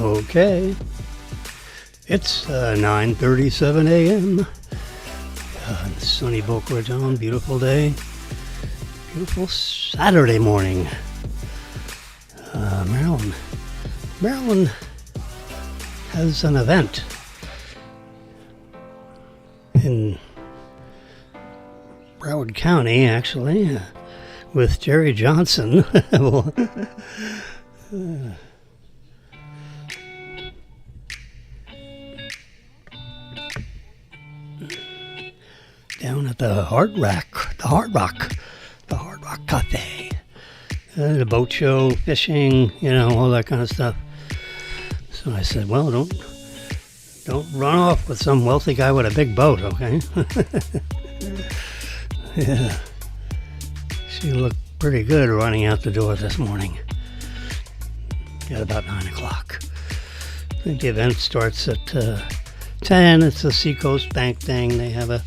Okay, it's 9:37 a.m. Sunny Boca Raton, beautiful day, beautiful Saturday morning. Maryland has an event in Broward County, actually, with Jerry Johnson. Down at the Hard Rock Cafe. The boat show, fishing, all that kind of stuff. So I said, well, don't run off with some wealthy guy with a big boat, okay? Yeah. She looked pretty good running out the door this morning at about 9 o'clock. I think the event starts at 10. It's a Seacoast Bank thing. They have a,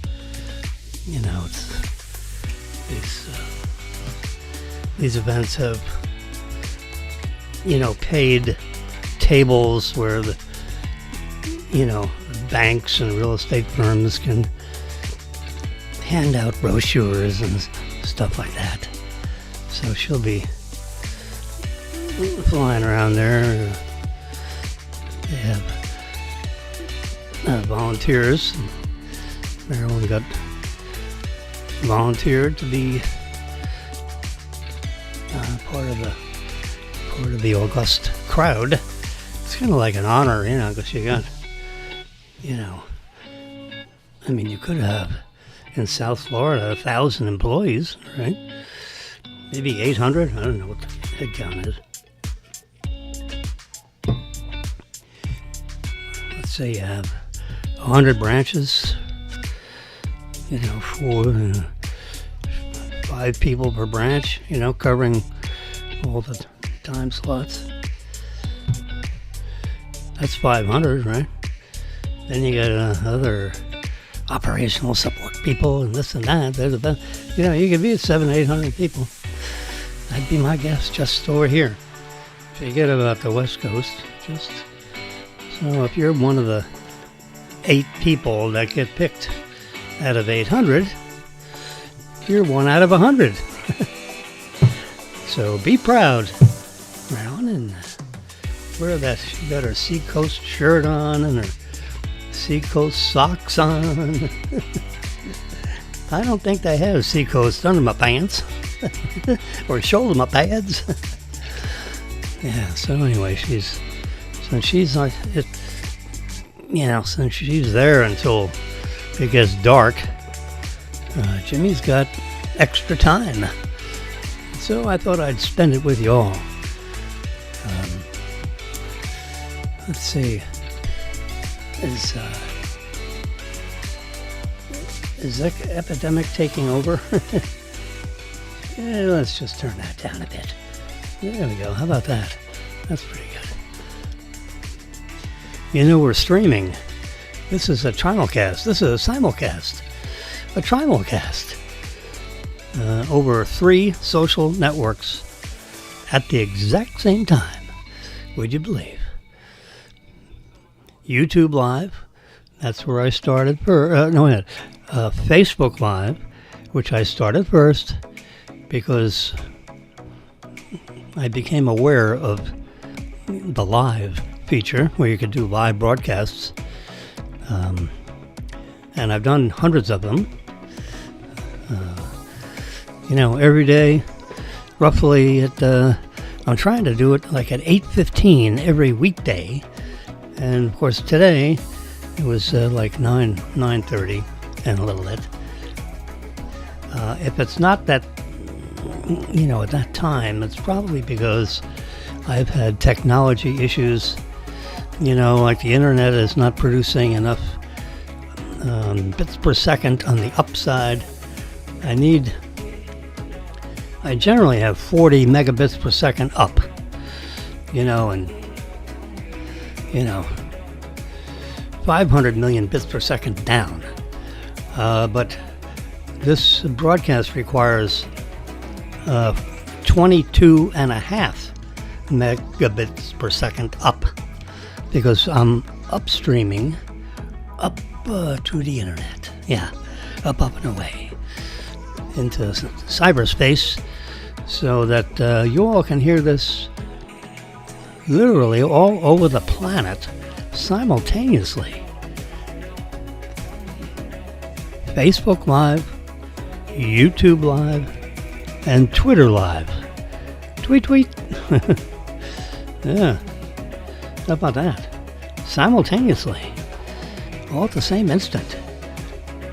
these events have, paid tables where the, banks and real estate firms can hand out brochures and stuff like that. So she'll be flying around there. They have volunteers. Maryland got volunteered to be part of the august crowd. It's kind of like an honor, because you got, you could have in South Florida 1,000 employees, right? Maybe 800. I don't know what the head count is. Let's say you have 100 branches, for 5 people per branch, covering all the time slots. That's 500, right? Then you got other operational support people and this and that. There's about, you could be at 700-800 people. That'd be my guess, just over here. Forget about the West Coast. So if you're one of the 8 people that get picked out of 800, you're 1 out of 100. So be proud, Marilyn, and wear that. She got her Seacoast shirt on and her Seacoast socks on. I don't think they have Seacoast under my pants or shoulder pads. Yeah. So anyway, since she's there until it gets dark, Jimmy's got extra time. So I thought I'd spend it with you all. Let's see. Is that epidemic taking over? Yeah, let's just turn that down a bit. There we go. How about that? That's pretty good. We're streaming. This is a Simulcast. This is a Simulcast. A Simulcast. Over 3 social networks at the exact same time. Would you believe? YouTube Live. That's where I started Facebook Live, which I started first because I became aware of the live feature where you could do live broadcasts. And I've done hundreds of them. Every day, roughly I'm trying to do it like at 8:15 every weekday. And of course today it was like 9:30 and a little bit. If it's not that, at that time, it's probably because I've had technology issues. Like the internet is not producing enough bits per second on the upside. I generally have 40 megabits per second up, and 500 million bits per second down. But this broadcast requires 22 and a half megabits per second up. because I'm upstreaming up to the internet. Yeah, up and away into cyberspace, so that you all can hear this literally all over the planet simultaneously. Facebook Live, YouTube Live, and Twitter Live. Tweet. Yeah. How about that? Simultaneously. All at the same instant.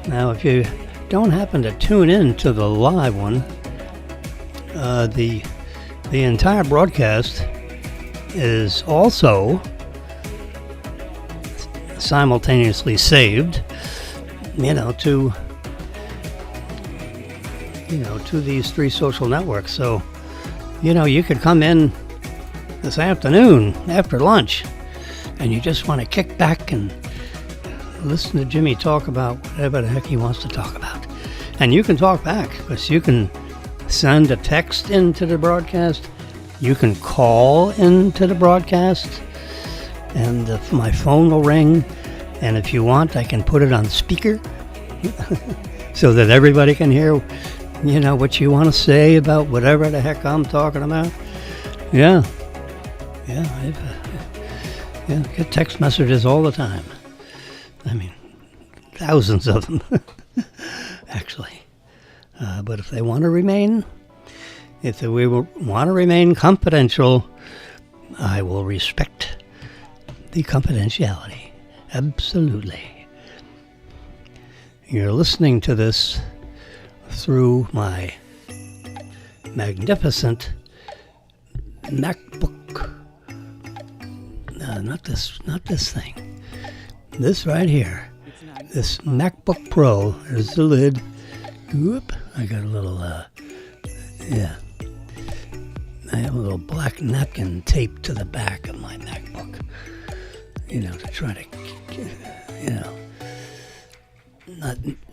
Now, if you don't happen to tune in to the live one, the entire broadcast is also simultaneously saved, to these 3 social networks. So, you could come in this afternoon after lunch and you just want to kick back and listen to Jimmy talk about whatever the heck he wants to talk about. And you can talk back, because you can send a text into the broadcast, you can call into the broadcast, and my phone will ring, and if you want, I can put it on speaker so that everybody can hear, what you want to say about whatever the heck I'm talking about. Yeah, I get text messages all the time. I mean, thousands of them, actually. But if they want to remain confidential, I will respect the confidentiality. Absolutely. You're listening to this through my magnificent MacBook. Not this thing. This right here. This MacBook Pro. There's the lid. Whoop. I got a little, I have a little black napkin taped to the back of my MacBook. To try to,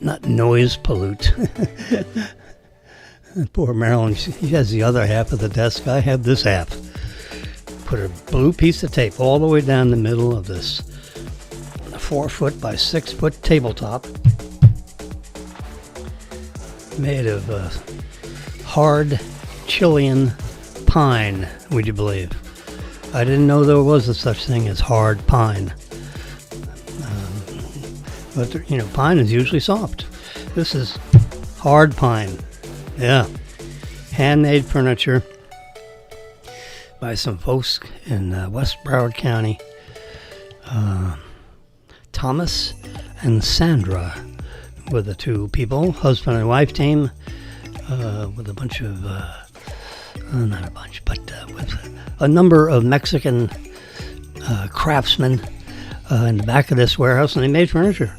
not noise pollute. Poor Marilyn, she has the other half of the desk. I have this half. Put a blue piece of tape all the way down the middle of this 4-foot by 6-foot tabletop made of hard Chilean pine, would you believe? I didn't know there was a such thing as hard pine. But, pine is usually soft. This is hard pine. Yeah. Handmade furniture by some folks in West Broward County. Thomas and Sandra were the 2 people, husband and wife team, with a bunch of, not a bunch, but with a number of Mexican craftsmen in the back of this warehouse, and they made furniture.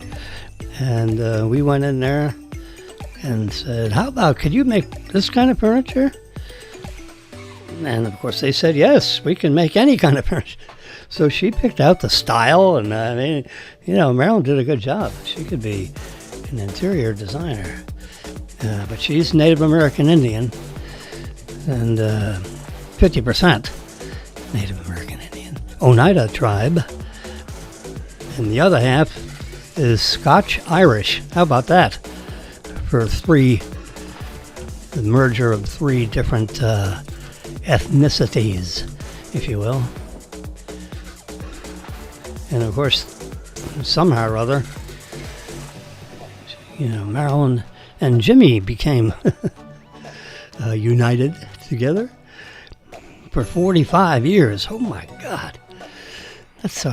And we went in there and said, how about, could you make this kind of furniture? And of course they said, yes, we can make any kind of furniture. So she picked out the style, and Marilyn did a good job. She could be an interior designer. But she's Native American Indian, and 50% Native American Indian. Oneida tribe. And the other half is Scotch-Irish. How about that? For the merger of 3 different ethnicities, if you will. And of course, somehow or other, Marilyn and Jimmy became united together for 45 years. Oh my God. That's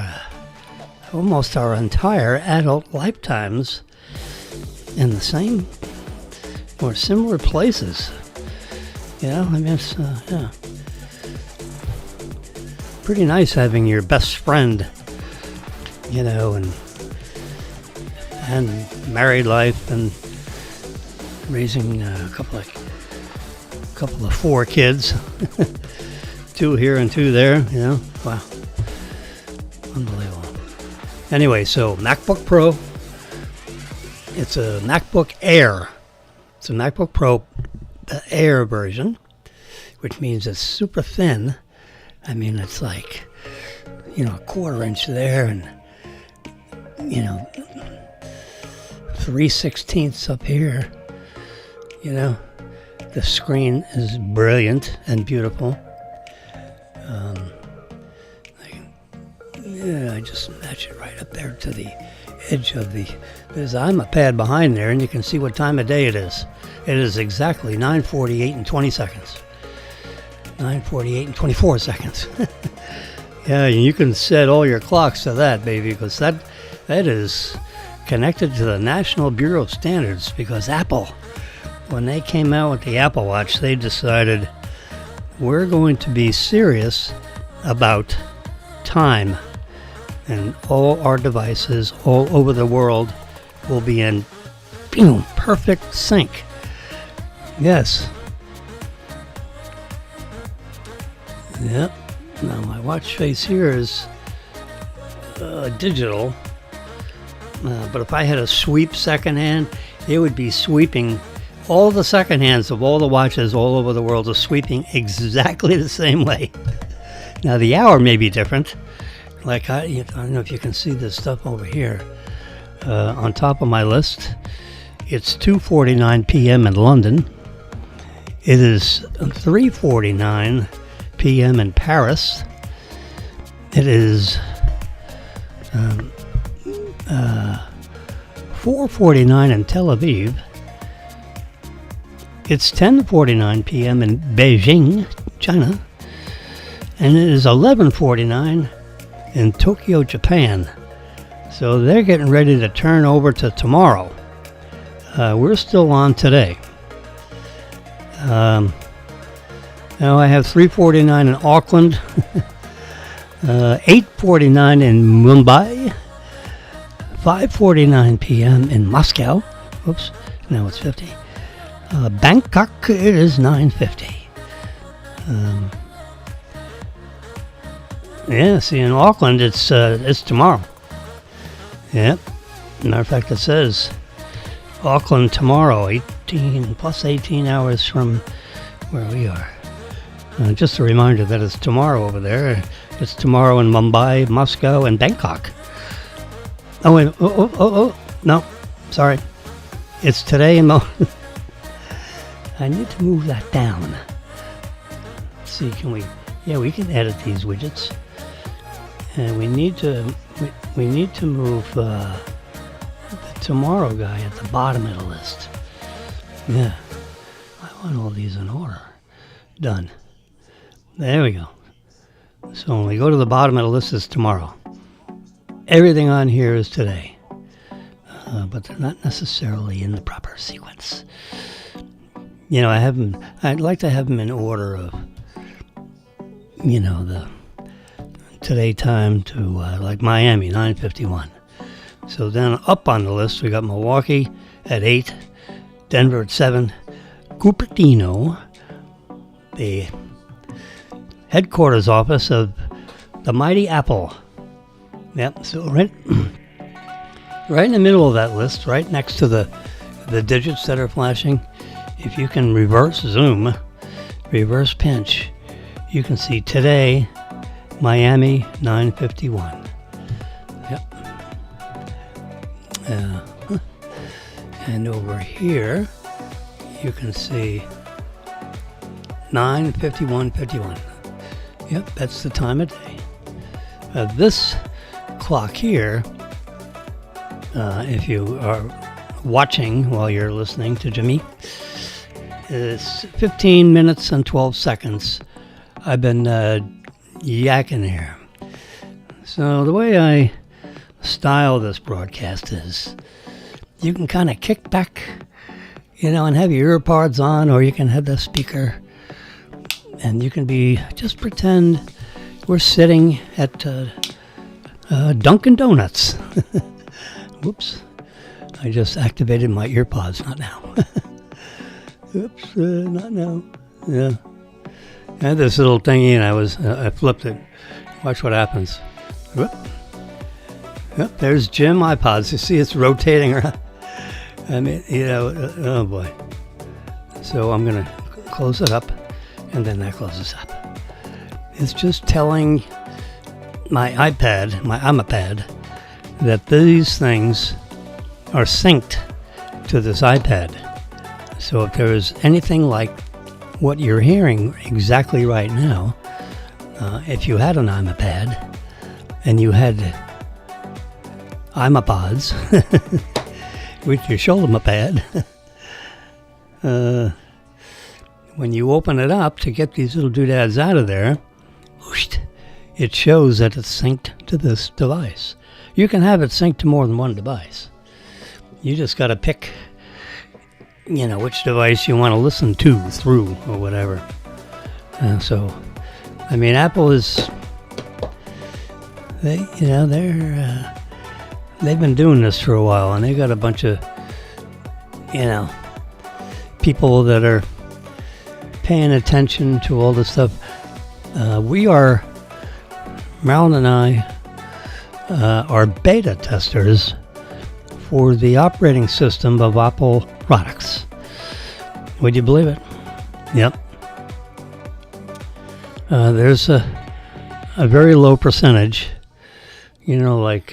almost our entire adult lifetimes in the same or similar places. It's pretty nice having your best friend, and married life and raising a couple of 4 kids, 2 here and 2 there. Wow, unbelievable. Anyway, so MacBook Pro. It's a MacBook Air. It's a MacBook Pro, the Air version, which means it's super thin. I mean, it's like, a quarter inch there and, 3/16 up here. The screen is brilliant and beautiful. I just match it right up there to the edge of there's a iPad behind there, and you can see what time of day it is. It is exactly 9:48 and 20 seconds. 9:48 and 24 seconds. Yeah, and you can set all your clocks to that, baby, because that is connected to the National Bureau of Standards, because Apple, when they came out with the Apple Watch, they decided we're going to be serious about time, and all our devices all over the world will be in perfect sync. Yes. Yep. Now my watch face here is digital, but if I had a sweep second hand, it would be sweeping. All the second hands of all the watches all over the world are sweeping exactly the same way. Now the hour may be different. Like I don't know if you can see this stuff over here. On top of my list, it's 2:49 p.m. in London. It is 3:49 p.m. in Paris. It is 4:49 in Tel Aviv. It's 10:49 p.m. in Beijing, China. And it is 11:49 in Tokyo, Japan. So they're getting ready to turn over to tomorrow. We're still on today. Now I have 3:49 in Auckland, 8:49 in Mumbai, 5:49 p.m. in Moscow. Oops, now it's 50. Bangkok, it is 9:50. Yeah, see, in Auckland, it's tomorrow. Yep. Matter of fact, it says Auckland tomorrow, 18 hours from where we are. Just a reminder that it's tomorrow over there. It's tomorrow in Mumbai, Moscow, and Bangkok. Oh, wait. Oh. No, sorry. It's today in I need to move that down. Let's see, can we? Yeah, we can edit these widgets. And we need to move the tomorrow guy at the bottom of the list. Yeah, I want all these in order. Done. There we go. So when we go to the bottom of the list, it's tomorrow. Everything on here is today, but they're not necessarily in the proper sequence. I'd like to have them in order of, the today time to like Miami, 9:51. So then up on the list, we got Milwaukee at 8, Denver at 7, Cupertino, the headquarters office of the mighty Apple. Yep, so right in the middle of that list, right next to the digits that are flashing, if you can reverse zoom, reverse pinch, you can see today, Miami, 9:51. Yep. And over here, you can see 9:51:51. Yep, that's the time of day. This clock here, if you are watching while you're listening to Jimmy, is 15 minutes and 12 seconds. I've been yakking here. So the way I style this broadcast is you can kind of kick back, and have your earpods on, or you can have the speaker, and you can just pretend we're sitting at Dunkin' Donuts. Whoops. I just activated my earpods, not now. Oops, not now. Yeah. I had this little thingy, and I flipped it. Watch what happens. Whoop. Yep, there's Jim iPods. You see it's rotating around. I mean, oh boy. So I'm going to close it up, and then that closes up. It's just telling my iPad, that these things are synced to this iPad. So if there is anything like what you're hearing exactly right now, if you had an iPad and you had iPods, with your shoulder pad, when you open it up to get these little doodads out of there, whoosh, it shows that it's synced to this device. You can have it synced to more than one device. You just got to pick, which device you want to listen to through or whatever. So, I mean, Apple is, they've been doing this for a while, and they got a bunch of, people that are paying attention to all this stuff. Marilyn and I are beta testers for the operating system of Apple products. Would you believe it? Yep. There's a very low percentage, let's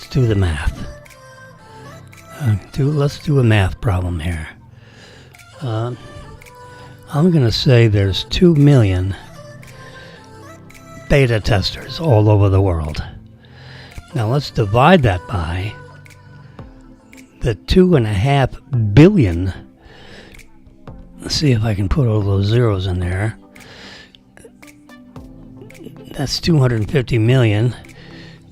do the math. Let's do a math problem here. I'm going to say there's 2 million beta testers all over the world. Now let's divide that by the 2.5 billion. Let's see if I can put all those zeros in there. That's 250 million.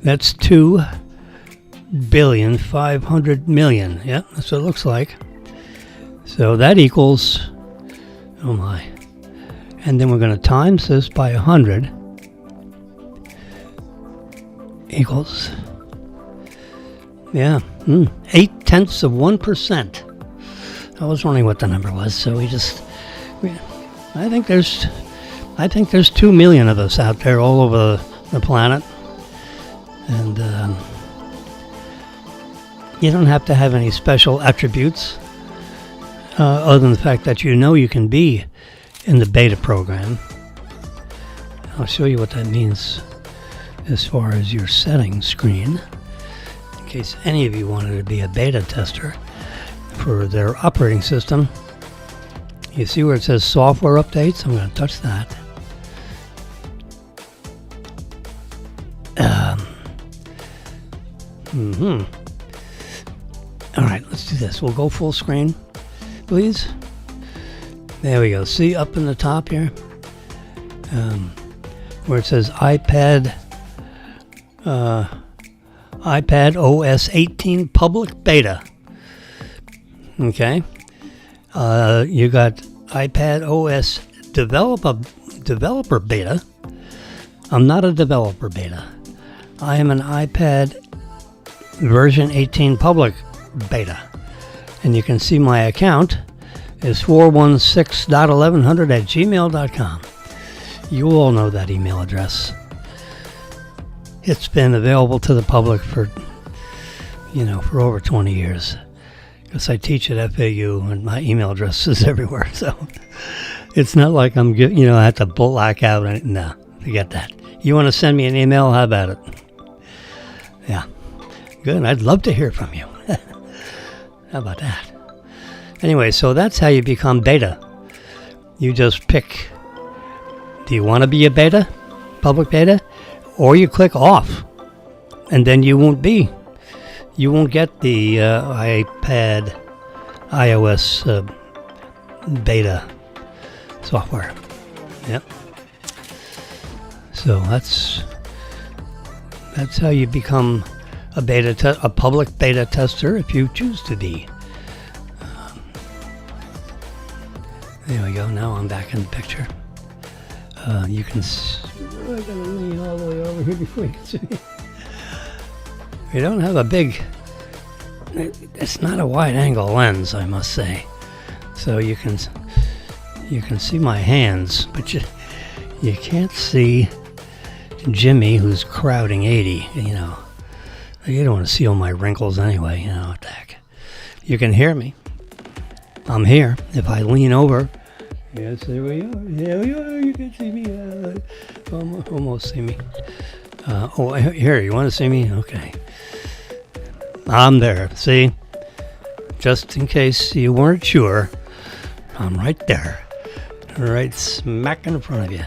That's 2,500,000,000. Yep, that's what it looks like. So that equals, oh my. And then we're going to times this by 100. Equals, 0.8%. I was wondering what the number was, so I think there's 2 million of us out there all over the planet, and you don't have to have any special attributes other than the fact that you can be in the beta program. I'll show you what that means as far as your settings screen, in case any of you wanted to be a beta tester for their operating system. You see where it says software updates? I'm going to touch that. All right, let's do this. We'll go full screen, please. There we go. See up in the top here, where it says iPad OS 18 public beta. Okay. You got iPad OS developer beta. I'm not a developer beta. I am an iPad version 18 public beta. And you can see my account is 416.1100@gmail.com. You all know that email address. It's been available to the public for over 20 years. Because I teach at FAU and my email address is everywhere. So it's not like I'm, I have to black out. No, forget that. You want to send me an email? How about it? Yeah. Good. I'd love to hear from you. How about that? Anyway, so that's how you become beta. You just pick, do you want to be a beta? Public beta? Or you click off, and then you won't get the iPad iOS beta software. Yep. So that's how you become a public beta tester if you choose to be. There we go. Now I'm back in the picture. You can. I gotta lean all the way over here before you can see. We don't have a big. It's not a wide-angle lens, I must say. So you can see my hands, but you can't see Jimmy, who's crowding 80. You don't want to see all my wrinkles anyway. What the heck? You can hear me. I'm here. If I lean over, Yes, there we are. There we are. You can see me. Almost see me. Here, you want to see me? Okay. I'm there. See? Just in case you weren't sure, I'm right there. Right smack in front of you.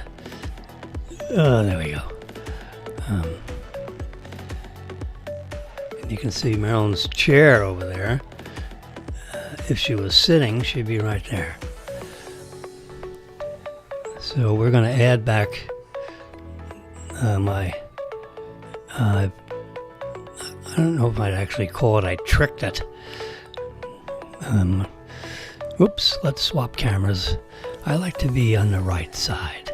There we go. You can see Marilyn's chair over there. If she was sitting, she'd be right there. So we're going to add back I don't know if I'd actually call it I tricked it. Oops, let's swap cameras. I like to be on the right side.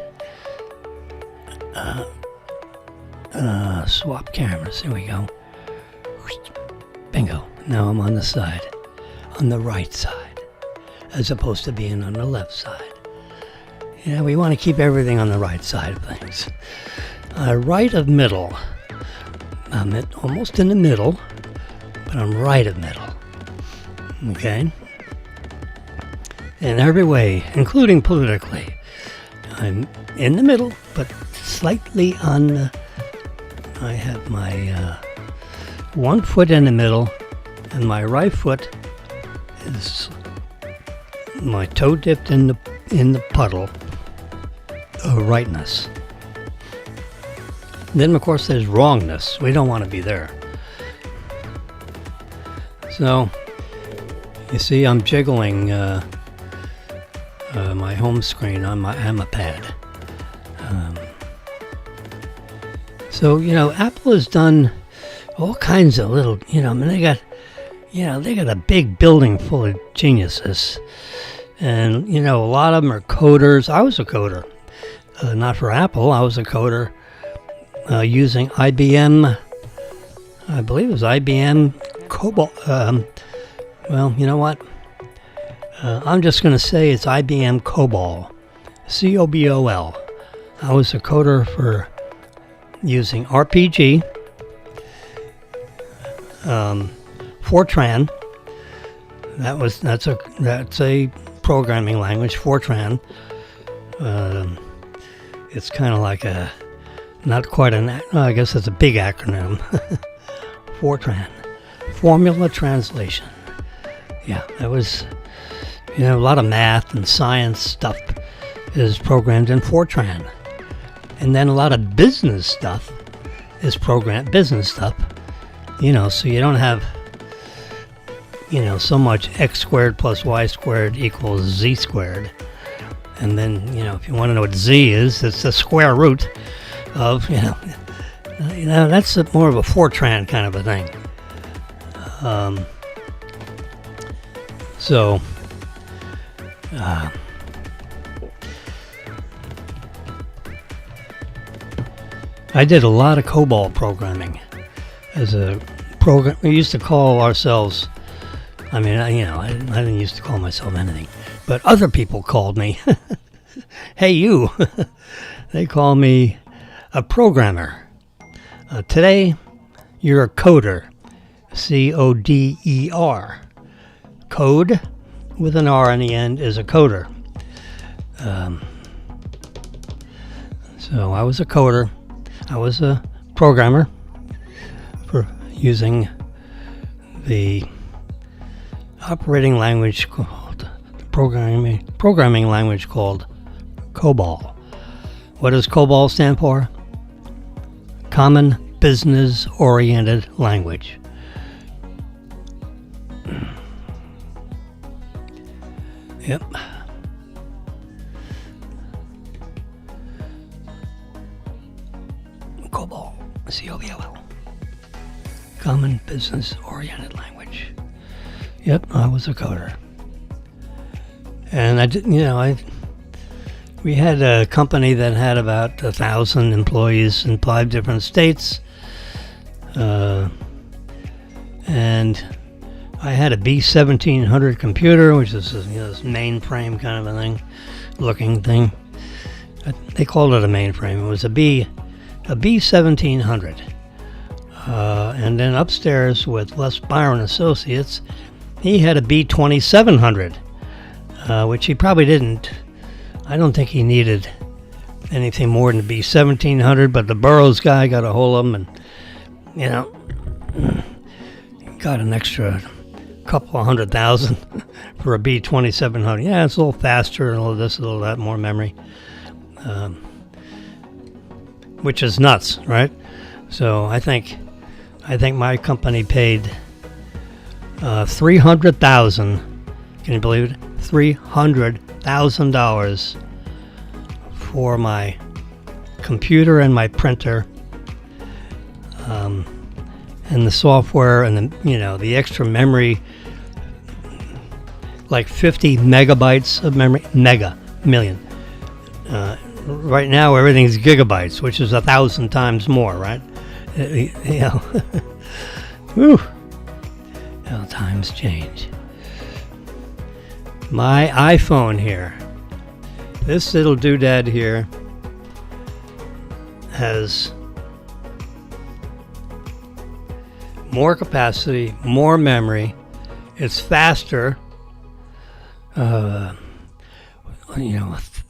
Swap cameras. Here we go. Bingo. Now I'm on the side. On the right side. As opposed to being on the left side. Yeah, we want to keep everything on the right side of things. Right of middle. I'm almost in the middle, but I'm right of middle. Okay? In every way, including politically. I'm in the middle, but slightly on the... I have my one foot in the middle, and my right foot is my toe dipped in the puddle of rightness. Then, of course, there's wrongness. We don't want to be there. So, you see, I'm jiggling my home screen on my iPad. So, Apple has done all kinds of little, they got a big building full of geniuses. And, a lot of them are coders. I was a coder. Not for Apple. I was a coder using IBM, I believe it was IBM COBOL. Well, you know what? I'm just going to say it's IBM COBOL. COBOL. I was a coder for using RPG, Fortran. That's a programming language, Fortran. It's kind of like not quite I guess it's a big acronym. Fortran, Formula Translation. Yeah, that was, a lot of math and science stuff is programmed in Fortran. And then a lot of business stuff is programmed, so you don't have, so much x squared plus y squared equals z squared. And then, if you want to know what z is, it's the square root of, that's more of a Fortran kind of a thing. I did a lot of COBOL programming as a program. We used to call ourselves, I didn't used to call myself anything, but other people called me, hey you, they call me a programmer. Today, you're a coder, C-O-D-E-R. Code with an R on the end is a coder. So I was a coder. I was a programmer for using the operating language called programming language called COBOL. What does COBOL stand for? Common Business Oriented Language. Yep. COBOL, C-O-B-O-L. Common Business Oriented Language. Yep, I was a coder. And I did, we had a company that had about 1,000 employees in 5 different states. And I had a B1700 computer, which is this mainframe kind of a thing, looking thing. They called it a mainframe. It was a B1700. And then upstairs with Les Byron Associates, he had a B2700, which he probably didn't I don't think he needed anything more than to be 1,700, but the Burroughs guy got a hold of him and, you know, got an extra couple of 100,000 for a B2700. Yeah, it's a little faster and a little this, a little that, more memory, which is nuts, right? So I think my company paid $300,000. Can you believe it? $300,000 for my computer and my printer, and the software and the extra memory, like 50 megabytes of memory, million. Right now everything's gigabytes, which is 1,000 times more, right? Whew. How times change. My iPhone here, this little doodad here, has more capacity, more memory. It's faster,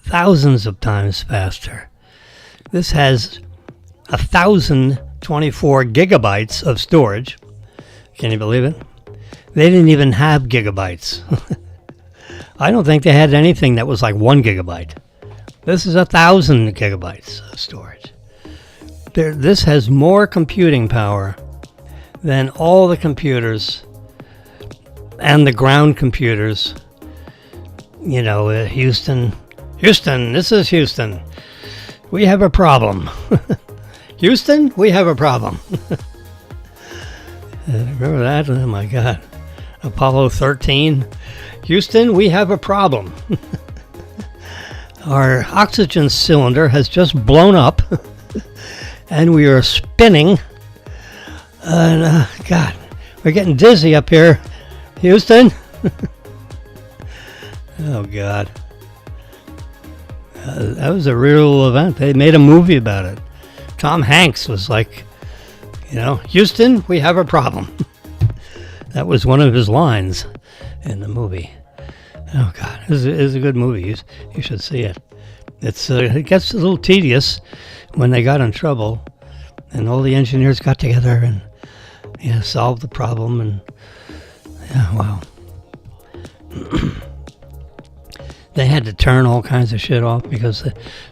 thousands of times faster. This has 1,024 gigabytes of storage. Can you believe it? They didn't even have gigabytes. I don't think they had anything that was like 1 gigabyte. This is 1,000 gigabytes of storage. This has more computing power than all the computers and the ground computers. Houston, this is Houston. We have a problem. Houston, we have a problem. Remember that? Oh my God. Apollo 13. Houston, we have a problem. Our oxygen cylinder has just blown up and we are spinning. And God, we're getting dizzy up here. Houston. Oh God. That was a real event. They made a movie about it. Tom Hanks was like, Houston, we have a problem. That was one of his lines in the movie. Oh God, it is a good movie. You should see it. It gets a little tedious when they got in trouble, and all the engineers got together and solved the problem. And wow, they had to turn all kinds of shit off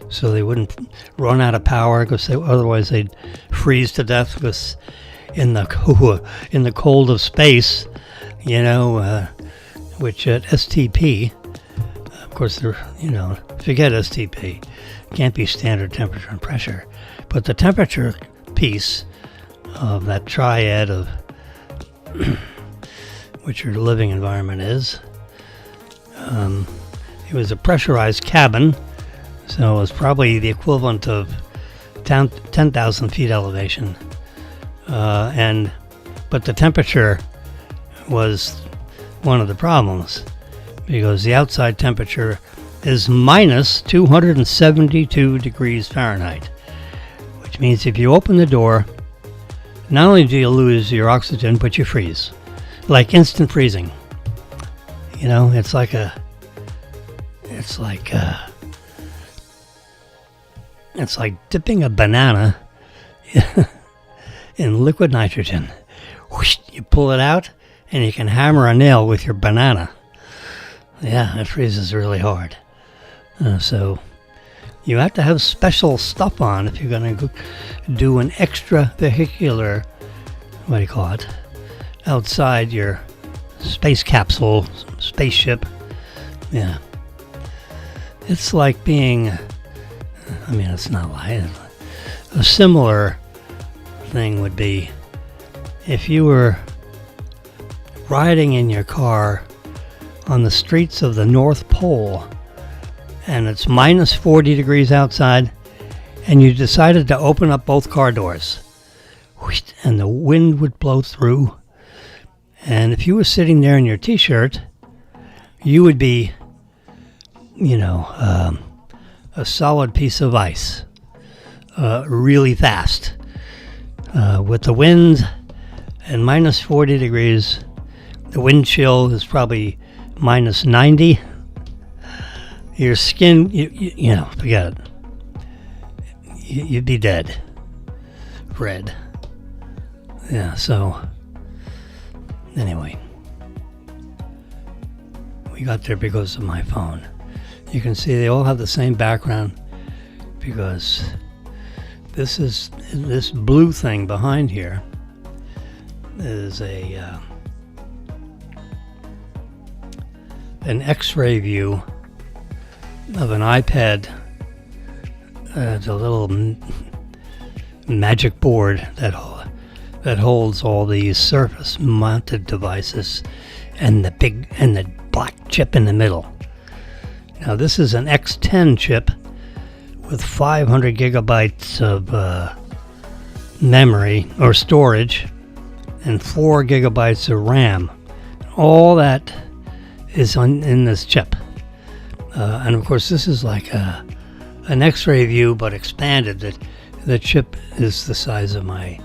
so they wouldn't run out of power, because otherwise they'd freeze to death. Because in the cold of space, which at STP, of course, forget STP, can't be standard temperature and pressure, but the temperature piece of that triad of which your living environment is, it was a pressurized cabin, so it was probably the equivalent of 10,000 feet elevation, but the temperature was one of the problems, because the outside temperature is minus 272 degrees Fahrenheit, which means if you open the door, not only do you lose your oxygen, but you freeze, like instant freezing. It's like dipping a banana in liquid nitrogen. Whoosh, you pull it out, and you can hammer a nail with your banana. Yeah, it freezes really hard. So you have to have special stuff on if you're going to do an extravehicular, outside your space capsule, spaceship. Yeah. It's like being, it's not like, a similar thing would be if you were riding in your car on the streets of the North Pole and it's minus 40 degrees outside and you decided to open up both car doors, and the wind would blow through, and if you were sitting there in your t-shirt, you would be a solid piece of ice, really fast, with the wind and minus 40 degrees. The wind chill is probably minus 90. your skin, you know, forget it. You'd be dead. Red. Yeah, so anyway, we got there because of my phone. You can see they all have the same background because this blue thing behind here is an X-ray view of an iPad. It's a little magic board that holds all these surface-mounted devices and the black chip in the middle. Now this is an X10 chip with 500 gigabytes of memory or storage and 4 gigabytes of RAM. All that is in this chip. And of course this is like an X-ray view but expanded. The chip is the size of my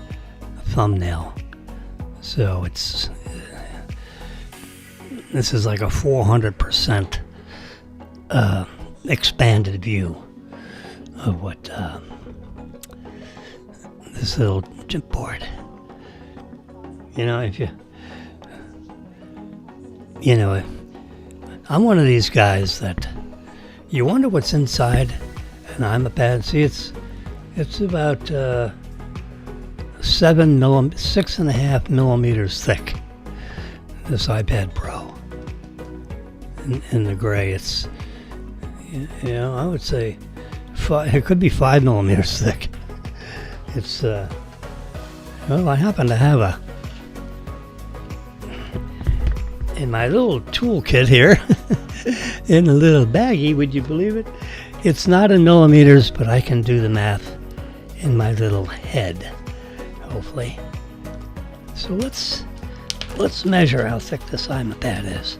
thumbnail. So this is like a 400% expanded view of what this little chip board. You know, I'm one of these guys that you wonder what's inside an iPad. See, it's about 6.5 millimeters thick. This iPad Pro in the gray, it's, you know, I would say it could be 5 millimeters thick. It's well, I happen to have in my little toolkit here in a little baggie, would you believe it? It's not in millimeters, but I can do the math in my little head, hopefully. So let's measure how thick this iPad is,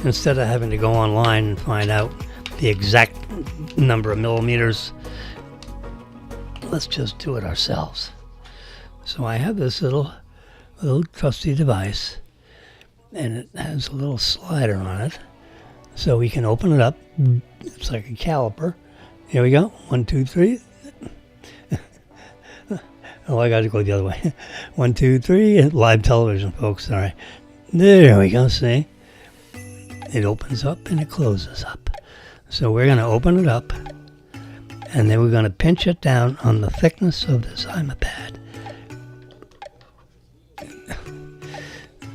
instead of having to go online and find out the exact number of millimeters. Let's just do it ourselves. So I have this little trusty device, and it has a little slider on it, so we can open it up. It's like a caliper. Here we go. 1, 2, 3. Oh, I got to go the other way. 1, 2, 3. Live television, folks. All right. There we go. See? It opens up and it closes up. So we're going to open it up, and then we're going to pinch it down on the thickness of this iPad.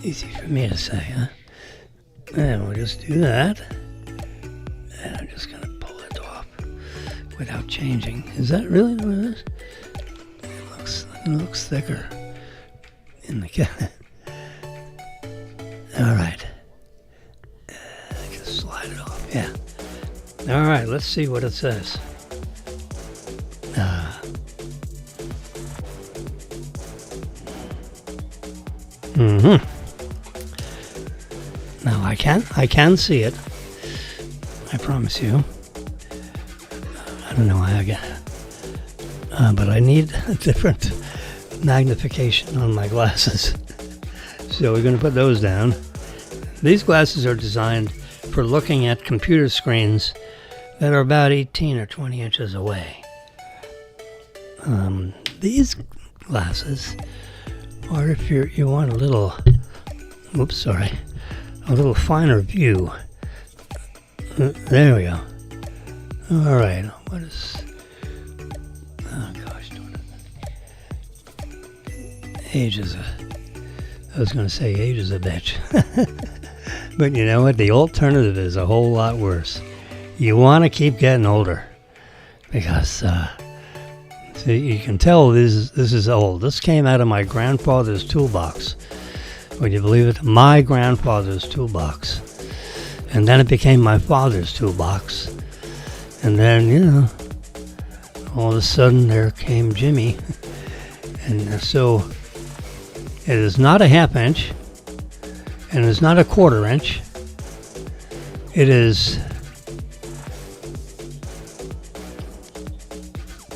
Easy for me to say, huh? And we'll just do that. And I'm just going to pull it off without changing. Is that really what it is? It looks thicker in the can. All right. I can slide it off. Yeah. All right. Let's see what it says. Now I can see it. I promise you. I don't know how I get it. But I need a different magnification on my glasses. So we're going to put those down. These glasses are designed for looking at computer screens that are about 18 or 20 inches away. These glasses are if you want a little, a little finer view. There we go. All right. What is? Oh gosh, age is I was going to say age is a bitch. But you know what? The alternative is a whole lot worse. You want to keep getting older because see, you can tell this is old. This came out of my grandfather's toolbox. Would you believe it? My grandfather's toolbox. And then it became my father's toolbox. And then, you know, all of a sudden there came Jimmy. And so it is not a half inch, and it's not a quarter inch. It is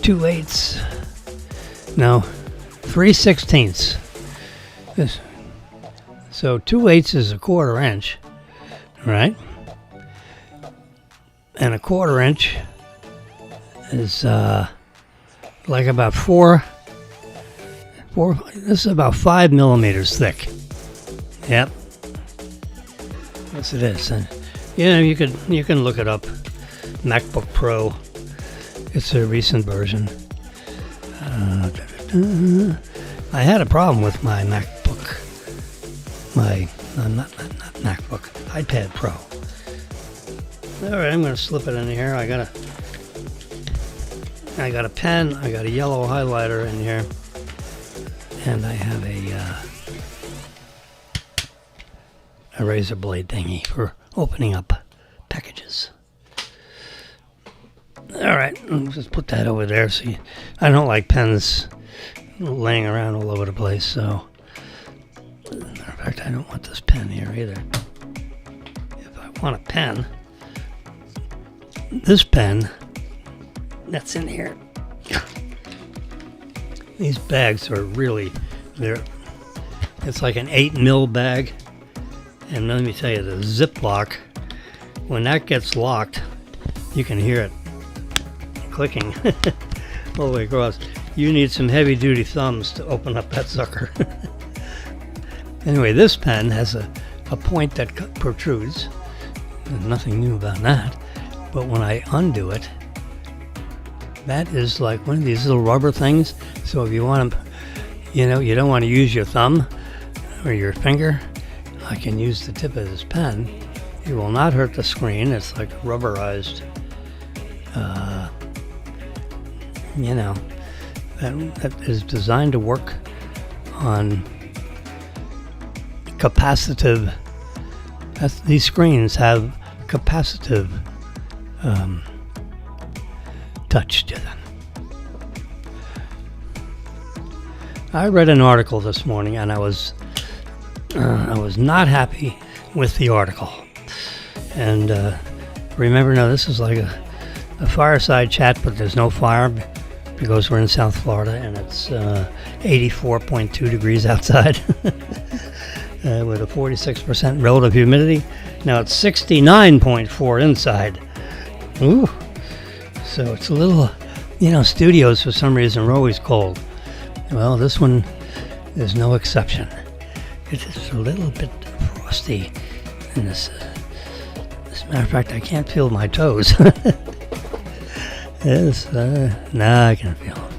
2/8. No, 3/16. So 2/8 is a quarter inch, right? And a 1/4 inch is like about four. This is about 5 millimeters thick. Yep. Yes, it is. And you can look it up. MacBook Pro. It's a recent version. I had a problem with my MacBook. Not MacBook. iPad Pro. All right, I'm going to slip it in here. I got a pen. I got a yellow highlighter in here, and I have a razor blade thingy for opening up packages. All right, I'll just put that over there. See, I don't like pens laying around all over the place. So, matter of fact, I don't want this pen here either. If I want a pen. This pen that's in here, these bags are really, it's like an 8 mil bag, and let me tell you, the zip lock, when that gets locked, you can hear it clicking all the way across. You need some heavy duty thumbs to open up that sucker. Anyway, this pen has a point that protrudes. There's nothing new about that. But when I undo it, that is like one of these little rubber things. So if you want to, you don't want to use your thumb or your finger, I can use the tip of this pen. It will not hurt the screen. It's like rubberized, that is designed to work on capacitive. These screens have capacitive touch to them. I read an article this morning, and I was not happy with the article. And remember, now this is like a fireside chat, but there's no fire because we're in South Florida, and it's 84.2 degrees outside with a 46% relative humidity. Now it's 69.4 inside. Ooh. So it's a little, studios for some reason are always cold. Well, this one is no exception. It is a little bit frosty in this. As a matter of fact, I can't feel my toes. Yes, I can feel them.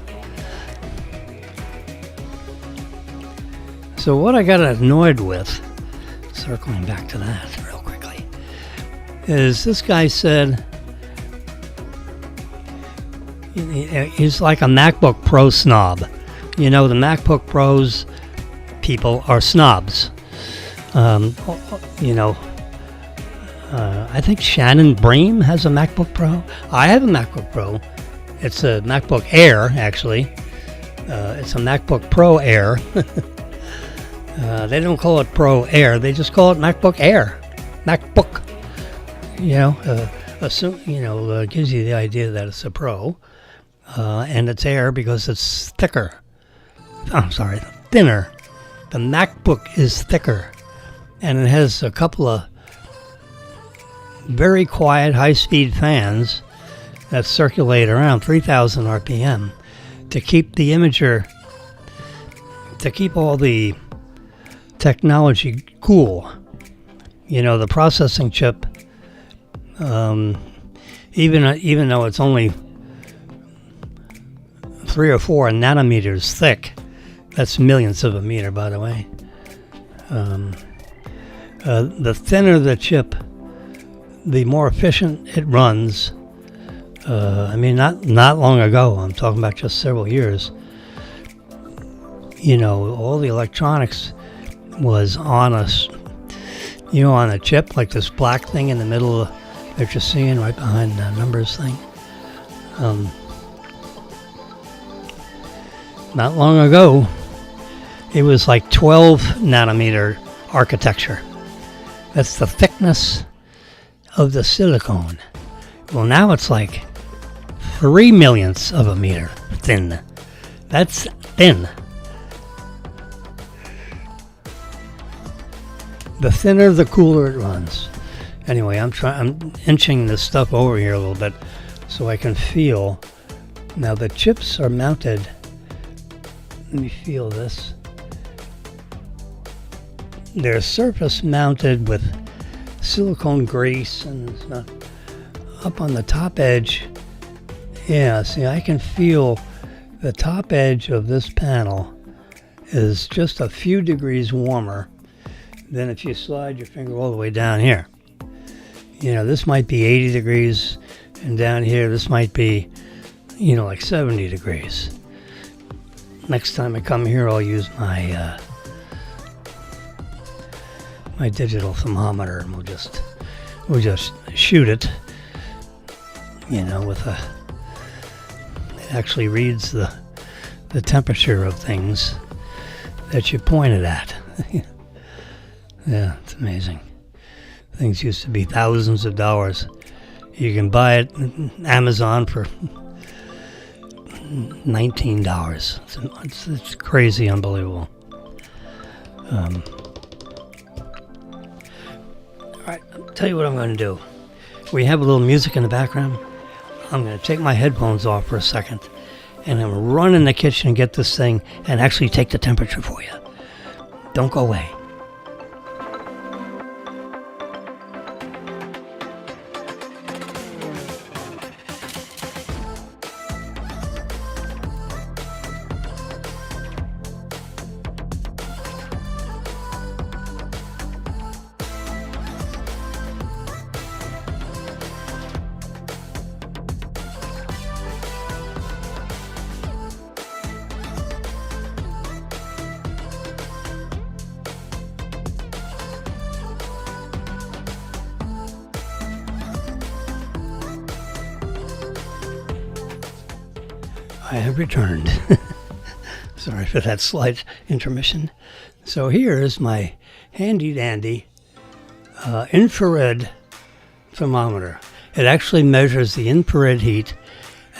So what I got annoyed with, circling back to that real quickly, is this guy said he's like a MacBook Pro snob. The MacBook Pros people are snobs. I think Shannon Bream has a MacBook Pro. I have a MacBook Pro. It's a MacBook Air, actually. It's a MacBook Pro Air. They don't call it Pro Air. They just call it MacBook Air. MacBook. Gives you the idea that it's a Pro. And it's Air because it's thicker. I'm sorry, thinner. The MacBook is thicker. And it has a couple of very quiet, high-speed fans that circulate around 3,000 RPM to keep the imager, to keep all the technology cool. The processing chip, even though it's only 3 or 4 nanometers thick, that's millionths of a meter, by the way. The thinner the chip, the more efficient it runs. Not long ago, I'm talking about just several years, all the electronics was on a chip, like this black thing in the middle that you're seeing right behind the numbers thing. Not long ago, it was like 12 nanometer architecture. That's the thickness of the silicone. Well, now it's like 3 millionths of a meter thin. That's thin. The thinner, the cooler it runs. Anyway, I'm inching this stuff over here a little bit so I can feel. Now the chips are mounted. Let me feel this. They're surface mounted with silicone grease and stuff. Up on the top edge, yeah, see, I can feel the top edge of this panel is just a few degrees warmer than if you slide your finger all the way down here. You know, this might be 80 degrees, and down here this might be, you know, like 70 degrees. Next time I come here, I'll use my my digital thermometer, and we'll just shoot it. You know, with it actually reads the temperature of things that you pointed at. Yeah, it's amazing. Things used to be thousands of dollars. You can buy it on Amazon for $19. It's crazy, unbelievable. All right, I'll tell you what I'm going to do. We have a little music in the background. I'm going to take my headphones off for a second, and I'm going to run in the kitchen and get this thing and actually take the temperature for you. Don't go away. I have returned. Sorry for that slight intermission. So here is my handy dandy infrared thermometer. It actually measures the infrared heat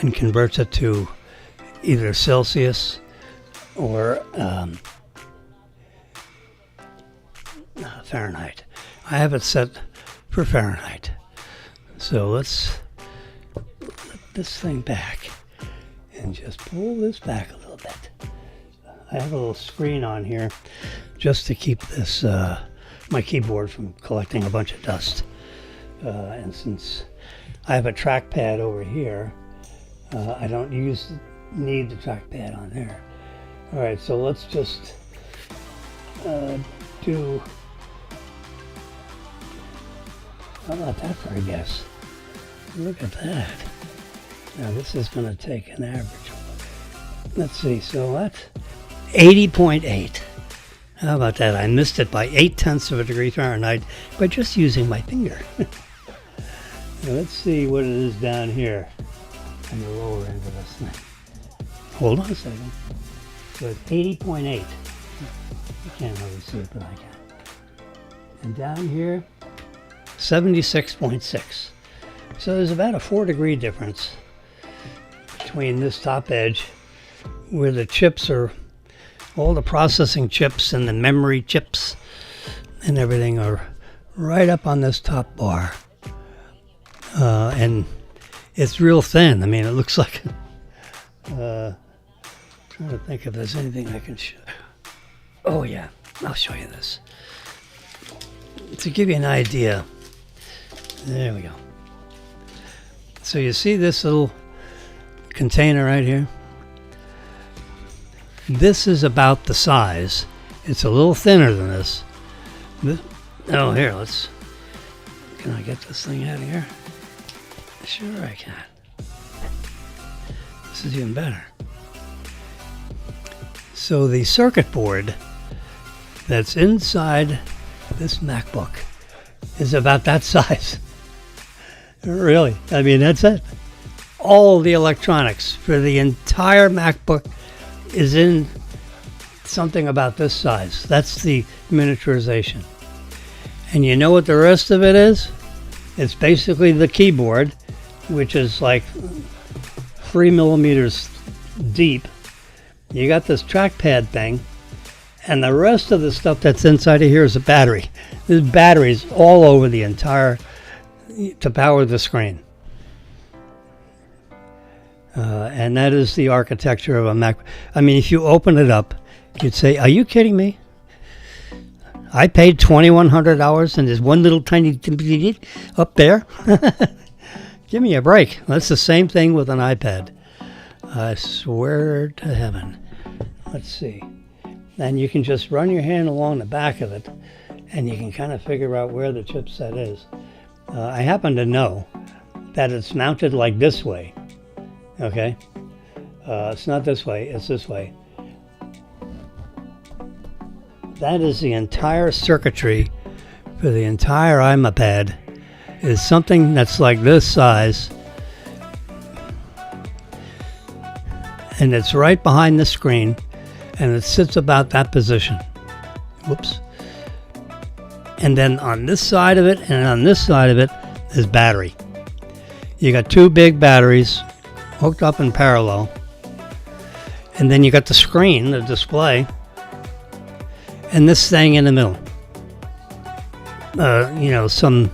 and converts it to either Celsius or Fahrenheit. I have it set for Fahrenheit. So let's put this thing back and just pull this back a little bit. I have a little screen on here just to keep this my keyboard from collecting a bunch of dust. And since I have a trackpad over here, I don't need the trackpad on there. All right, so let's just do. How about that for a guess? Look at that. Now this is going to take an average. Let's see, so that's 80.8. How about that? I missed it by 0.8 of a degree Fahrenheit by just using my finger. Now let's see what it is down here on the lower end of this thing. Hold on a second. So it's 80.8. You can't really see it, but I can. And down here, 76.6. So there's about a 4-degree difference between this top edge, where the chips are, all the processing chips and the memory chips and everything are right up on this top bar. And it's real thin. I mean, it looks like, trying to think if there's anything I can show. Oh yeah, I'll show you this. To give you an idea, there we go. So you see this little container right here? This is about the size. It's a little thinner than this. Oh, here, can I get this thing out of here? Sure I can. This is even better. So the circuit board that's inside this MacBook is about that size. Really, I mean, that's it. All the electronics for the entire MacBook is in something about this size. That's the miniaturization. And you know what the rest of it is? It's basically the keyboard, which is like 3 millimeters deep. You got this trackpad thing, and the rest of the stuff that's inside of here is a battery. There's batteries all over the entire to power the screen. And that is the architecture of a Mac. I mean, if you open it up, you'd say, are you kidding me? I paid $2,100 and there's one little tiny up there. Give me a break. That's the same thing with an iPad. I swear to heaven. Let's see. And you can just run your hand along the back of it and you can kind of figure out where the chipset is. I happen to know that it's mounted like this way. Okay? It's not this way, it's this way. That is the entire circuitry for the entire iPad. Is something that's like this size, and it's right behind the screen, and it sits about that position. Whoops. And then on this side of it and on this side of it is battery. You got two big batteries hooked up in parallel, and then you got the screen, the display, and this thing in the middle. Some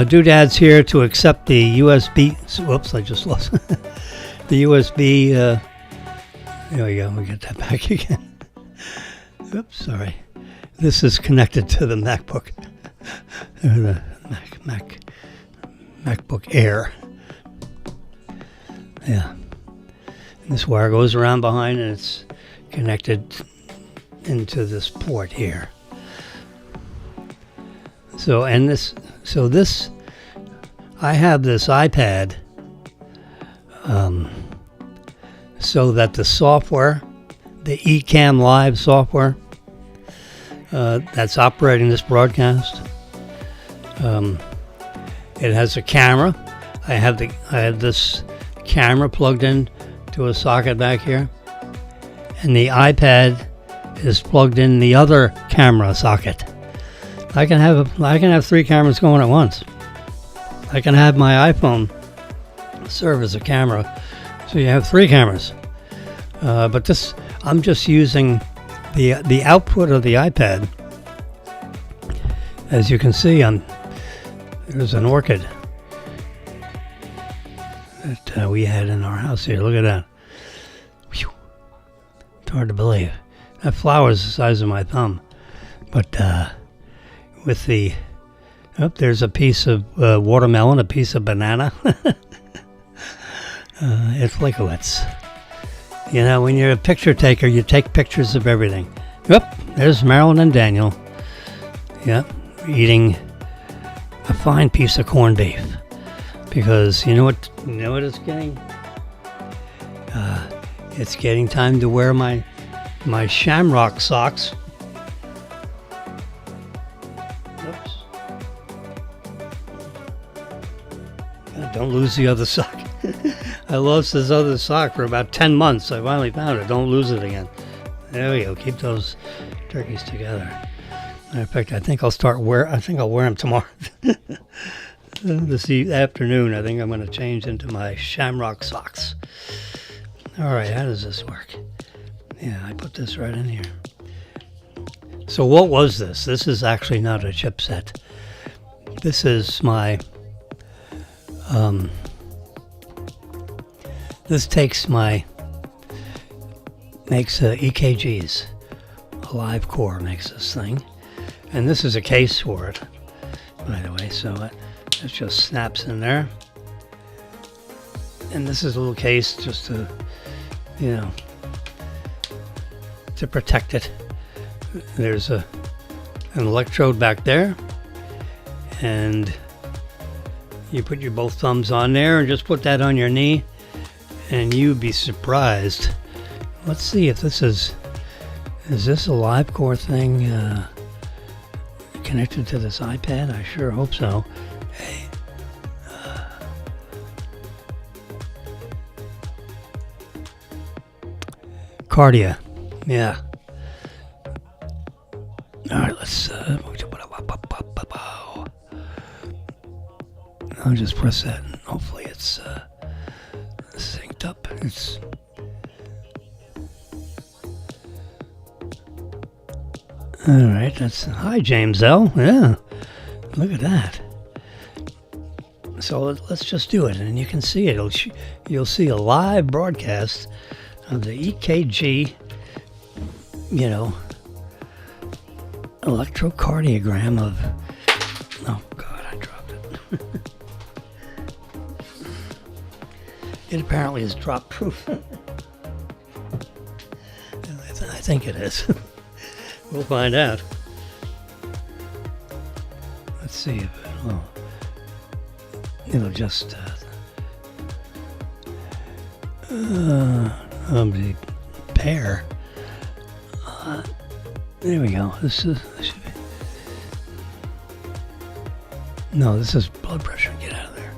doodads here to accept the USB. Whoops, I just lost the USB. There we go. We get that back again. Oops, sorry. This is connected to the MacBook, or the MacBook Air. Yeah. And this wire goes around behind, and it's connected into this port here. So I have this iPad so that the software, the Ecamm Live software that's operating this broadcast, it has a camera. I have this camera plugged in to a socket back here, and the iPad is plugged in the other camera socket. I can have three cameras going at once. I can have my iPhone serve as a camera, so you have three cameras. But this, I'm just using the output of the iPad. As you can see, there's an orchid that we had in our house here. Look at that. Whew. It's hard to believe. That flower is the size of my thumb. But with the... Oh, there's a piece of watermelon, a piece of banana. It flickers. You know, when you're a picture taker, you take pictures of everything. Yep, there's Marilyn and Daniel. Yep, eating a fine piece of corned beef. Because you know what it's getting? It's getting time to wear my shamrock socks. Oops. Don't lose the other sock. I lost this other sock for about 10 months. I finally found it. Don't lose it again. There we go. Keep those turkeys together. Matter of fact, I think I'll wear them tomorrow. This afternoon, I think I'm going to change into my shamrock socks. All right, how does this work? Yeah, I put this right in here. So what was this? This is actually not a chipset. This is my... this makes EKGs. A live core makes this thing. And this is a case for it, by the way, so it just snaps in there. And this is a little case just to, to protect it. There's an electrode back there, and you put your both thumbs on there and just put that on your knee, and you'd be surprised. Let's see if this is this a live core thing connected to this iPad? I sure hope so. Hey, Cardia, yeah. All right, let's. I'll just press that, and hopefully it's synced up. It's. All right, that's hi James L. Yeah, look at that. So let's just do it, and you can see it. You'll see a live broadcast of the EKG, electrocardiogram of. Oh God, I dropped it. It apparently is drop proof. I think it is. We'll find out. Let's see if it'll just the pair. There we go. This should be. No, this is blood pressure. Get out of there.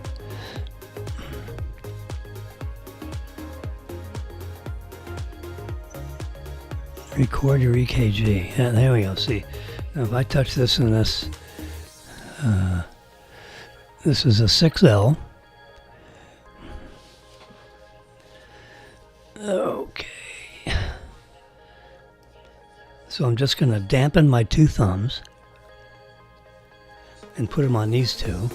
Record your EKG. Yeah, there we go. See, now if I touch this and this, this is a 6L. Okay. So I'm just going to dampen my two thumbs and put them on these two.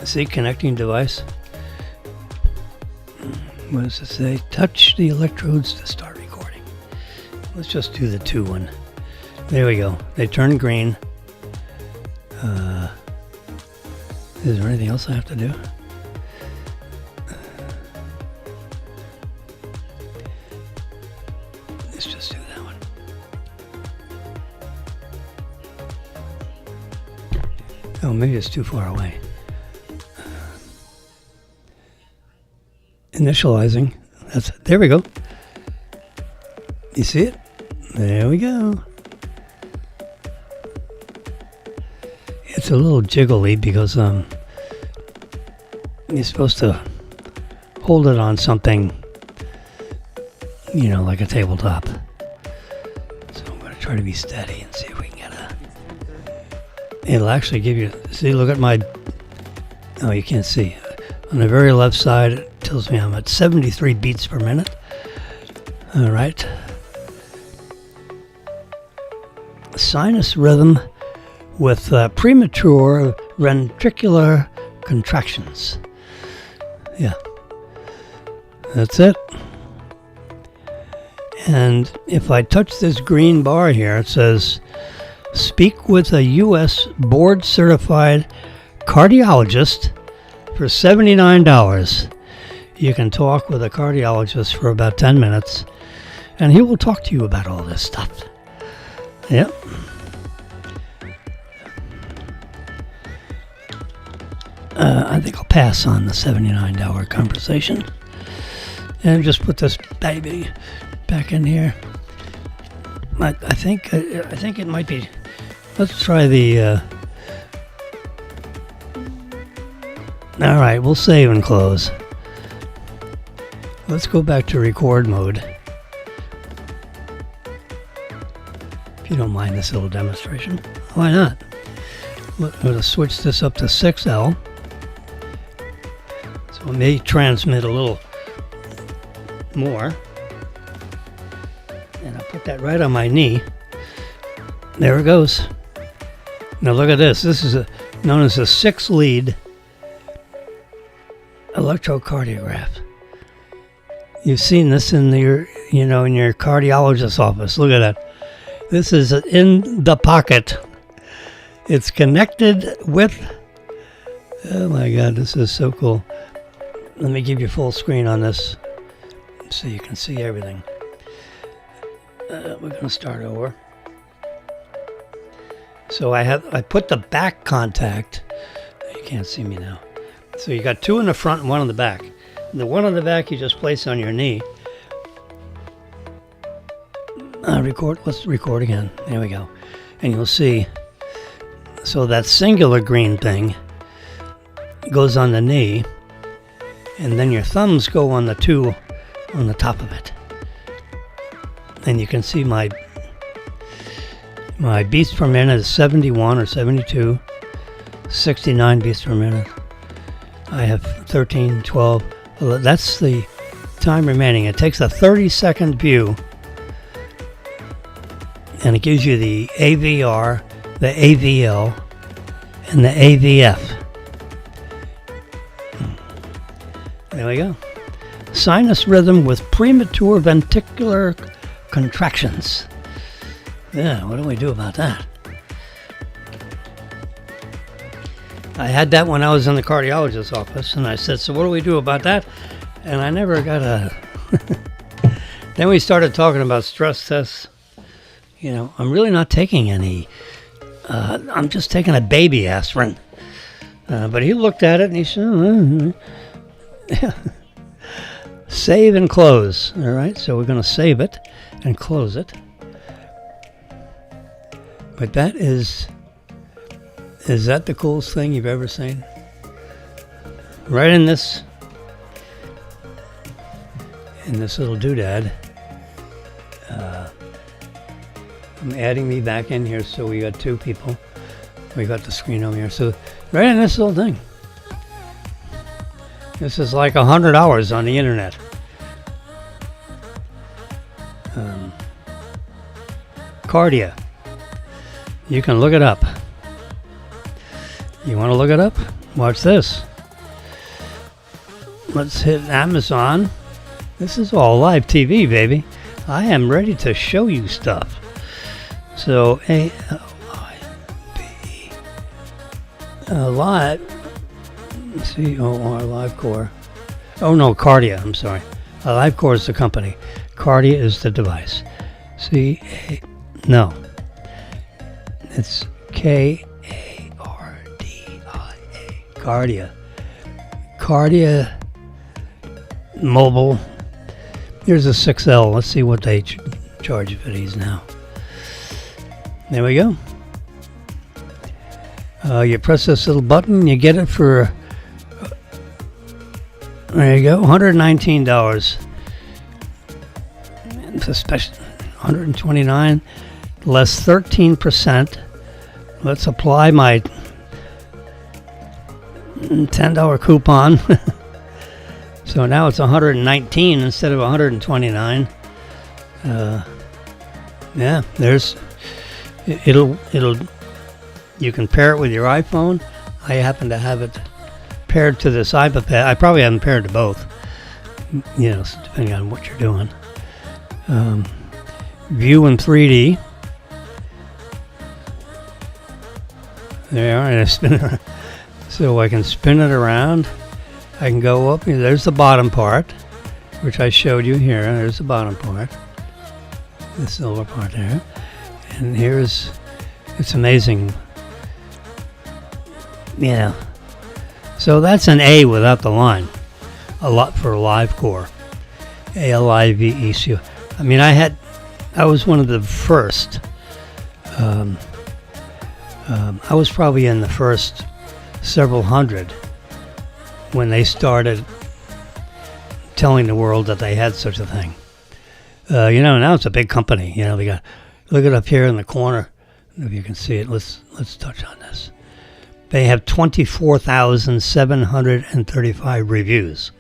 See, connecting device. What does it say? Touch the electrodes to start recording. Let's just do the 2 one. There we go. They turn green. Is there anything else I have to do? Let's just do that one. Oh, maybe it's too far away. Initializing. There we go. You see it? There we go. It's a little jiggly because you're supposed to hold it on something, like a tabletop. So I'm going to try to be steady and see if we can get it'll actually give you, see, look at my, oh, you can't see. On the very left side, it tells me I'm at 73 beats per minute. All right. Sinus rhythm with premature ventricular contractions. Yeah. That's it. And if I touch this green bar here, it says, speak with a U.S. board-certified cardiologist for $79. You can talk with a cardiologist for about 10 minutes, and he will talk to you about all this stuff. Yep. I think I'll pass on the $79 conversation. And just put this baby back in here. I think it might be. Let's try the. All right, we'll save and close. Let's go back to record mode. If you don't mind this little demonstration, why not? I'm going to switch this up to 6L. So it may transmit a little more. And I'll put that right on my knee. There it goes. Now look at this. This is known as a 6-lead electrocardiograph. You've seen this in your cardiologist's office. Look at that. This is in the pocket. It's connected with. Oh my God, this is so cool. Let me give you full screen on this so you can see everything. We're going to start over. So I put the back contact. You can't see me now. So you got 2 in the front and 1 in the back. The one on the back you just place on your knee. Record. Let's record again. There we go. And you'll see. So that singular green thing goes on the knee, and then your thumbs go on the 2 on the top of it. And you can see my beats per minute is 71 or 72, 69 beats per minute. I have 13, 12. That's the time remaining. It takes a 30-second view, and it gives you the AVR, the AVL, and the AVF. There we go. Sinus rhythm with premature ventricular contractions. Yeah, what do we do about that? I had that when I was in the cardiologist's office, and I said, so what do we do about that? And I never got a... Then we started talking about stress tests. You know, I'm really not taking any. I'm just taking a baby aspirin. But he looked at it and he said, save and close. All right, so we're going to save it and close it. But that is that the coolest thing you've ever seen? Right in this little doodad. I'm adding me back in here, so we got two people. We got the screen over here. So right in this little thing. This is like 100 hours on the internet. Cardia. You can look it up. You want to look it up? Watch this. Let's hit Amazon. This is all live TV, baby. I am ready to show you stuff. So, A-L-I-B. Live. C-O-R, Live Core. Oh, no, Cardia. I'm sorry. Live Core is the company. Cardia is the device. C-A... No. It's K-A-R-D-I-A. Cardia. Cardia Mobile. Here's a 6L. Let's see what they charge for these now. There we go. You press this little button, you get it for, there you go, $119. It's a special, $129, less 13%. Let's apply my $10 coupon. So now it's $119 instead of $129. Yeah, there's. It'll. You can pair it with your iPhone. I happen to have it paired to this iPad. I probably haven't paired to both. You know, depending on what you're doing. View in 3D. There, and I spin it around. So I can spin it around. I can go up. There's the bottom part, which I showed you here. There's the bottom part. The silver part there. And here's, it's amazing. Yeah. So that's an A without the line. A lot for Live Core. A-L-I-V-E-C. I mean, I was one of the first. I was probably in the first several hundred when they started telling the world that they had such a thing. You know, now it's a big company. You know, they got, look it up here in the corner. If you can see it, let's touch on this. They have 24,735 reviews.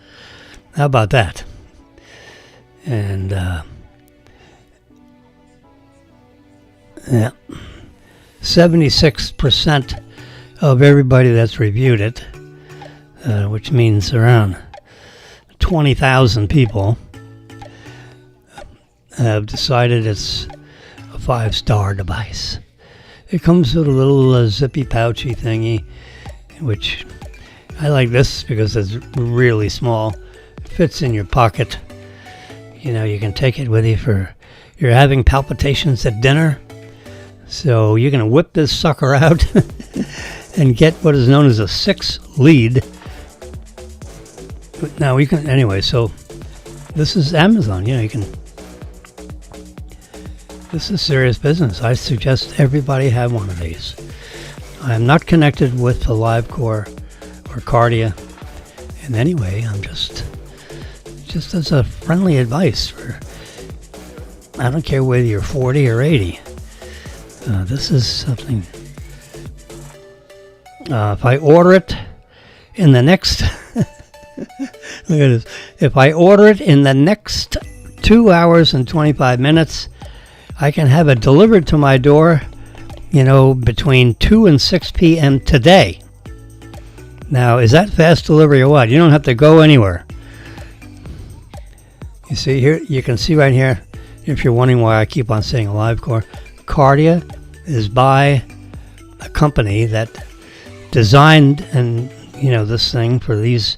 How about that? And yeah, 76% of everybody that's reviewed it, which means around 20,000 people, have decided it's a 5-star device. It comes with a little zippy pouchy thingy, which I like this because it's really small. It fits in your pocket. You know, you can take it with you for, you're having palpitations at dinner. So you're going to whip this sucker out and get what is known as a 6-lead. Now we can, anyway, so this is Amazon. You know, you can, this is serious business. I suggest everybody have one of these. I am not connected with the Live Core or Cardia in any way. I'm just as a friendly advice for, I don't care whether you're 40 or 80. This is something, if I order it in the next, look at this, if I order it in the next 2 hours and 25 minutes, I can have it delivered to my door, you know, between 2 and 6 p.m. today. Now, is that fast delivery or what? You don't have to go anywhere. You see here, you can see right here, if you're wondering why I keep on saying AliveCore, Cardia is by a company that designed and this thing for these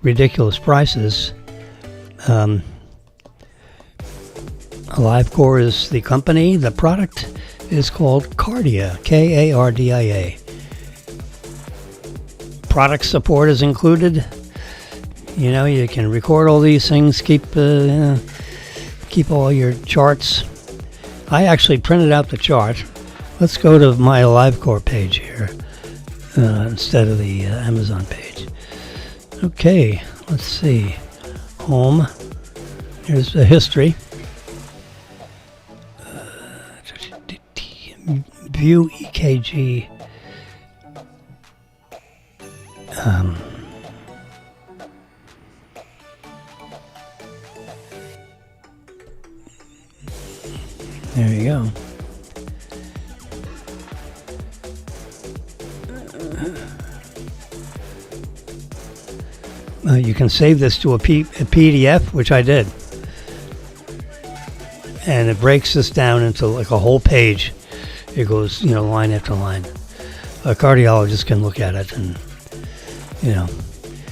ridiculous prices. AliveCore is the company. The product is called Cardia, Kardia. Product support is included. You can record all these things, keep all your charts. I actually printed out the chart. Let's go to my AliveCore page here instead of the Amazon page. Okay, let's see. Home. Here's the history. View EKG. There you go. You can save this to a PDF, which I did. And it breaks this down into like a whole page. It goes, line after line. A cardiologist can look at it and,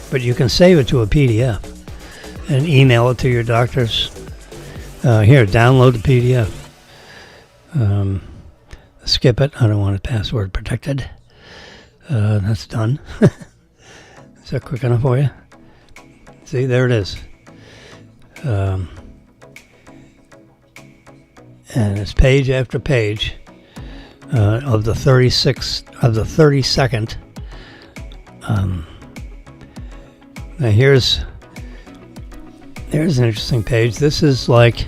but you can save it to a PDF and email it to your doctors. Here, download the PDF. Skip it. I don't want it password protected. That's done. Is that quick enough for you? See, there it is. And it's page after page of the 32nd. Now here's an interesting page. This is like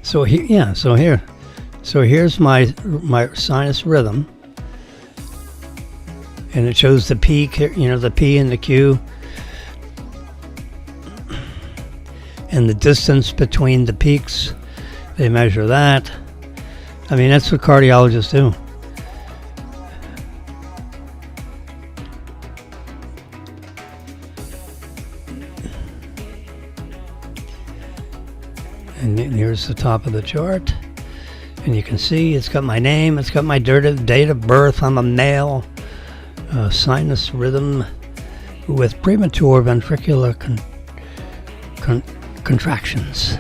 so here's my sinus rhythm, and it shows the peak, the P and the Q, and the distance between the peaks. They measure that. I mean, that's what cardiologists do. And here's the top of the chart. And you can see it's got my name, it's got my date of birth. I'm a male. Sinus rhythm with premature ventricular contractions.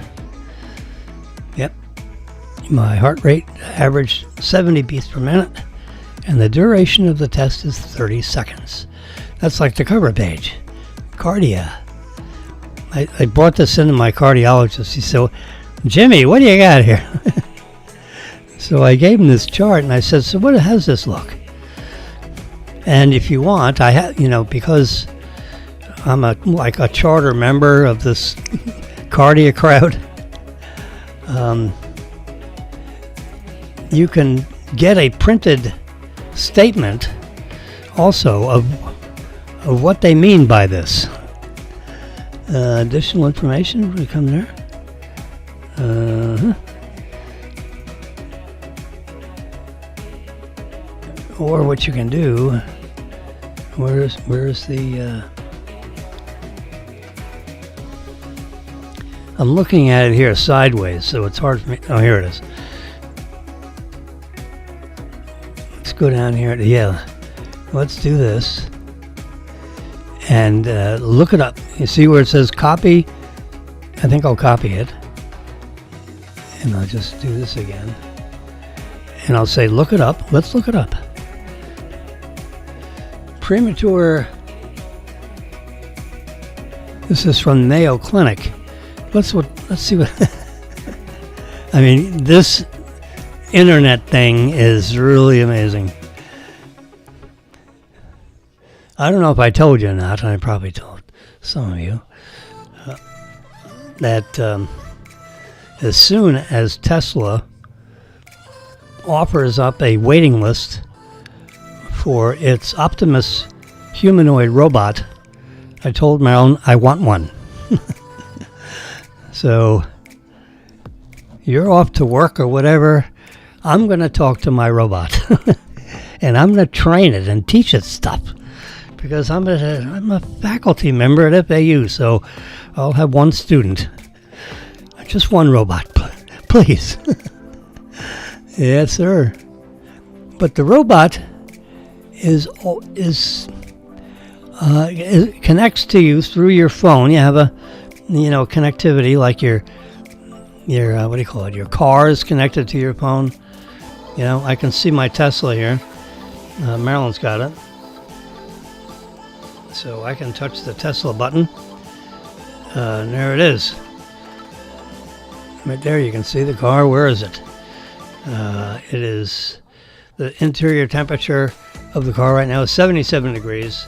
Yep. My heart rate averaged 70 beats per minute, and the duration of the test is 30 seconds. That's like the cover page. Cardia. I brought this into my cardiologist. He said, "Jimmy, what do you got here?" So I gave him this chart, and I said, "So how does this look?" And if you want, I have, because I'm like a charter member of this Cardia crowd. You can get a printed statement also of what they mean by this. Additional information will come there. Or what you can do. Where's the? I'm looking at it here sideways, so it's hard for me. Oh, here it is. Let's go down here. Yeah, let's do this and look it up. You see where it says copy? I think I'll copy it, and I'll just do this again, and I'll say look it up. Let's look it up. Premature. This is from Mayo Clinic. Let's see what. I mean, this internet thing is really amazing. I don't know if I told you or not. I probably told some of you that as soon as Tesla offers up a waiting list for its Optimus humanoid robot, I told Marilyn I want one. So you're off to work or whatever. I'm going to talk to my robot and I'm going to train it and teach it stuff, because I'm a faculty member at FAU, so I'll have one student. Just one robot, please. Yes, sir. But the robot it connects to you through your phone. You have a connectivity, like your what do you call it? Your car is connected to your phone. I can see my Tesla here. Marilyn's got it. So I can touch the Tesla button. And there it is. Right there, you can see the car. Where is it? It is the interior temperature of the car right now is 77 degrees.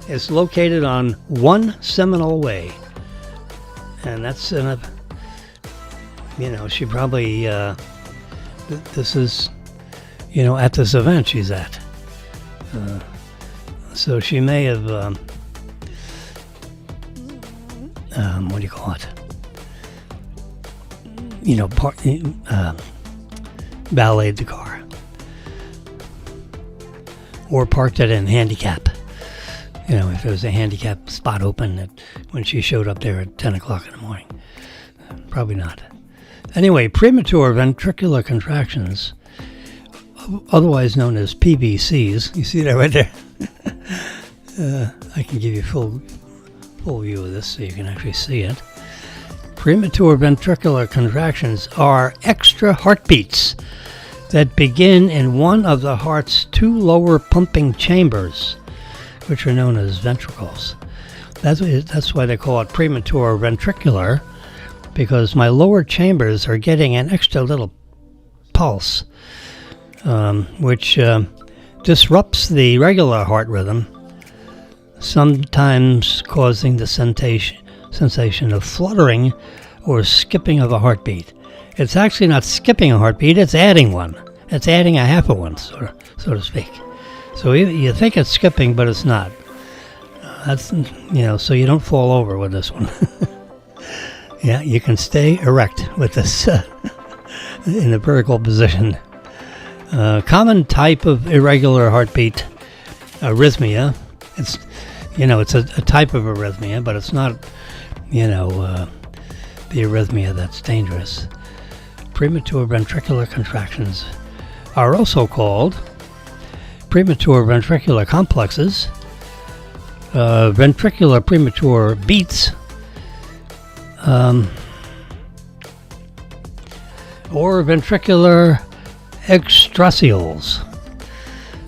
It's located on 1 Seminole Way. And that's in a, she probably, this is, at this event she's at. So she may have, what do you call it? Valeted the car. Or parked it in handicap. If there was a handicap spot open when she showed up there at 10 o'clock in the morning. Probably not. Anyway, premature ventricular contractions, otherwise known as PVCs. You see that right there? I can give you full view of this so you can actually see it. Premature ventricular contractions are extra heartbeats that begin in one of the heart's 2 lower pumping chambers, which are known as ventricles. That's why they call it premature ventricular, because my lower chambers are getting an extra little pulse, which disrupts the regular heart rhythm, sometimes causing the sensation of fluttering or skipping of a heartbeat. It's actually not skipping a heartbeat, it's adding one. It's adding a half of one, so to speak. So you think it's skipping, but it's not. That's, so you don't fall over with this one. Yeah, you can stay erect with this in a vertical position. Common type of irregular heartbeat arrhythmia. It's, it's a type of arrhythmia, but it's not, the arrhythmia that's dangerous. Premature ventricular contractions are also called premature ventricular complexes, ventricular premature beats, or ventricular extraceals.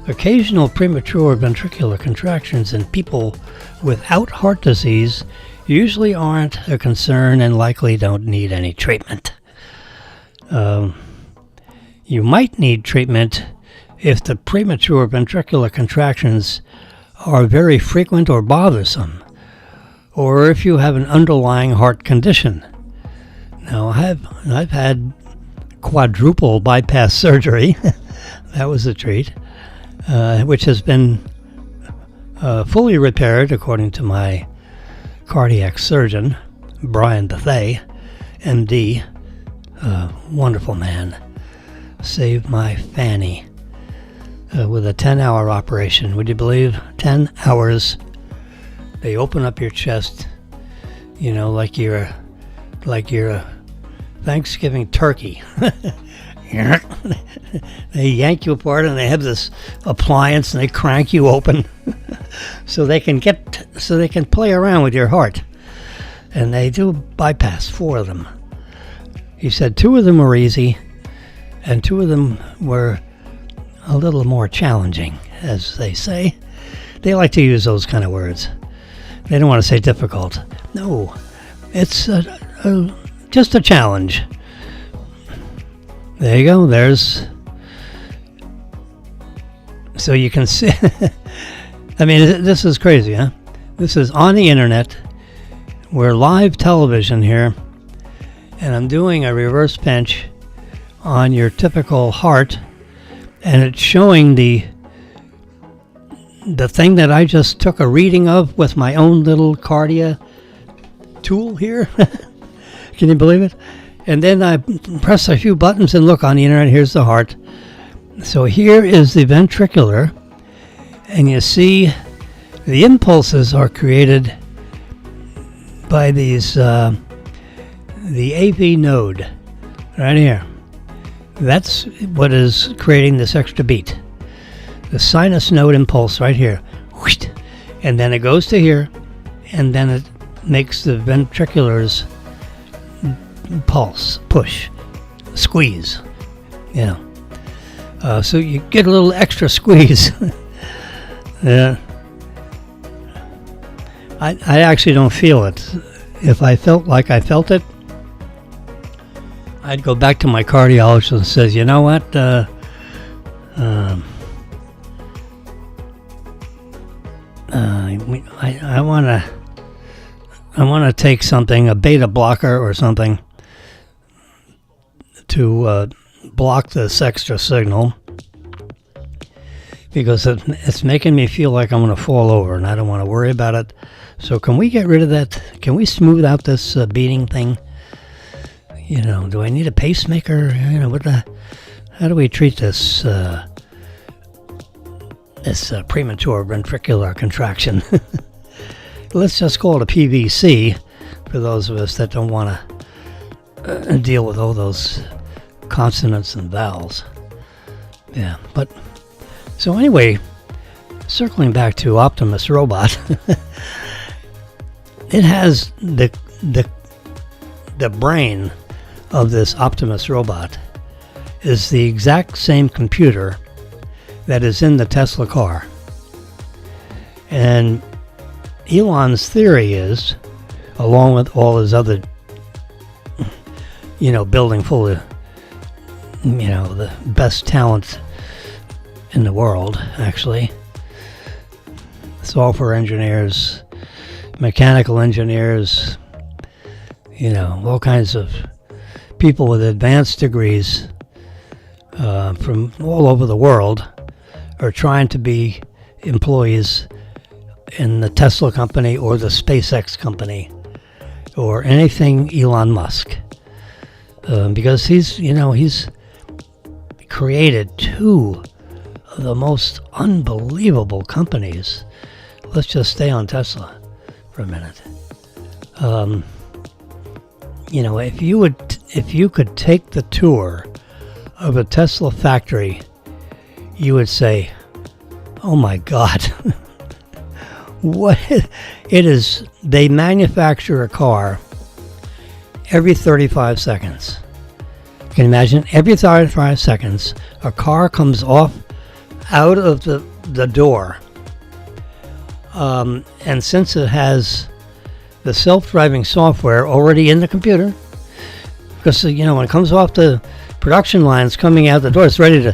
Occasional premature ventricular contractions in people without heart disease usually aren't a concern and likely don't need any treatment. You might need treatment if the premature ventricular contractions are very frequent or bothersome, or if you have an underlying heart condition. Now, I've had quadruple bypass surgery. That was a treat, which has been fully repaired according to my cardiac surgeon, Brian Bethay, MD. Wonderful man. Saved my fanny with a 10-hour operation. Would you believe? 10 hours. They open up your chest, like you're a Thanksgiving turkey. They yank you apart and they have this appliance and they crank you open so they can play around with your heart. And they do bypass 4 of them. He said 2 of them were easy and 2 of them were a little more challenging, as they say. They like to use those kind of words. They don't want to say difficult. No, it's just a challenge. There you go. So you can see. I mean, this is crazy, huh? This is on the internet. We're live television here, and I'm doing a reverse pinch on your typical heart, and it's showing the thing that I just took a reading of with my own little cardia tool here. Can you believe it? And then I press a few buttons and look on the internet. Here's the heart. So here is the ventricular, and you see The impulses are created by these, the AV node right here. That's what is creating this extra beat. The sinus node impulse right here. And then it goes to here, and then it makes the ventriculars pulse, push, squeeze. So you get a little extra squeeze. Yeah. I actually don't feel it. If I felt like I felt it, I'd go back to my cardiologist and says, you know what, I want to take something, a beta blocker or something, to block this extra signal, because it's making me feel like I'm going to fall over, and I don't want to worry about it. So can we get rid of that? Can we smooth out this beating thing? Do I need a pacemaker? How do we treat this premature ventricular contraction? Let's just call it a PVC for those of us that don't want to deal with all those consonants and vowels. Yeah, but so anyway, circling back to Optimus Robot, it has the brain of this Optimus Robot is the exact same computer that is in the Tesla car. And Elon's theory is, along with all his other, building full of, the best talent in the world, actually, software engineers, mechanical engineers, all kinds of people with advanced degrees from all over the world are trying to be employees in the Tesla company or the SpaceX company or anything Elon Musk, because he's created two of the most unbelievable companies. Let's just stay on Tesla for a minute. If you could take the tour of a Tesla factory, you would say, oh my God, what it is. They manufacture a car every 35 seconds. You can imagine, every 35 seconds, a car comes out of the door. And since it has the self-driving software already in the computer, because when it comes off the production lines coming out the door, it's ready to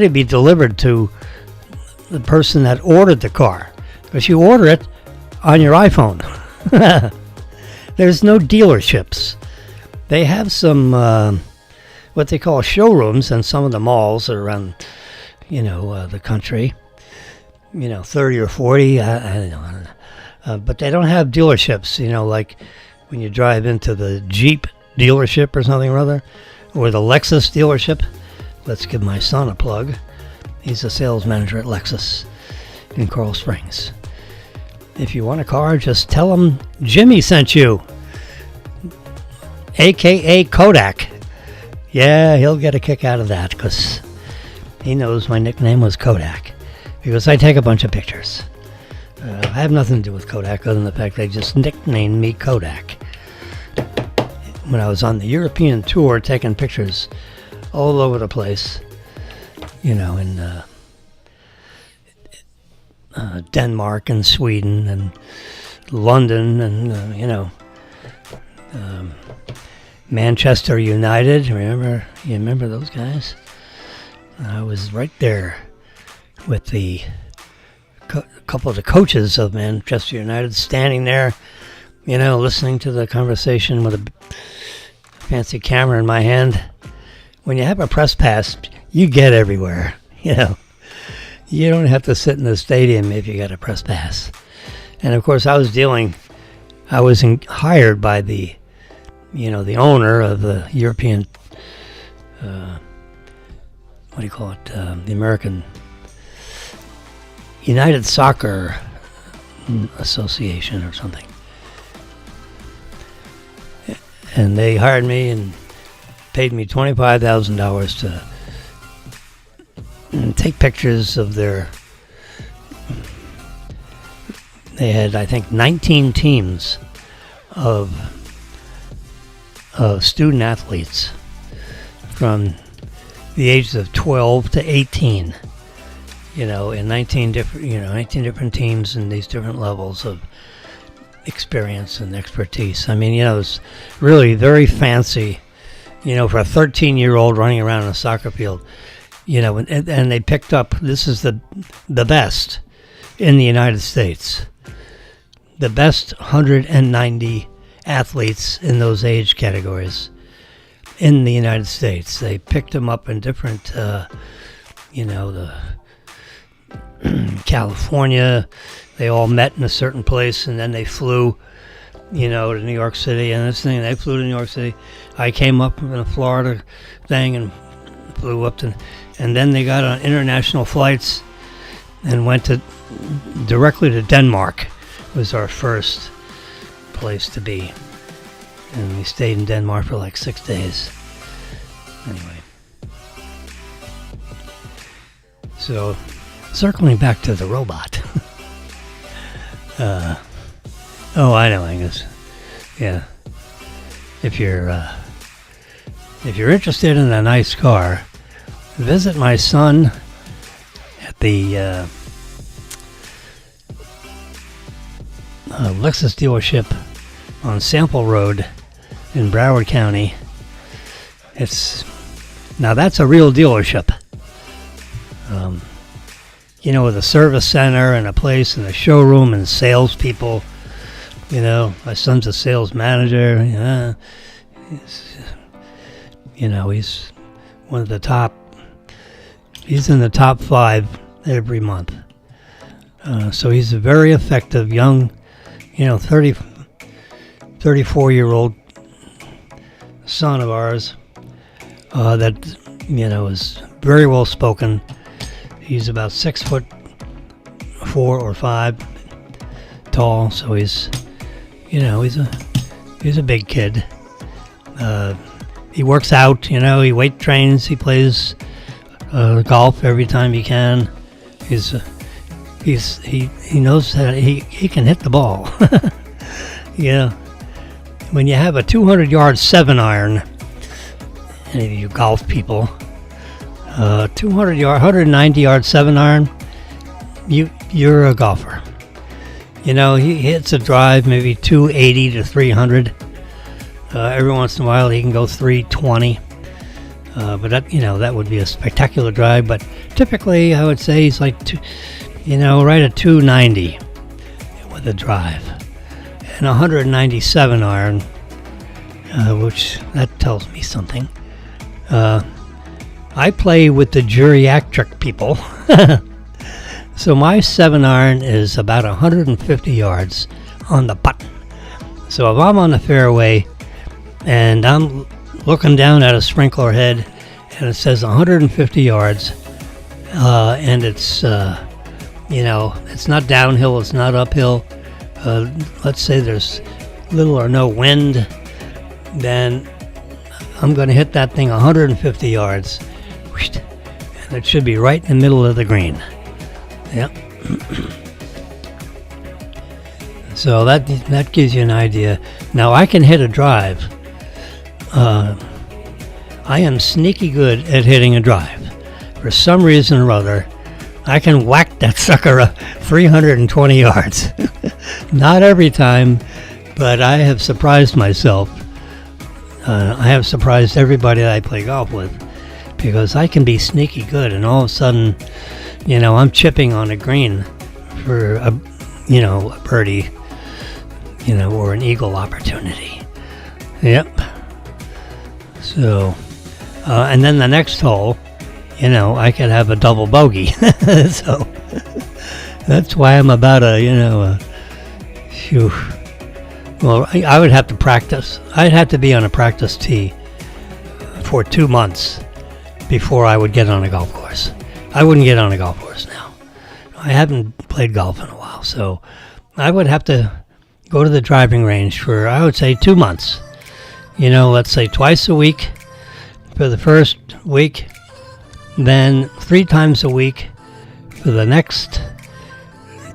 be delivered to the person that ordered the car, because you order it on your iPhone. There's no dealerships. They have some what they call showrooms in some of the malls around the country, 30 or 40, I don't know, but they don't have dealerships, like when you drive into the Jeep dealership or something or other, or the Lexus dealership. Let's give my son a plug. He's a sales manager at Lexus in Coral Springs. If you want a car, just tell him Jimmy sent you, aka Kodak. Yeah, he'll get a kick out of that, because he knows my nickname was Kodak, because I take a bunch of pictures. I have nothing to do with Kodak other than the fact they just nicknamed me Kodak. When I was on the European tour taking pictures all over the place, in Denmark and Sweden and London and, Manchester United. You remember those guys? I was right there with a couple of the coaches of Manchester United, standing there, listening to the conversation with a fancy camera in my hand. When you have a press pass, you get everywhere. You don't have to sit in the stadium if you got a press pass. And of course, I was hired by the owner of the European, the American United Soccer Association or something. And they hired me and paid me $25,000 to take pictures of their... They had, I think, 19 teams of student athletes from the ages of 12 to 18, in 19 different teams and these different levels of experience and expertise. I mean, it was really very fancy, for a 13-year-old running around in a soccer field, and they picked up, this is the best in the United States, the best 190 athletes in those age categories in the United States. They picked them up in different, the California. They all met in a certain place, and then they flew, to New York City. And this thing, they flew to New York City. I came up in a Florida thing and flew up to, and then they got on international flights and went directly to Denmark. It was our first place to be. And we stayed in Denmark for like 6 days. Anyway. So, circling back to the robot. I know, Angus. Yeah. If you're interested in a nice car, visit my son at the Lexus dealership on Sample Road in Broward County. Now that's a real dealership. With a service center and a place and a showroom and salespeople. My son's a sales manager. He's one of the top. He's in the top 5 every month. So he's a very effective young, 34-year-old son of ours that, is very well spoken. He's about 6'4" or 5" tall, so he's a big kid. He works out, he weight trains, he plays golf every time he can. He knows that he can hit the ball. When you have a 200-yard 7-iron, any of you golf people, 190-yard 7-iron, you're a golfer. He hits a drive maybe 280 to 300. Every once in a while he can go 320. But that would be a spectacular drive. But typically I would say he's like, right at 290 with a drive. And 197 iron, which that tells me something. I play with the geriatric people. So my 7-iron is about 150 yards on the button. So if I'm on the fairway and I'm looking down at a sprinkler head and it says 150 yards, and it's, it's not downhill, it's not uphill, let's say there's little or no wind, then I'm going to hit that thing 150 yards, and it should be right in the middle of the green. Yep. So that gives you an idea. Now I can hit a drive. I am sneaky good at hitting a drive. For some reason or other, I can whack that sucker 320 yards. Not every time, but I have surprised myself. I have surprised everybody that I play golf with, because I can be sneaky good, and all of a sudden, I'm chipping on a green for a birdie, or an eagle opportunity. Yep. So, and then the next hole, I could have a double bogey. So that's why I'm about phew. Well, I would have to practice. I'd have to be on a practice tee for 2 months before I would get on a golf course. I wouldn't get on a golf course now. I haven't played golf in a while, so I would have to go to the driving range for, I would say, 2 months. Let's say twice a week for the first week, then 3 times a week for the next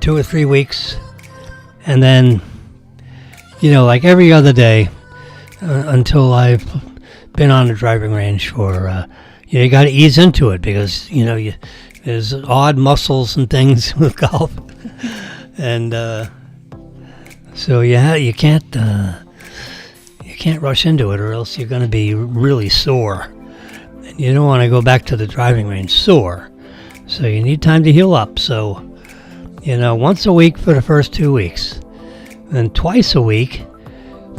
2 or 3 weeks, and then, like every other day until I've been on the driving range for, you got to ease into it because, there's odd muscles and things with golf. And so you can't rush into it, or else you're going to be really sore. And you don't want to go back to the driving range sore. So you need time to heal up. So, once a week for the first 2 weeks, then twice a week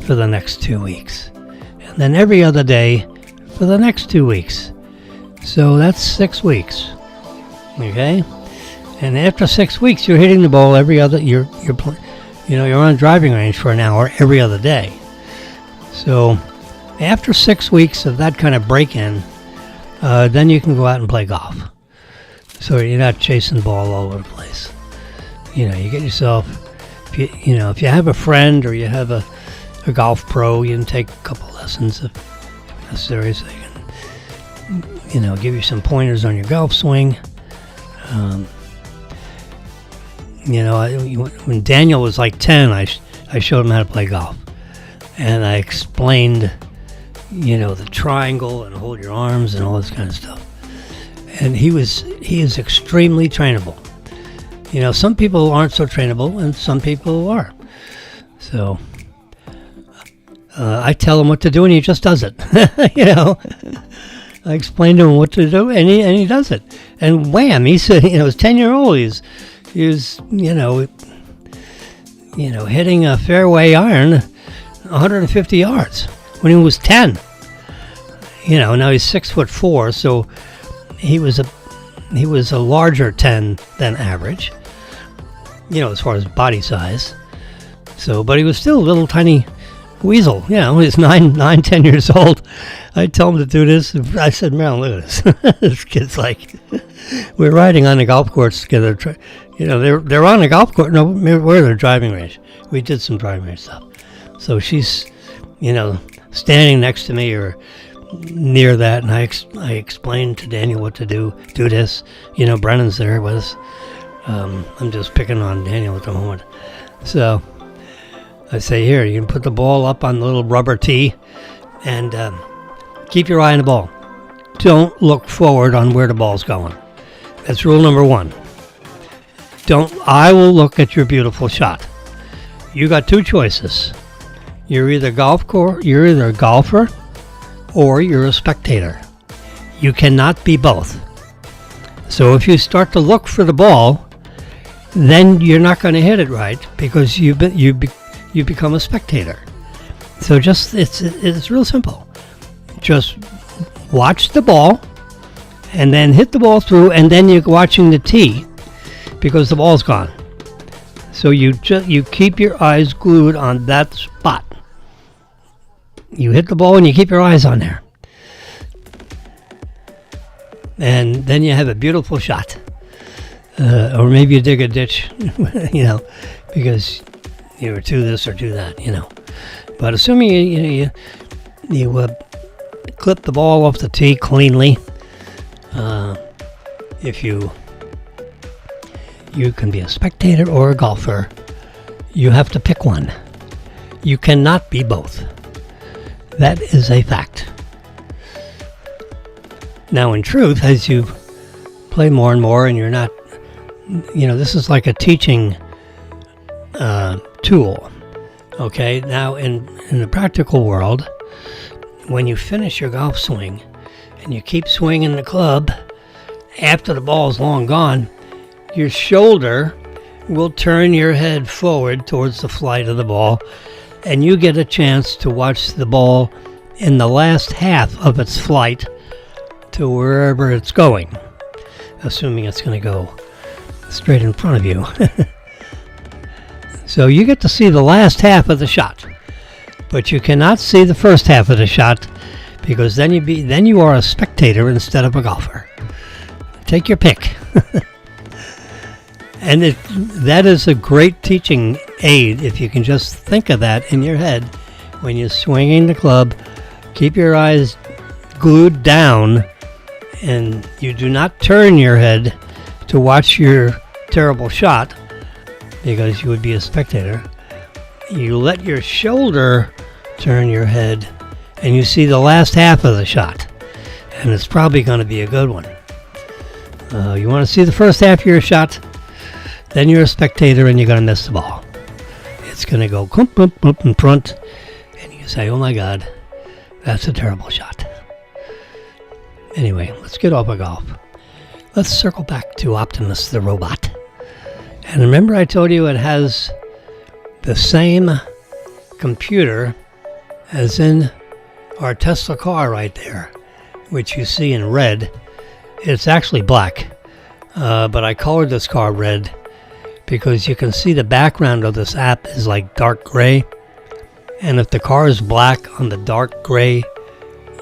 for the next 2 weeks, and then every other day for the next 2 weeks. So that's 6 weeks. Okay? And after 6 weeks, you're hitting the ball every other. You're on a driving range for an hour every other day. So after 6 weeks of that kind of break-in, then you can go out and play golf. So you're not chasing the ball all over the place. You get yourself. If you have a friend or you have a golf pro, you can take a couple lessons if necessary, so they can, give you some pointers on your golf swing. When Daniel was like 10, I showed him how to play golf. And I explained, the triangle and hold your arms and all this kind of stuff. And he is extremely trainable. Some people aren't so trainable and some people are. So I tell him what to do and he just does it. I explained to him what to do and he does it. And wham, he's his 10-year-old. He was hitting a fairway iron 150 yards when he was 10. Now he's 6'4", so he was a larger 10 than average. As far as body size. So, but he was still a little tiny weasel. He's 10 years old. I tell him to do this. I said, "Man, look at this." This kid's like, we're riding on the golf course together. They're on the golf course. No, we're at the driving range. We did some driving range stuff. So she's, standing next to me or near that, and I explained to Daniel what to do. Do this. Brennan's there with us. I'm just picking on Daniel at the moment. So I say, here, you can put the ball up on the little rubber tee and keep your eye on the ball. Don't look forward on where the ball's going. That's rule number 1. I will look at your beautiful shot. You got 2 choices. You're either a golfer or you're a spectator. You cannot be both. So if you start to look for the ball, then you're not going to hit it right because you become a spectator. So it's real simple. Just watch the ball and then hit the ball through, and then you're watching the tee because the ball's gone. So you keep your eyes glued on that spot. You hit the ball and you keep your eyes on there. And then you have a beautiful shot. Or maybe you dig a ditch, because you were to this or to that, But assuming you clip the ball off the tee cleanly, if you can be a spectator or a golfer, you have to pick one. You cannot be both. That is a fact. Now, in truth, as you play more and more and you're not, this is like a teaching tool. Okay, now in the practical world, when you finish your golf swing and you keep swinging the club, after the ball is long gone, your shoulder will turn your head forward towards the flight of the ball, and you get a chance to watch the ball in the last half of its flight to wherever it's going, assuming it's going to go straight in front of you. So you get to see the last half of the shot, but you cannot see the first half of the shot, because then you are a spectator instead of a golfer. Take your pick. And that is a great teaching aid if you can just think of that in your head when you're swinging the club. Keep your eyes glued down, and you do not turn your head to watch your terrible shot because you would be a spectator. You let your shoulder turn your head, and you see the last half of the shot, and it's probably going to be a good one. You want to see the first half of your shot, then you're a spectator and you're going to miss the ball. It's going to go clump, clump, clump in front, and you say, oh my God, that's a terrible shot. Anyway, let's get off of golf. Let's circle back to Optimus the robot. And remember I told you it has the same computer as in our Tesla car right there, which you see in red. It's actually black, but I colored this car red because you can see the background of this app is like dark gray. And if the car is black on the dark gray,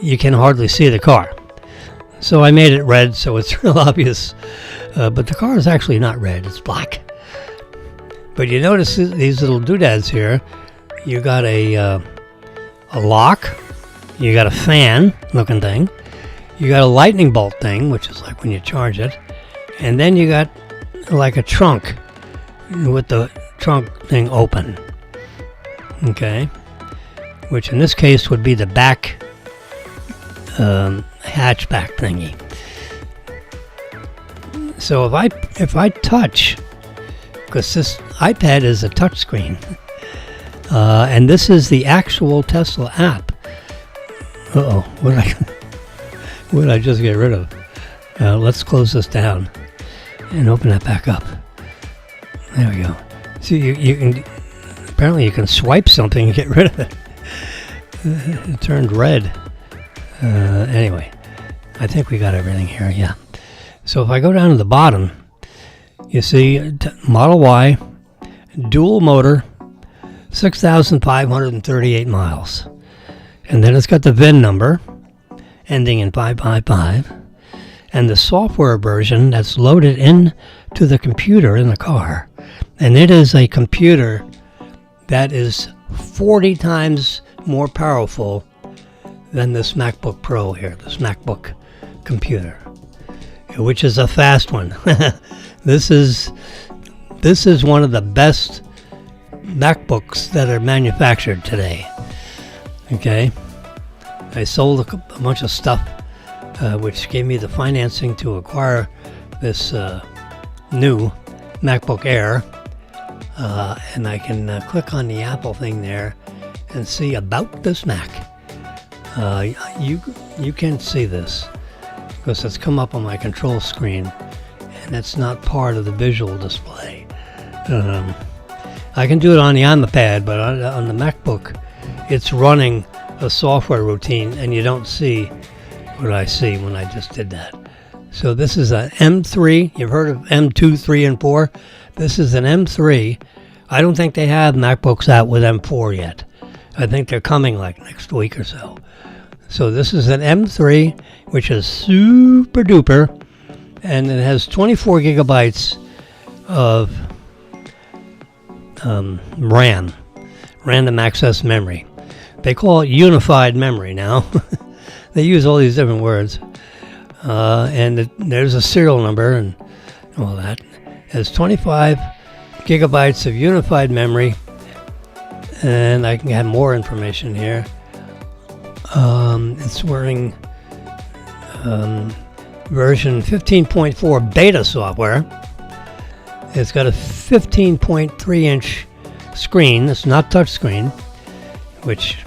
you can hardly see the car. So I made it red so it's real obvious. But the car is actually not red, it's black. But you notice these little doodads here. You got a lock, you got a fan looking thing, you got a lightning bolt thing, which is like when you charge it, and then you got like a trunk with the trunk thing open. Okay, which in this case would be the back hatchback thingy. So if I touch, because this iPad is a touch screen, and this is the actual Tesla app. What did I just get rid of? Let's close this down and open that back up. There we go. See, you can apparently you can swipe something and get rid of it. It turned red. Anyway, I think we got everything here. Yeah. So if I go down to the bottom, you see Model Y, dual motor, 6,538 miles. And then it's got the VIN number ending in 555 and the software version that's loaded into the computer in the car. And it is a computer that is 40 times more powerful than this MacBook Pro here, this MacBook computer, which is a fast one. This is one of the best MacBooks that are manufactured today. Okay, I sold a bunch of stuff, which gave me the financing to acquire this new MacBook Air, and I can click on the Apple thing there and see about this Mac. You can't see this because it's come up on my control screen and it's not part of the visual display. I can do it on the iPad, but on the MacBook it's running a software routine and you don't see what I see when I just did that. So this is an M3. You've heard of M2, 3, and 4. This is an M3. I don't think they have MacBooks out with M4 yet. I think they're coming like next week or so. So this is an M3, which is super duper, and it has 24 gigabytes of RAM, random access memory. They call it unified memory now. They use all these different words. And there's a serial number and all that. It has 25 gigabytes of unified memory. And I can have more information here. It's wearing version 15.4 beta software. It's got a 15.3 inch screen. It's not touch screen, which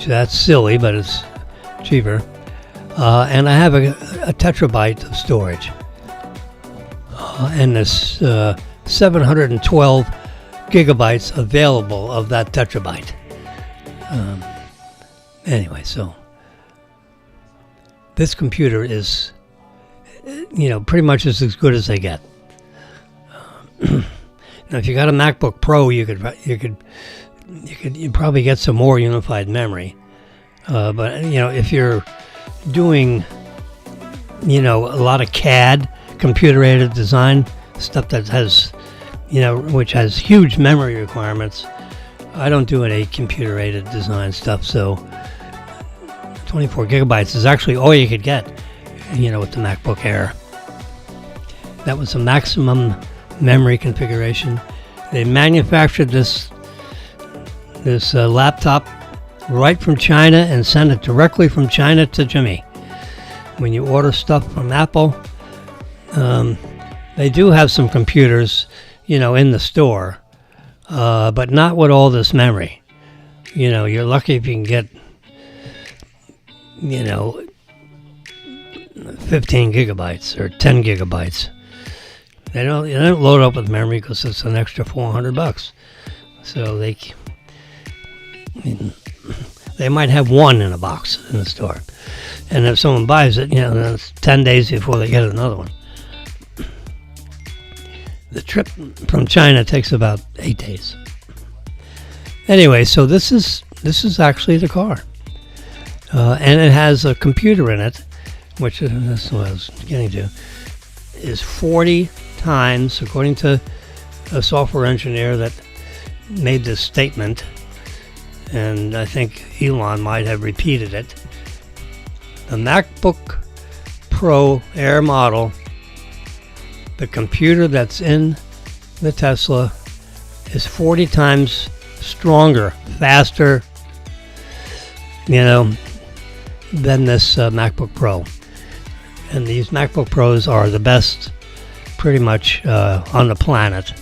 that's silly, but it's cheaper. And I have a terabyte of storage. And there's 712 gigabytes available of that terabyte. Anyway, so this computer is, pretty much as good as they get. Now, if you got a MacBook Pro, you could probably get some more unified memory. But if you're doing, a lot of CAD, computer-aided design stuff that has, which has huge memory requirements. I don't do any computer-aided design stuff, so 24 gigabytes is actually all you could get, with the MacBook Air. That was the maximum memory configuration. They manufactured this laptop right from China and sent it directly from China to Jimmy. When you order stuff from Apple, they do have some computers, in the store, but not with all this memory. You're lucky if you can get, 15 gigabytes or 10 gigabytes. They don't load up with memory because it's an extra $400. So they might have one in a box in the store. And if someone buys it, then it's 10 days before they get another one. The trip from China takes about 8 days. Anyway, so this is actually the car. And it has a computer in it, which is what I was getting to, is 40 times, according to a software engineer that made this statement, and I think Elon might have repeated it. The MacBook Pro Air model, the computer that's in the Tesla, is 40 times stronger, faster, than this MacBook Pro. And these MacBook Pros are the best pretty much on the planet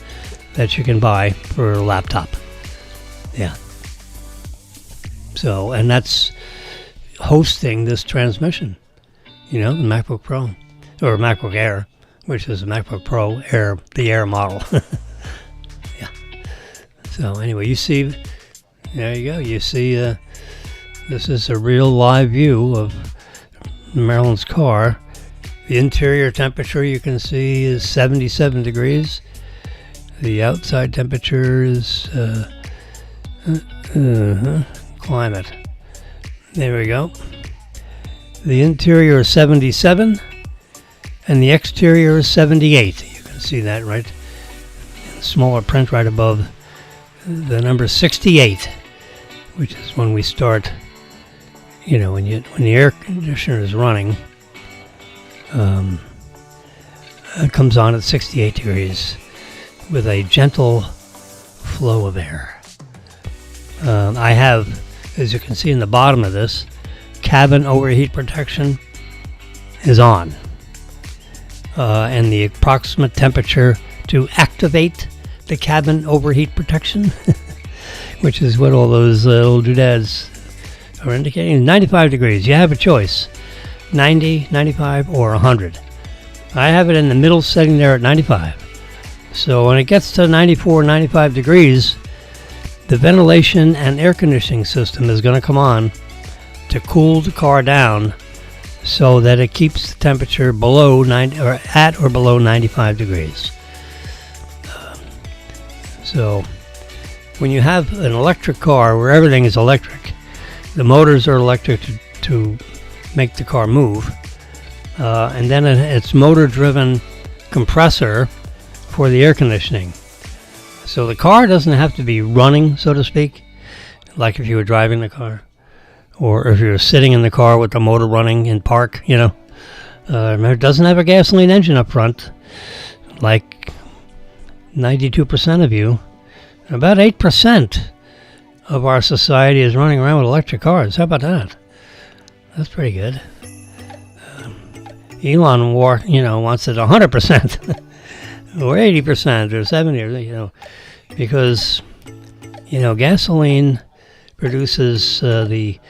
that you can buy for a laptop. Yeah. So, and that's hosting this transmission, the MacBook Pro, or MacBook Air, which is a MacBook Pro Air, the Air model. Yeah. So anyway, you see, there you go. You see, this is a real live view of Marilyn's car. The interior temperature you can see is 77 degrees. The outside temperature is climate. There we go. The interior is 77 and the exterior is 78. You can see that right in smaller print right above the number 68, which is when we start, when the air conditioner is running. It comes on at 68 degrees with a gentle flow of air. I have, as you can see in the bottom of this, cabin overheat protection is on. And the approximate temperature to activate the cabin overheat protection, which is what all those little doodads are indicating, 95 degrees. You have a choice, 90, 95, or 100. I have it in the middle setting there at 95. So when it gets to 94, 95 degrees, the ventilation and air conditioning system is going to come on to cool the car down so that it keeps the temperature below 90 or at or below 95 degrees. So when you have an electric car where everything is electric, the motors are electric to make the car move, and then it's motor-driven compressor for the air conditioning. So the car doesn't have to be running, so to speak, like if you were driving the car, or if you're sitting in the car with the motor running in park, It doesn't have a gasoline engine up front, like 92% of you. About 8% of our society is running around with electric cars. How about that? That's pretty good. Elon wants it 100%, or 80%, or 70%, because gasoline produces a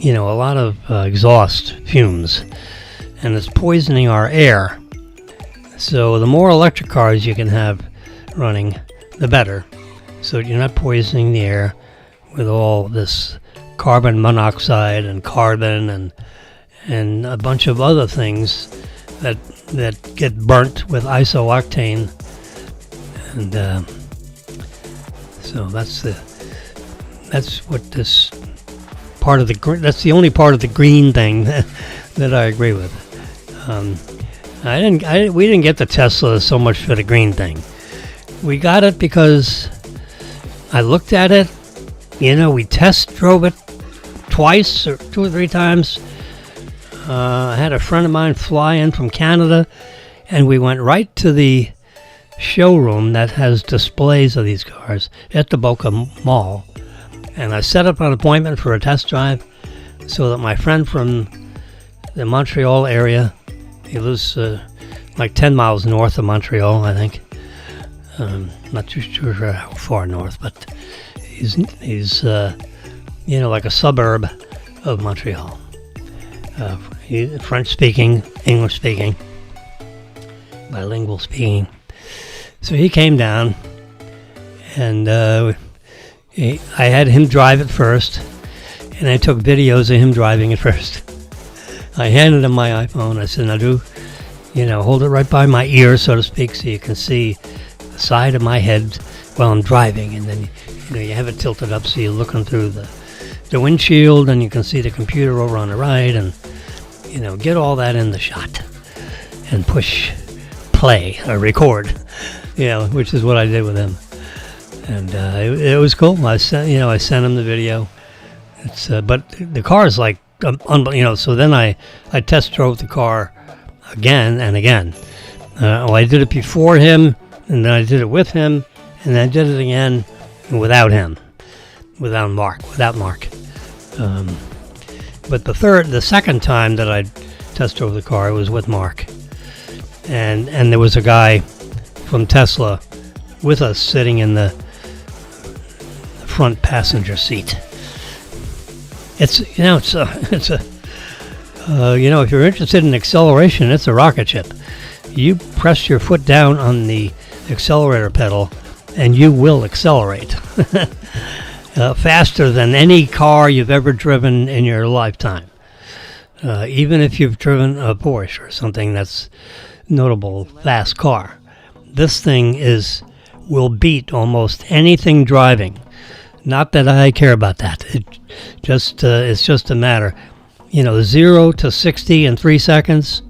lot of exhaust fumes, and it's poisoning our air. So the more electric cars you can have running, the better. So you're not poisoning the air with all this carbon monoxide and carbon and a bunch of other things that get burnt with isooctane. And so that's what this part of that's the only part of the green thing that I agree with. We didn't get the Tesla so much for the green thing. We got it because I looked at it. We test drove it twice or 2 or 3 times. I had a friend of mine fly in from Canada, and we went right to the showroom that has displays of these cars at the Boca Mall. And I set up an appointment for a test drive so that my friend from the Montreal area, he lives like 10 miles north of Montreal, I think. Not too sure how far north, but he's like a suburb of Montreal. He's French speaking, English speaking, bilingual speaking. So he came down, and I had him drive it first, and I took videos of him driving it first. I handed him my iPhone. I said, now hold it right by my ear, so to speak, so you can see the side of my head while I'm driving. And then you have it tilted up so you're looking through the windshield, and you can see the computer over on the right, and get all that in the shot and push play or record, which is what I did with him. And it was cool. I sent him the video. It's but the car is like so then I test drove the car again and again. I did it before him, and then I did it with him, and then I did it again without him, without Mark. But the second time that I test drove the car, it was with Mark, and there was a guy from Tesla with us sitting in the front passenger seat. If you're interested in acceleration, it's a rocket ship. You press your foot down on the accelerator pedal, and you will accelerate faster than any car you've ever driven in your lifetime. Even if you've driven a Porsche or something that's notable fast car, this thing will beat almost anything driving. Not that I care about that. It's just a matter, 0 to 60 in 3 seconds,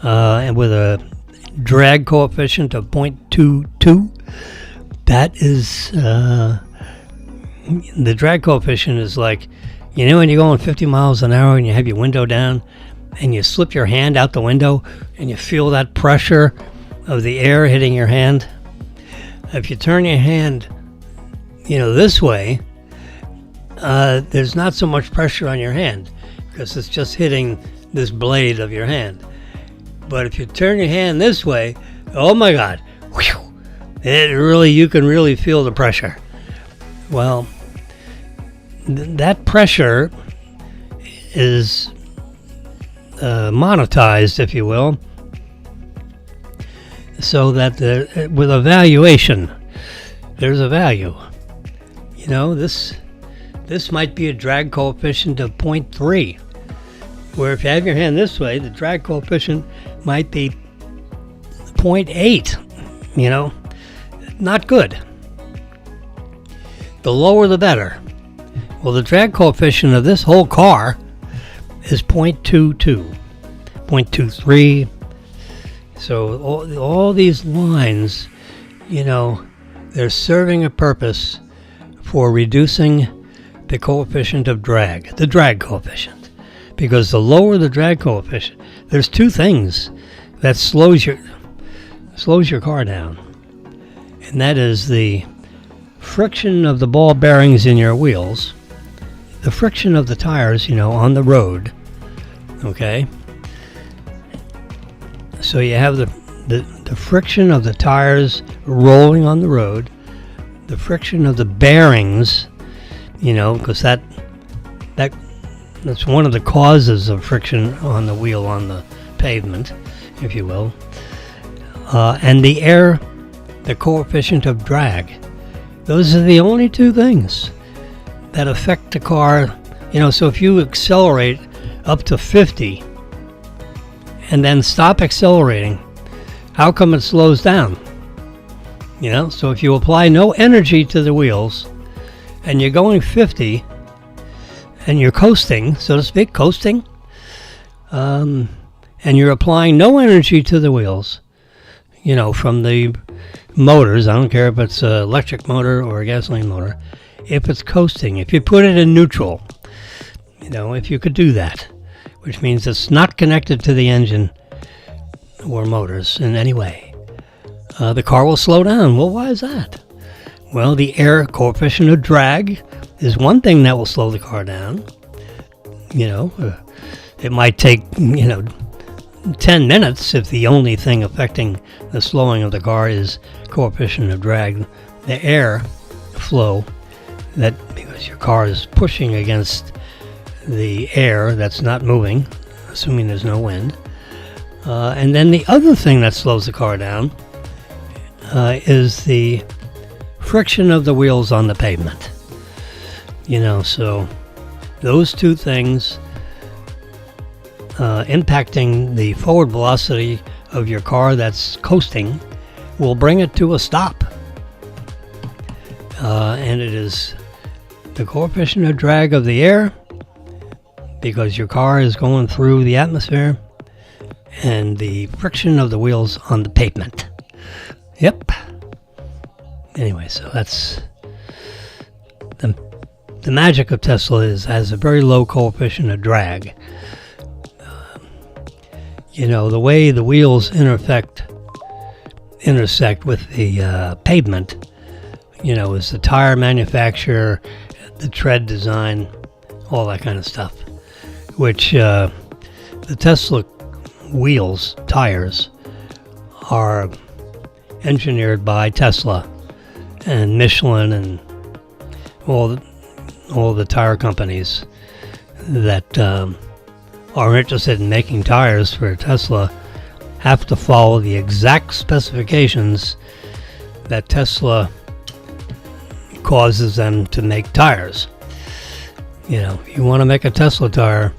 and with a drag coefficient of 0.22. That is the drag coefficient is like, when you're going 50 miles an hour and you have your window down and you slip your hand out the window and you feel that pressure of the air hitting your hand. If you turn your hand this way, there's not so much pressure on your hand because it's just hitting this blade of your hand. But if you turn your hand this way, oh my God, you can really feel the pressure. Well, that pressure is monetized, if you will, so that with a valuation, there's a value. This might be a drag coefficient of 0.3, where if you have your hand this way, the drag coefficient might be 0.8, not good. The lower the better. Well, the drag coefficient of this whole car is 0.22, 0.23. So all these lines, they're serving a purpose for reducing the coefficient of drag, the drag coefficient. Because the lower the drag coefficient, there's two things that slows your car down. And that is the friction of the ball bearings in your wheels, the friction of the tires, on the road. Okay? So you have the friction of the tires rolling on the road, the friction of the bearings, because that's one of the causes of friction on the wheel on the pavement, if you will. And the air, the coefficient of drag. Those are the only two things that affect the car. So if you accelerate up to 50 and then stop accelerating, how come it slows down? So if you apply no energy to the wheels and you're going 50 and you're coasting, so to speak, and you're applying no energy to the wheels, from the motors, I don't care if it's an electric motor or a gasoline motor, if it's coasting, if you put it in neutral, if you could do that, which means it's not connected to the engine or motors in any way, the car will slow down. Well, why is that? Well, the air coefficient of drag is one thing that will slow the car down. It might take, 10 minutes if the only thing affecting the slowing of the car is coefficient of drag, the air flow, that because your car is pushing against the air that's not moving, assuming there's no wind. And then the other thing that slows the car down is the friction of the wheels on the pavement. So those two things impacting the forward velocity of your car that's coasting will bring it to a stop. And it is the coefficient of drag of the air, because your car is going through the atmosphere, and the friction of the wheels on the pavement. Yep. Anyway, so that's the magic of Tesla has a very low coefficient of drag. The way the wheels intersect with the pavement, is the tire manufacturer, the tread design, all that kind of stuff, which the Tesla tires are engineered by Tesla and Michelin and all the tire companies that are interested in making tires for Tesla have to follow the exact specifications that Tesla causes them to make tires. If you want to make a Tesla tire,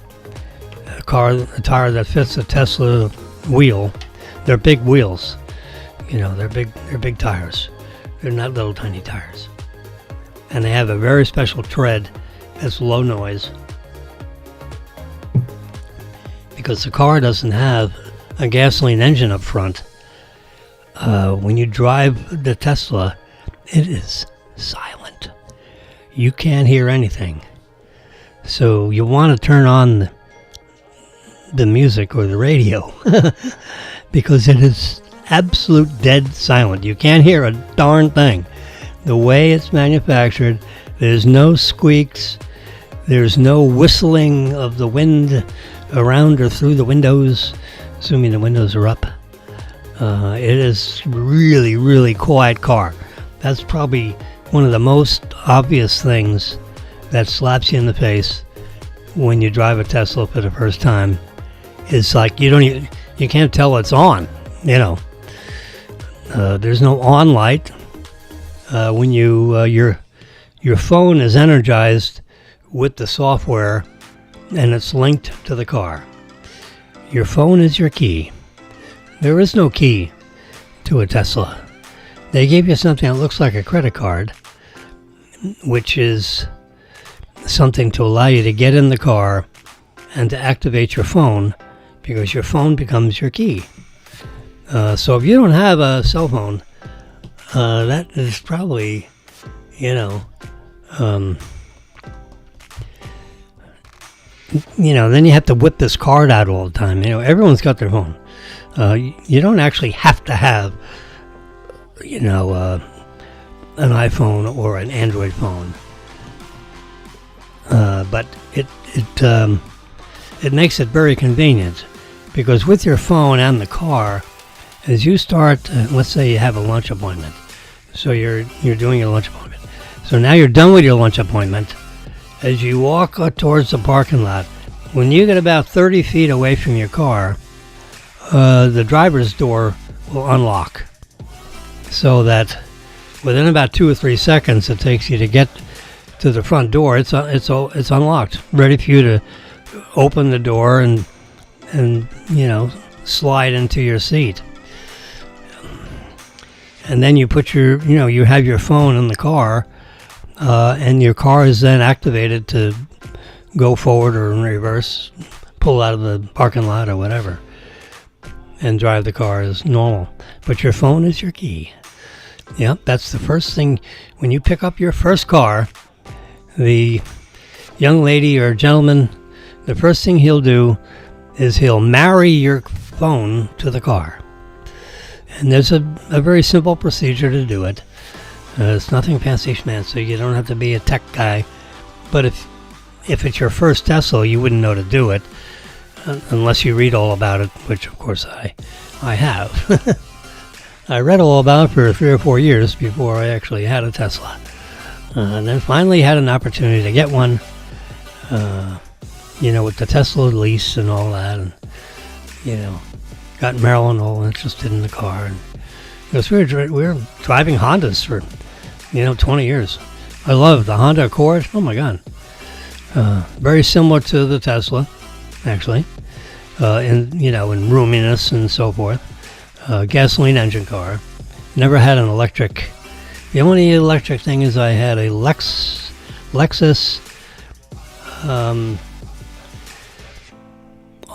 a tire that fits a Tesla wheel, they're big wheels. They're big tires. They're not little tiny tires. And they have a very special tread that's low noise, because the car doesn't have a gasoline engine up front. When you drive the Tesla, it is silent. You can't hear anything. So you want to turn on the music or the radio because it is absolute dead silent. You can't hear a darn thing. The way it's manufactured, there's no squeaks, there's no whistling of the wind around or through the windows, assuming the windows are up. It is really, really quiet car. That's probably one of the most obvious things that slaps you in the face when you drive a Tesla for the first time. It's like you can't tell it's on. There's no on light. When your phone is energized with the software and it's linked to the car. Your phone is your key. There is no key to a Tesla. They gave you something that looks like a credit card, which is something to allow you to get in the car and to activate your phone, because your phone becomes your key. So if you don't have a cell phone, that is probably, then you have to whip this card out all the time. Everyone's got their phone. You don't actually have to have, an iPhone or an Android phone. But it makes it very convenient, because with your phone and the car, as you start, let's say you have a lunch appointment. So you're doing your lunch appointment. So now you're done with your lunch appointment. As you walk towards the parking lot, when you get about 30 feet away from your car, the driver's door will unlock, so that within about 2 or 3 seconds it takes you to get to the front door, it's unlocked, ready for you to open the door and slide into your seat. And then you put you have your phone in the car, and your car is then activated to go forward or in reverse, pull out of the parking lot or whatever, and drive the car as normal. But your phone is your key. Yeah, that's the first thing. When you pick up your first car, the young lady or gentleman, the first thing he'll do is he'll marry your phone to the car. And there's a very simple procedure to do it. It's nothing fancy schmancy. You don't have to be a tech guy. But if it's your first Tesla, you wouldn't know to do it unless you read all about it, which of course I have. I read all about it for 3 or 4 years before I actually had a Tesla. And then finally had an opportunity to get one, with the Tesla lease and all that. And, got Marilyn all interested in the car. And because we were driving Hondas for, 20 years. I love the Honda Accord. Oh, my God. Very similar to the Tesla, actually, in roominess and so forth. Gasoline engine car. Never had an electric. The only electric thing is I had a Lexus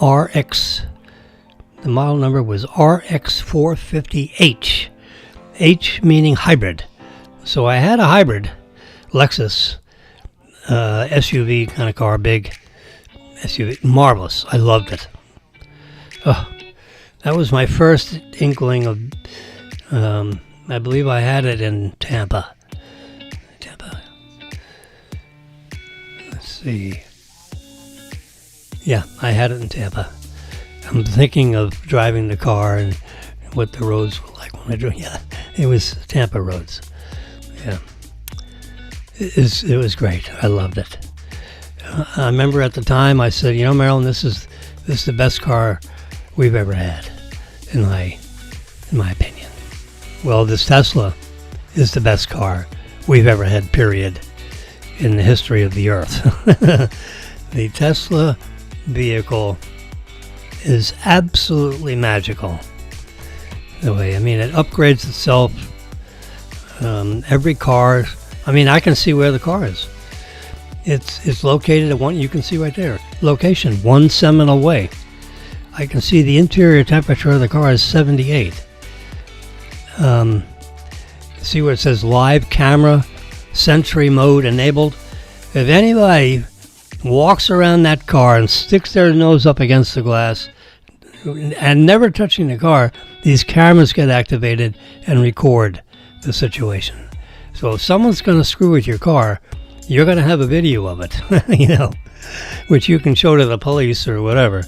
RX. The model number was RX450H. H meaning hybrid. So I had a hybrid Lexus SUV kind of car, big SUV. Marvelous. I loved it. Oh, that was my first inkling of, I believe I had it in Tampa. Let's see. Yeah, I had it in Tampa. I'm thinking of driving the car and what the roads were like when I drove. Yeah, it was Tampa roads. Yeah. It was great. I loved it. I remember at the time I said, Marilyn, this is the best car we've ever had, in my opinion. Well, this Tesla is the best car we've ever had, period, in the history of the earth. The Tesla vehicle is absolutely magical. The way, it upgrades itself. Every car, I can see where the car is. It's located at you can see right there. Location, 1 Seminole Way. I can see the interior temperature of the car is 78. See where it says live camera, Sentry mode enabled. If anybody walks around that car and sticks their nose up against the glass and never touching the car, these cameras get activated and record the situation. So if someone's going to screw with your car, you're going to have a video of it, which you can show to the police or whatever.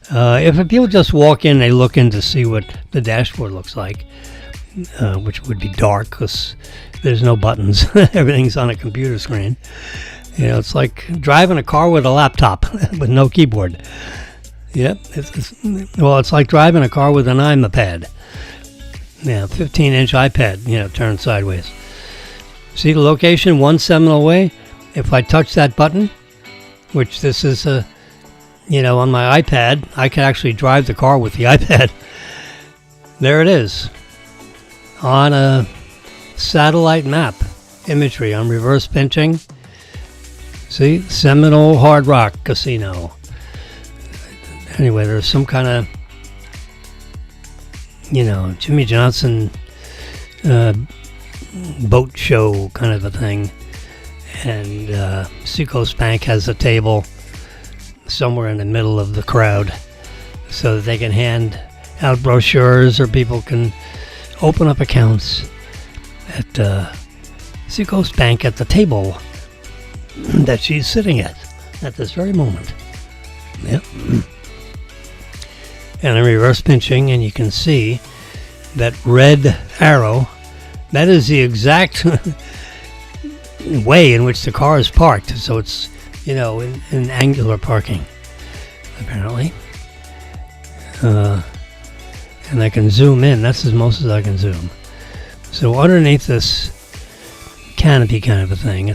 If people just walk in, they look in to see what the dashboard looks like, which would be dark because there's no buttons. Everything's on a computer screen. It's like driving a car with a laptop with no keyboard. Yep. It's like driving a car with an iPad. Yeah, 15-inch iPad, turned sideways. See the location, 1 Seminole Way? If I touch that button, which this is on my iPad, I can actually drive the car with the iPad. There it is. On a satellite map imagery. I'm reverse pinching. See, Seminole Hard Rock Casino. Anyway, there's some kind of, Jimmy Johnson boat show kind of a thing. And Seacoast Bank has a table somewhere in the middle of the crowd so that they can hand out brochures or people can open up accounts at Seacoast Bank at the table that she's sitting at this very moment. Yep. And I'm reverse pinching, and you can see that red arrow. That is the exact way in which the car is parked. So it's, in angular parking, apparently. And I can zoom in. That's as most as I can zoom. So underneath this canopy kind of a thing,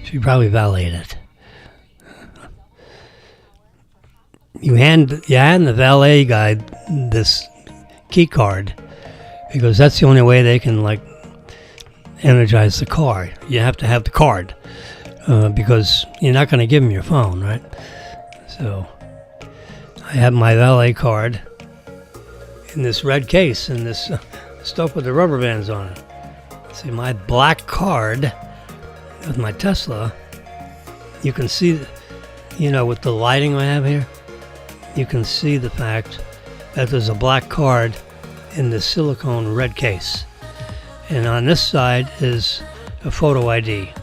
should probably valet it. You hand the valet guy this key card because that's the only way they can energize the car. You have to have the card because you're not going to give them your phone, right? So I have my valet card in this red case and this stuff with the rubber bands on it. See my black card with my Tesla. You can see, with the lighting I have here, you can see the fact that there's a black card in the silicone red case. And on this side is a photo ID.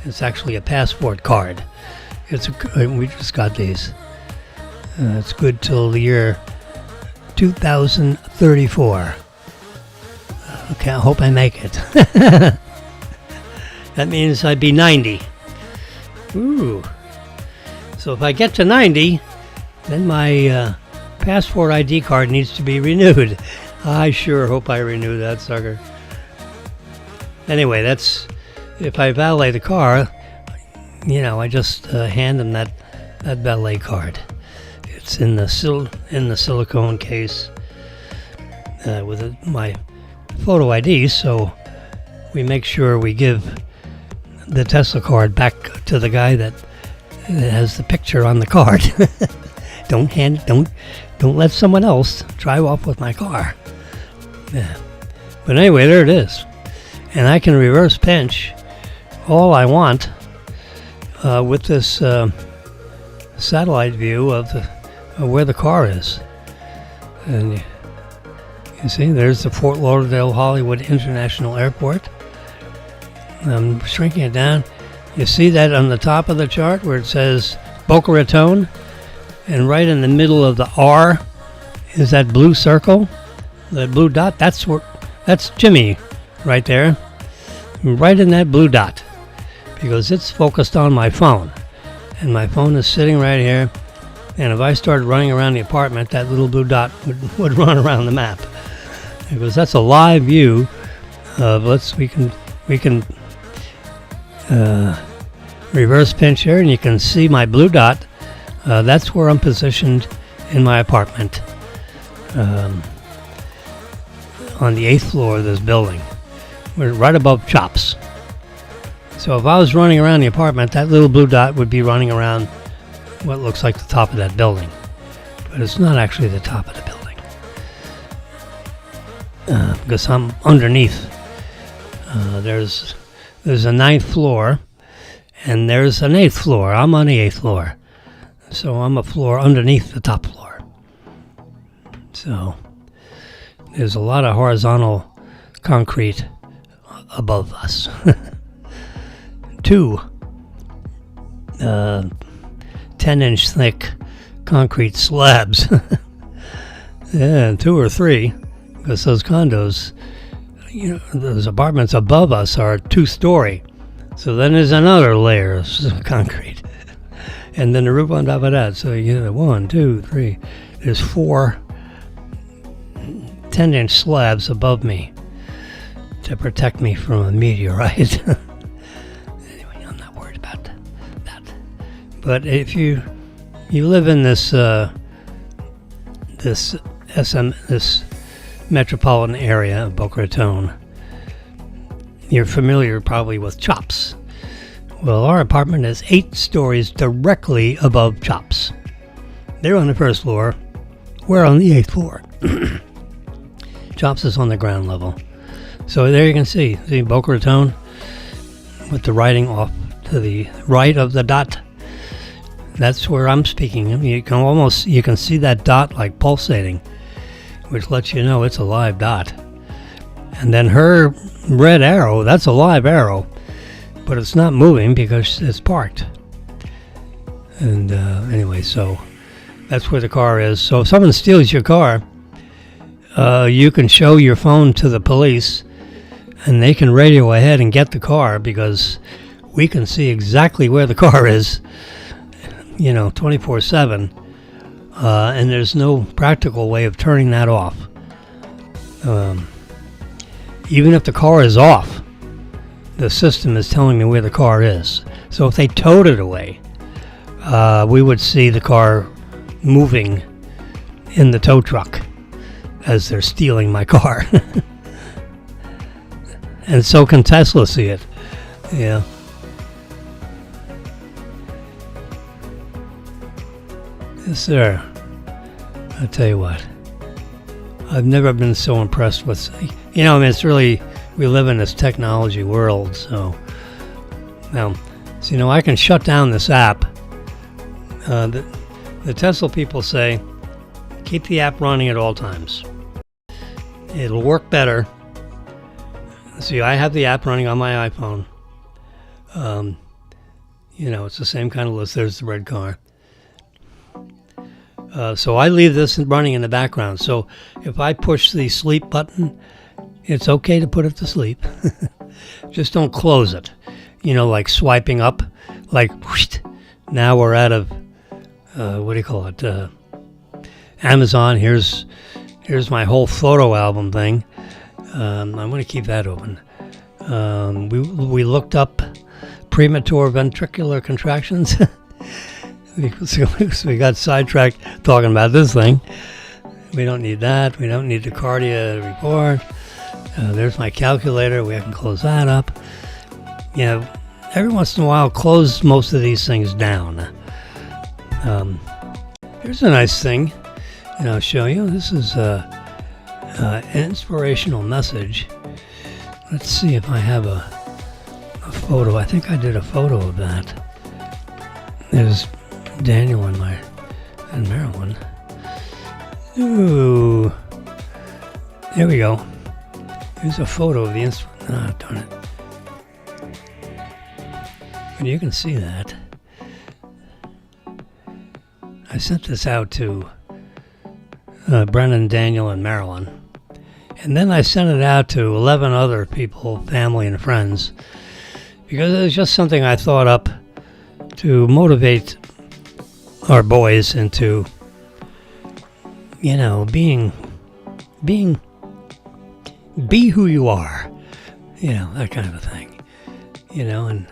It's actually a passport card. We just got these. It's good till the year 2034. Okay, I hope I make it. That means I'd be 90. Ooh. So if I get to 90, then my passport ID card needs to be renewed. I sure hope I renew that sucker. Anyway, that's if I valet the car, I just hand them that valet card. It's in the silicone case with my photo ID, so we make sure we give the Tesla card back to the guy that has the picture on the card. Don't let someone else drive off with my car. Yeah. But anyway, there it is. And I can reverse pinch all I want with this satellite view of where the car is. And you see, there's the Fort Lauderdale Hollywood International Airport. I'm shrinking it down. You see that on the top of the chart where it says Boca Raton? And right in the middle of the R is that blue circle, that blue dot. That's Jimmy right there, right in that blue dot, because it's focused on my phone, and my phone is sitting right here. And if I started running around the apartment, that little blue dot would run around the map, because that's a live view of. We can reverse pinch here, and you can see my blue dot. That's where I'm positioned in my apartment, on the 8th floor of this building. We're right above Chops. So if I was running around the apartment, that little blue dot would be running around what looks like the top of that building. But it's not actually the top of the building, because I'm underneath. There's a 9th floor, and there's an 8th floor. I'm on the 8th floor. So I'm a floor underneath the top floor. So there's a lot of horizontal concrete above us. 2 10-inch thick concrete slabs. Yeah, 2 or 3, because those condos, those apartments above us are 2-story. So then there's another layer of concrete. And then the roof on top of that. So you get 1, 2, 3. There's 4 10-inch slabs above me to protect me from a meteorite. Anyway, I'm not worried about that. But if you live in this metropolitan area of Boca Raton, you're familiar probably with Chops. Well, our apartment is 8 stories directly above Chops. They're on the 1st floor. We're on the 8th floor. Chops is on the ground level. So there you can see Boca Raton with the writing off to the right of the dot. That's where I'm speaking. You can see that dot like pulsating, which lets you know it's a live dot. And then her red arrow, that's a live arrow. But it's not moving because it's parked. And anyway, so that's where the car is. So if someone steals your car, you can show your phone to the police, and they can radio ahead and get the car, because we can see exactly where the car is, 24/7. And there's no practical way of turning that off. Even if the car is off, the system is telling me where the car is. So if they towed it away, we would see the car moving in the tow truck as they're stealing my car. And so can Tesla see it. Yeah. Yes, sir. I tell you what, I've never been so impressed with, I mean, it's really, we live in this technology world, so I can shut down this app. The Tesla people say, keep the app running at all times. It'll work better. See, I have the app running on my iPhone. It's the same kind of list. There's the red car. So I leave this running in the background. So if I push the sleep button, it's okay to put it to sleep. Just don't close it. Like swiping up, like whoosh, now we're out of Amazon. Here's my whole photo album thing. I'm going to keep that open. We looked up premature ventricular contractions. We got sidetracked talking about this thing. We don't need that. We don't need the cardia report. There's my calculator. We can close that up. Every once in a while, close most of these things down. Here's a nice thing, I'll show you. This is an inspirational message. Let's see if I have a photo. I think I did a photo of that. There's Daniel and Marilyn. Ooh, there we go. Here's a photo of the instrument. Ah, darn it. And you can see that. I sent this out to Brennan, Daniel, and Marilyn. And then I sent it out to 11 other people, family and friends, because it was just something I thought up to motivate our boys into, be who you are, that kind of a thing, and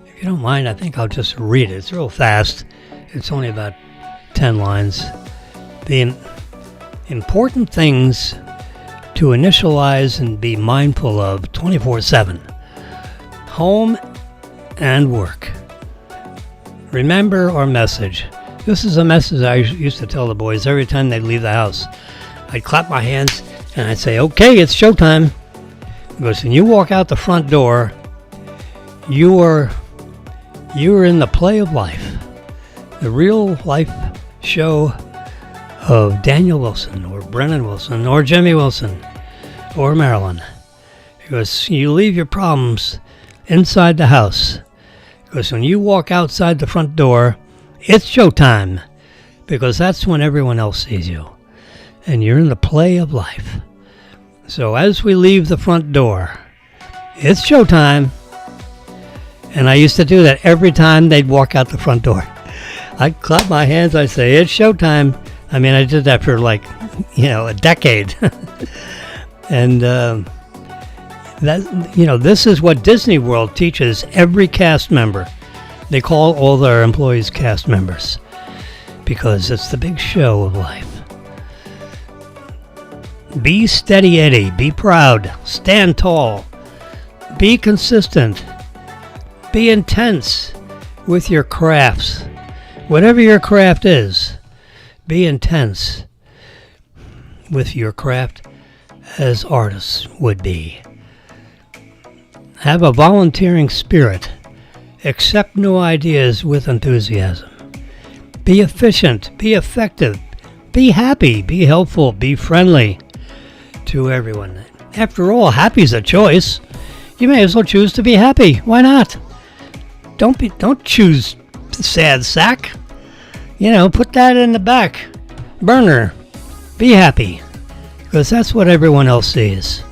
if you don't mind, I think I'll just read it. It's real fast. It's only about 10 lines. The important things to initialize and be mindful of 24/7. Home and work. Remember our message. This is a message I used to tell the boys every time they'd leave the house. I'd clap my hands and I'd say, okay, it's showtime. Because when you walk out the front door, you are in the play of life. The real life show of Daniel Wilson or Brennan Wilson or Jimmy Wilson or Marilyn. Because you leave your problems inside the house. Because when you walk outside the front door, it's showtime. Because that's when everyone else sees you. And you're in the play of life. So as we leave the front door, it's showtime. And I used to do that every time they'd walk out the front door. I'd clap my hands, I'd say, it's showtime. I mean, I did that for a decade. And this is what Disney World teaches every cast member. They call all their employees cast members because it's the big show of life. Be steady Eddie, be proud, stand tall, be consistent, be intense with your crafts. Whatever your craft is, be intense with your craft as artists would be. Have a volunteering spirit. Accept new ideas with enthusiasm. Be efficient, be effective, be happy, be helpful, be friendly to everyone. After all, happy's a choice. You may as well choose to be happy. Why not? Don't choose sad sack. Put that in the back burner. Be happy, because that's what everyone else sees.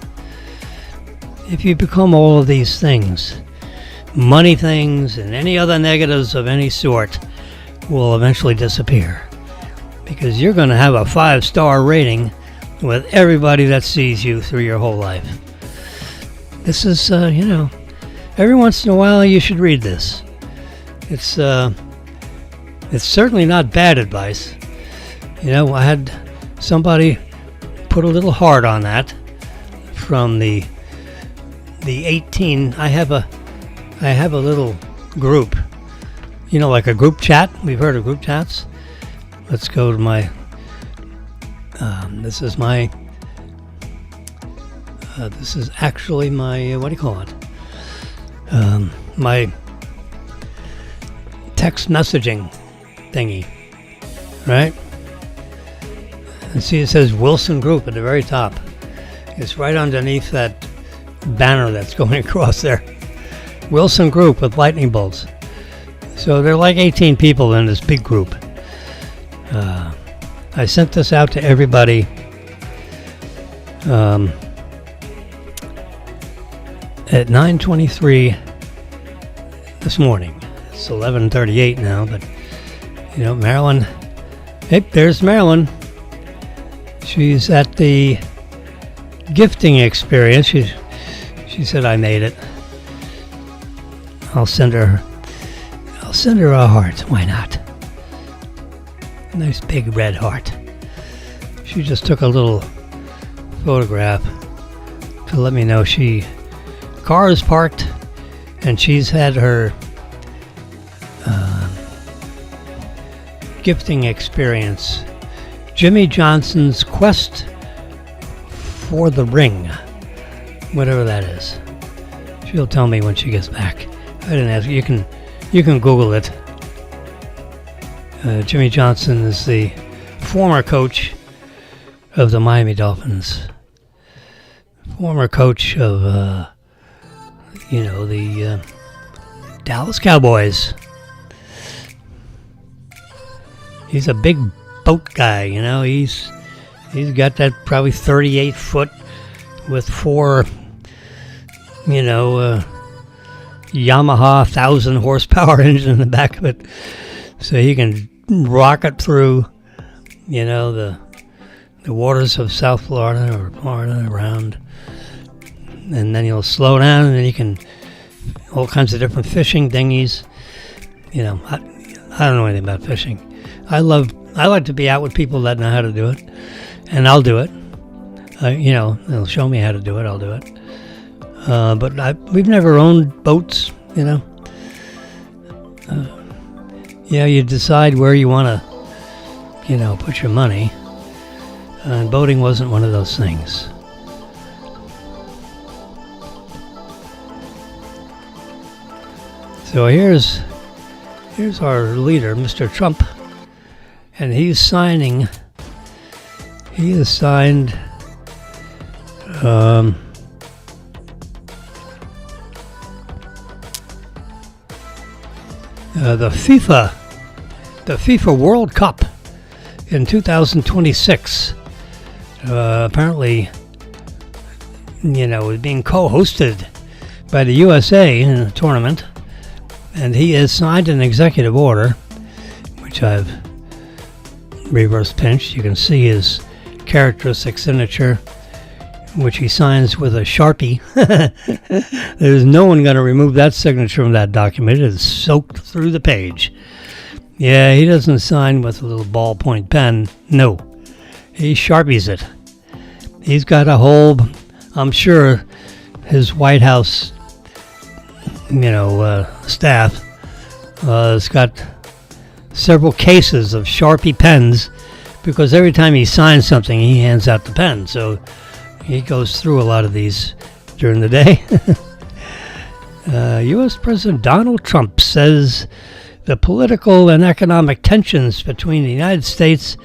If you become all of these things, money things and any other negatives of any sort will eventually disappear, because you're going to have a 5-star rating with everybody that sees you through your whole life. This is, every once in a while you should read this. It's certainly not bad advice. I had somebody put a little heart on that from the 18. I have a little group, like a group chat. We've heard of group chats. Let's go to my, this is my This is actually my, what do you call it? My text messaging thingy, right? And see, it says Wilson Group at the very top. It's right underneath that banner that's going across there. Wilson Group with lightning bolts. So there are like 18 people in this big group. I sent this out to everybody at 9:23 this morning. It's 11:38 now, but you know, Marilyn. Hey, there's Marilyn. She's at the gifting experience. She said I made it. I'll send her a heart. Why not? A nice big red heart. She just took a little photograph to let me know car is parked, and she's had her gifting experience. Jimmy Johnson's Quest for the Ring, whatever that is. She'll tell me when she gets back. I didn't ask. You can Google it. Jimmy Johnson is the former coach of the Miami Dolphins, former coach of the Dallas Cowboys. He's a big boat guy, you know. He's got that probably 38 foot with 4 Yamaha 1,000 horsepower engine in the back of it, so he can rocket through the waters of South Florida or Florida around, and then he'll slow down, and then he can all kinds of different fishing dinghies. I don't know anything about fishing. I like to be out with people that know how to do it, and I'll do it. They'll show me how to do it. I'll do it. But we've never owned boats. You decide where you want to, put your money. And boating wasn't one of those things. So here's our leader, Mr. Trump. And he has signed the FIFA World Cup in 2026. Apparently, is being co-hosted by the USA in the tournament, and he has signed an executive order, which I've reverse pinched. You can see his characteristic signature, which he signs with a Sharpie. There's no one going to remove that signature from that document. It is soaked through the page. Yeah, he doesn't sign with a little ballpoint pen. No, he Sharpies it. He's got a whole, I'm sure his White House, staff has got several cases of Sharpie pens, because every time he signs something, he hands out the pen. So he goes through a lot of these during the day. U.S. President Donald Trump says the political and economic tensions between the United States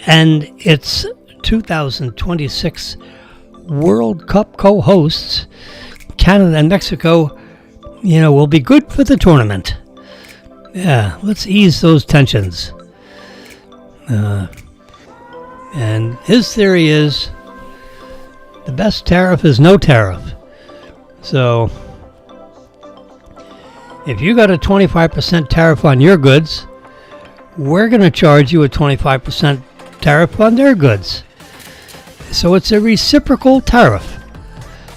and its 2026 World Cup co-hosts, Canada and Mexico, will be good for the tournament. Yeah, let's ease those tensions. And his theory is the best tariff is no tariff. So if you got a 25% tariff on your goods, we're going to charge you a 25% tariff on their goods. So it's a reciprocal tariff.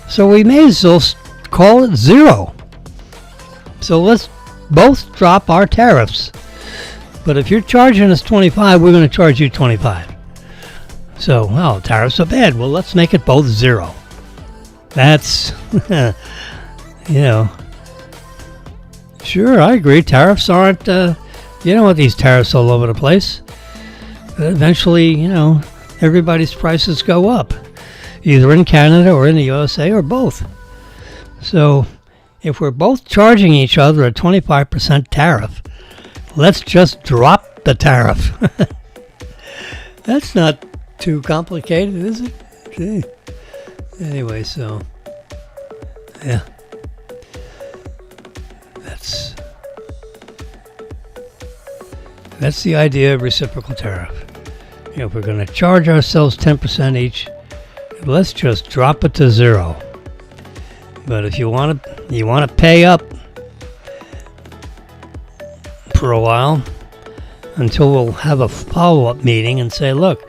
So we may as well call it zero. So let's both drop our tariffs. But if you're charging us 25, we're going to charge you 25. So, tariffs are bad. Well, let's make it both zero. That's, Sure, I agree. Tariffs aren't, you don't want these tariffs all over the place. Eventually, everybody's prices go up. either in Canada or in the USA or both. So if we're both charging each other a 25% tariff, let's just drop the tariff. That's not too complicated, is it? Gee. Anyway, so yeah, that's the idea of reciprocal tariff. If we're going to charge ourselves 10% each, let's just drop it to 0. But if you want to pay up for a while until we'll have a follow-up meeting and say, look,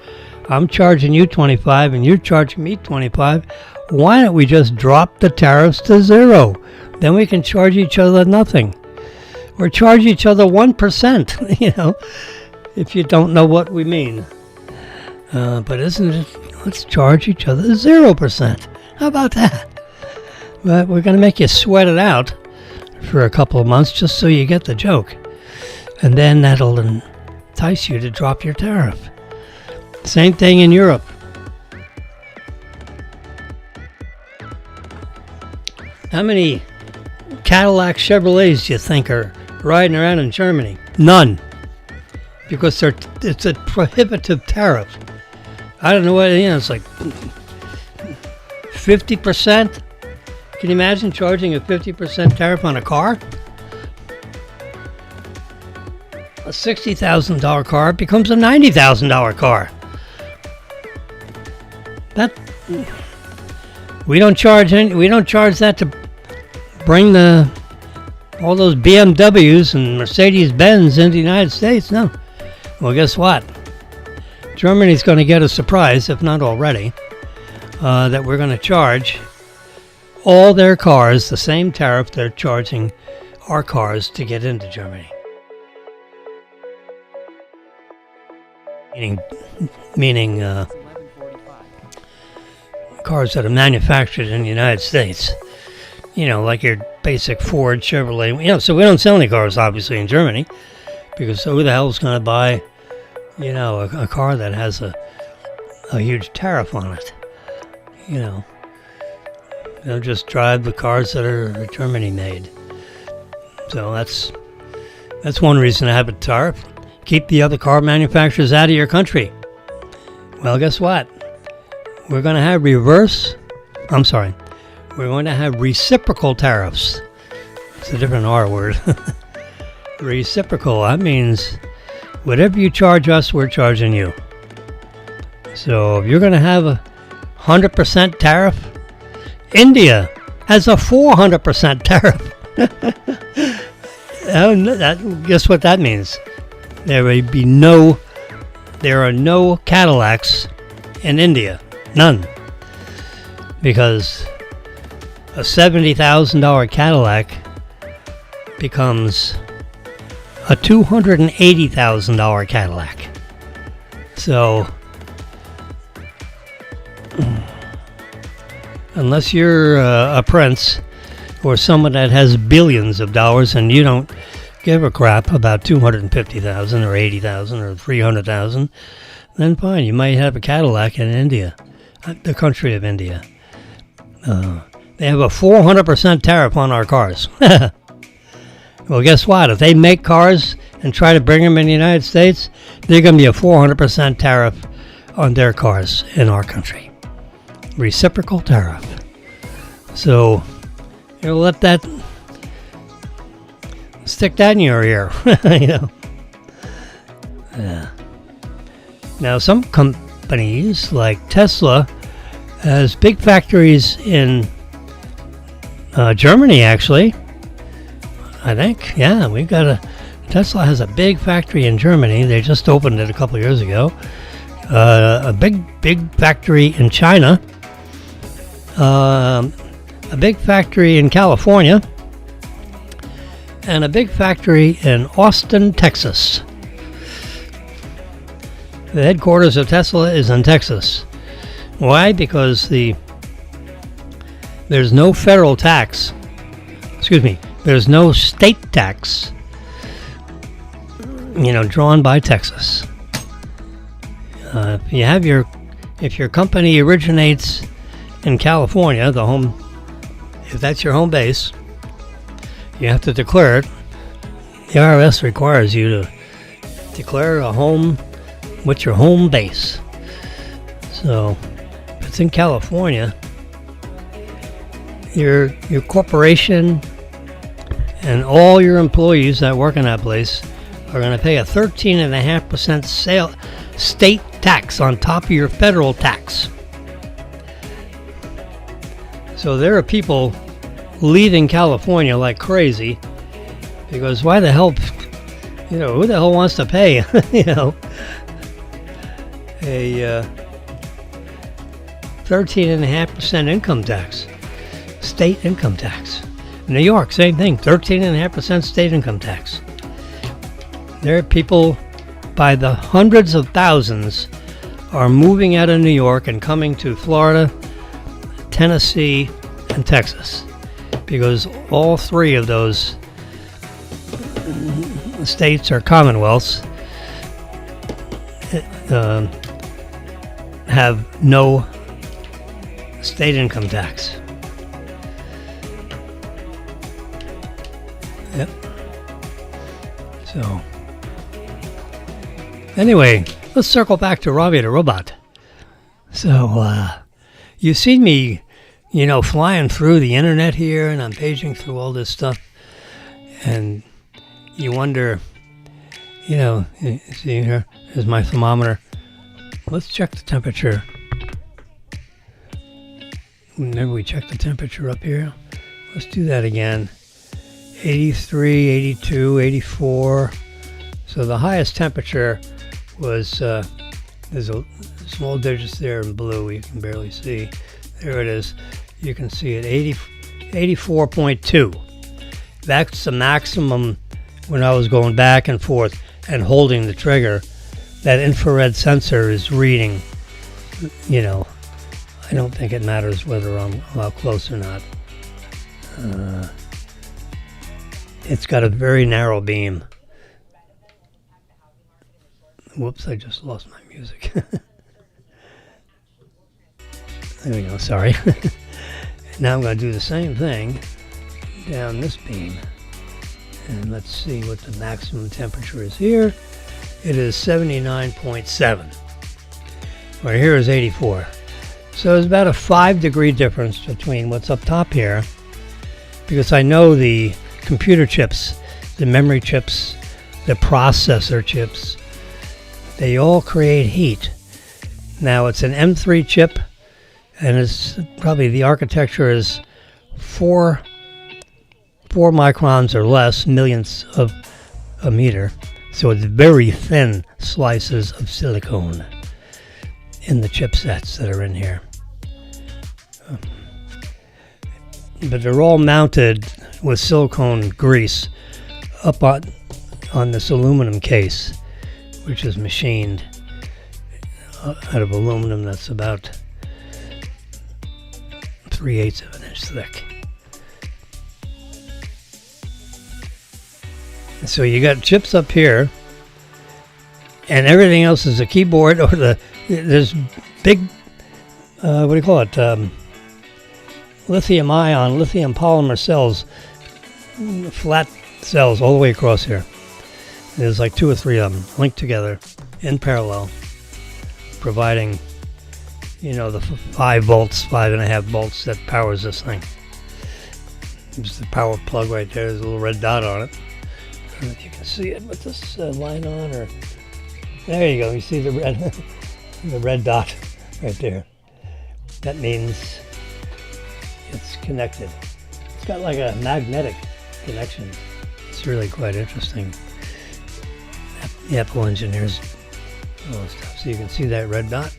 I'm charging you 25 and you're charging me 25. Why don't we just drop the tariffs to 0? Then we can charge each other nothing. Or charge each other 1%, if you don't know what we mean. But isn't it, let's charge each other 0%. How about that? But we're going to make you sweat it out for a couple of months just so you get the joke. And then that'll entice you to drop your tariff. Same thing in Europe. How many Cadillac Chevrolets do you think are riding around in Germany? None. Because it's a prohibitive tariff. I don't know what, it's like 50%. Can you imagine charging a 50% tariff on a car? A $60,000 car becomes a $90,000 car. We don't charge that to bring all those BMWs and Mercedes-Benz into the United States. No. Well, guess what? Germany's going to get a surprise, if not already, that we're going to charge all their cars the same tariff they're charging our cars to get into Germany. Meaning cars that are manufactured in the United States. Like your basic Ford, Chevrolet. So we don't sell any cars, obviously, in Germany, because who the hell is going to buy, a car that has a huge tariff on it? They'll just drive the cars that are Germany made. So that's one reason to have a tariff. Keep the other car manufacturers out of your country. Well, guess what? We're going to have we're going to have reciprocal tariffs. It's a different R word. Reciprocal, that means whatever you charge us, we're charging you. So if you're going to have a 100% tariff, India has a 400% tariff. Guess what that means? There are no Cadillacs in India. None. Because a $70,000 Cadillac becomes a $280,000 Cadillac. So, unless you're a prince or someone that has billions of dollars and you don't give a crap about 250,000 or 80,000 or 300,000, then fine, you might have a Cadillac in India, the country of India. They have a 400% tariff on our cars. Well, guess what? If they make cars and try to bring them in the United States, they're going to be a 400% tariff on their cars in our country. Reciprocal tariff. So, let that, stick that in your ear. Yeah. Now, some companies like Tesla has big factories in Germany, actually. I think, yeah, Tesla has a big factory in Germany. They just opened it a couple of years ago. A big factory in China. A big factory in California. And a big factory in Austin, Texas. The headquarters of Tesla is in Texas. Why? Because there's no federal tax. There's no state tax, drawn by Texas. If your company originates in California, if that's your home base, you have to declare it. The IRS requires you to declare a home with your home base. So if it's in California, your corporation and all your employees that work in that place are going to pay a 13.5% state tax on top of your federal tax. So there are people leaving California like crazy because why the hell, who the hell wants to pay, a 13.5% income tax, state income tax. New York, same thing, 13.5% state income tax. There are people by the hundreds of thousands are moving out of New York and coming to Florida, Tennessee, and Texas, because all three of those states or commonwealths have no state income tax. Yep. So, anyway, let's circle back to Robbie the Robot. So, you've seen me, flying through the internet here, and I'm paging through all this stuff, and you wonder, see here, here's my thermometer. Let's check the temperature. Maybe we check the temperature up here. Let's do that again. 83, 82, 84. So the highest temperature was, there's a small digits there in blue you can barely see. There it is. You can see it, 84.2. That's the maximum when I was going back and forth and holding the trigger. That infrared sensor is reading, I don't think it matters whether I'm close or not. It's got a very narrow beam. Whoops, I just lost my music. There we go, sorry. Now I'm going to do the same thing down this beam. And let's see what the maximum temperature is here. It is 79.7. Right here is 84. So there's about a 5-degree difference between what's up top here, because I know the computer chips, the memory chips, the processor chips, they all create heat. Now it's an M3 chip, and it's probably the architecture is 4 microns or less, millionths of a meter. So it's very thin slices of silicone in the chipsets that are in here. But they're all mounted with silicone grease up on this aluminum case, which is machined out of aluminum that's about 3/8 of an inch thick. So you got chips up here, and everything else is a keyboard, or there's big, what do you call it, lithium polymer cells, flat cells all the way across here. There's like 2 or 3 of them linked together in parallel, providing, the 5 volts, 5.5 volts that powers this thing. There's the power plug right there. There's a little red dot on it. I don't know if you can see it with this light on, or there you go. You see the red dot right there. That means it's connected. It's got like a magnetic connection. It's really quite interesting. The Apple engineers all this stuff. So you can see that red dot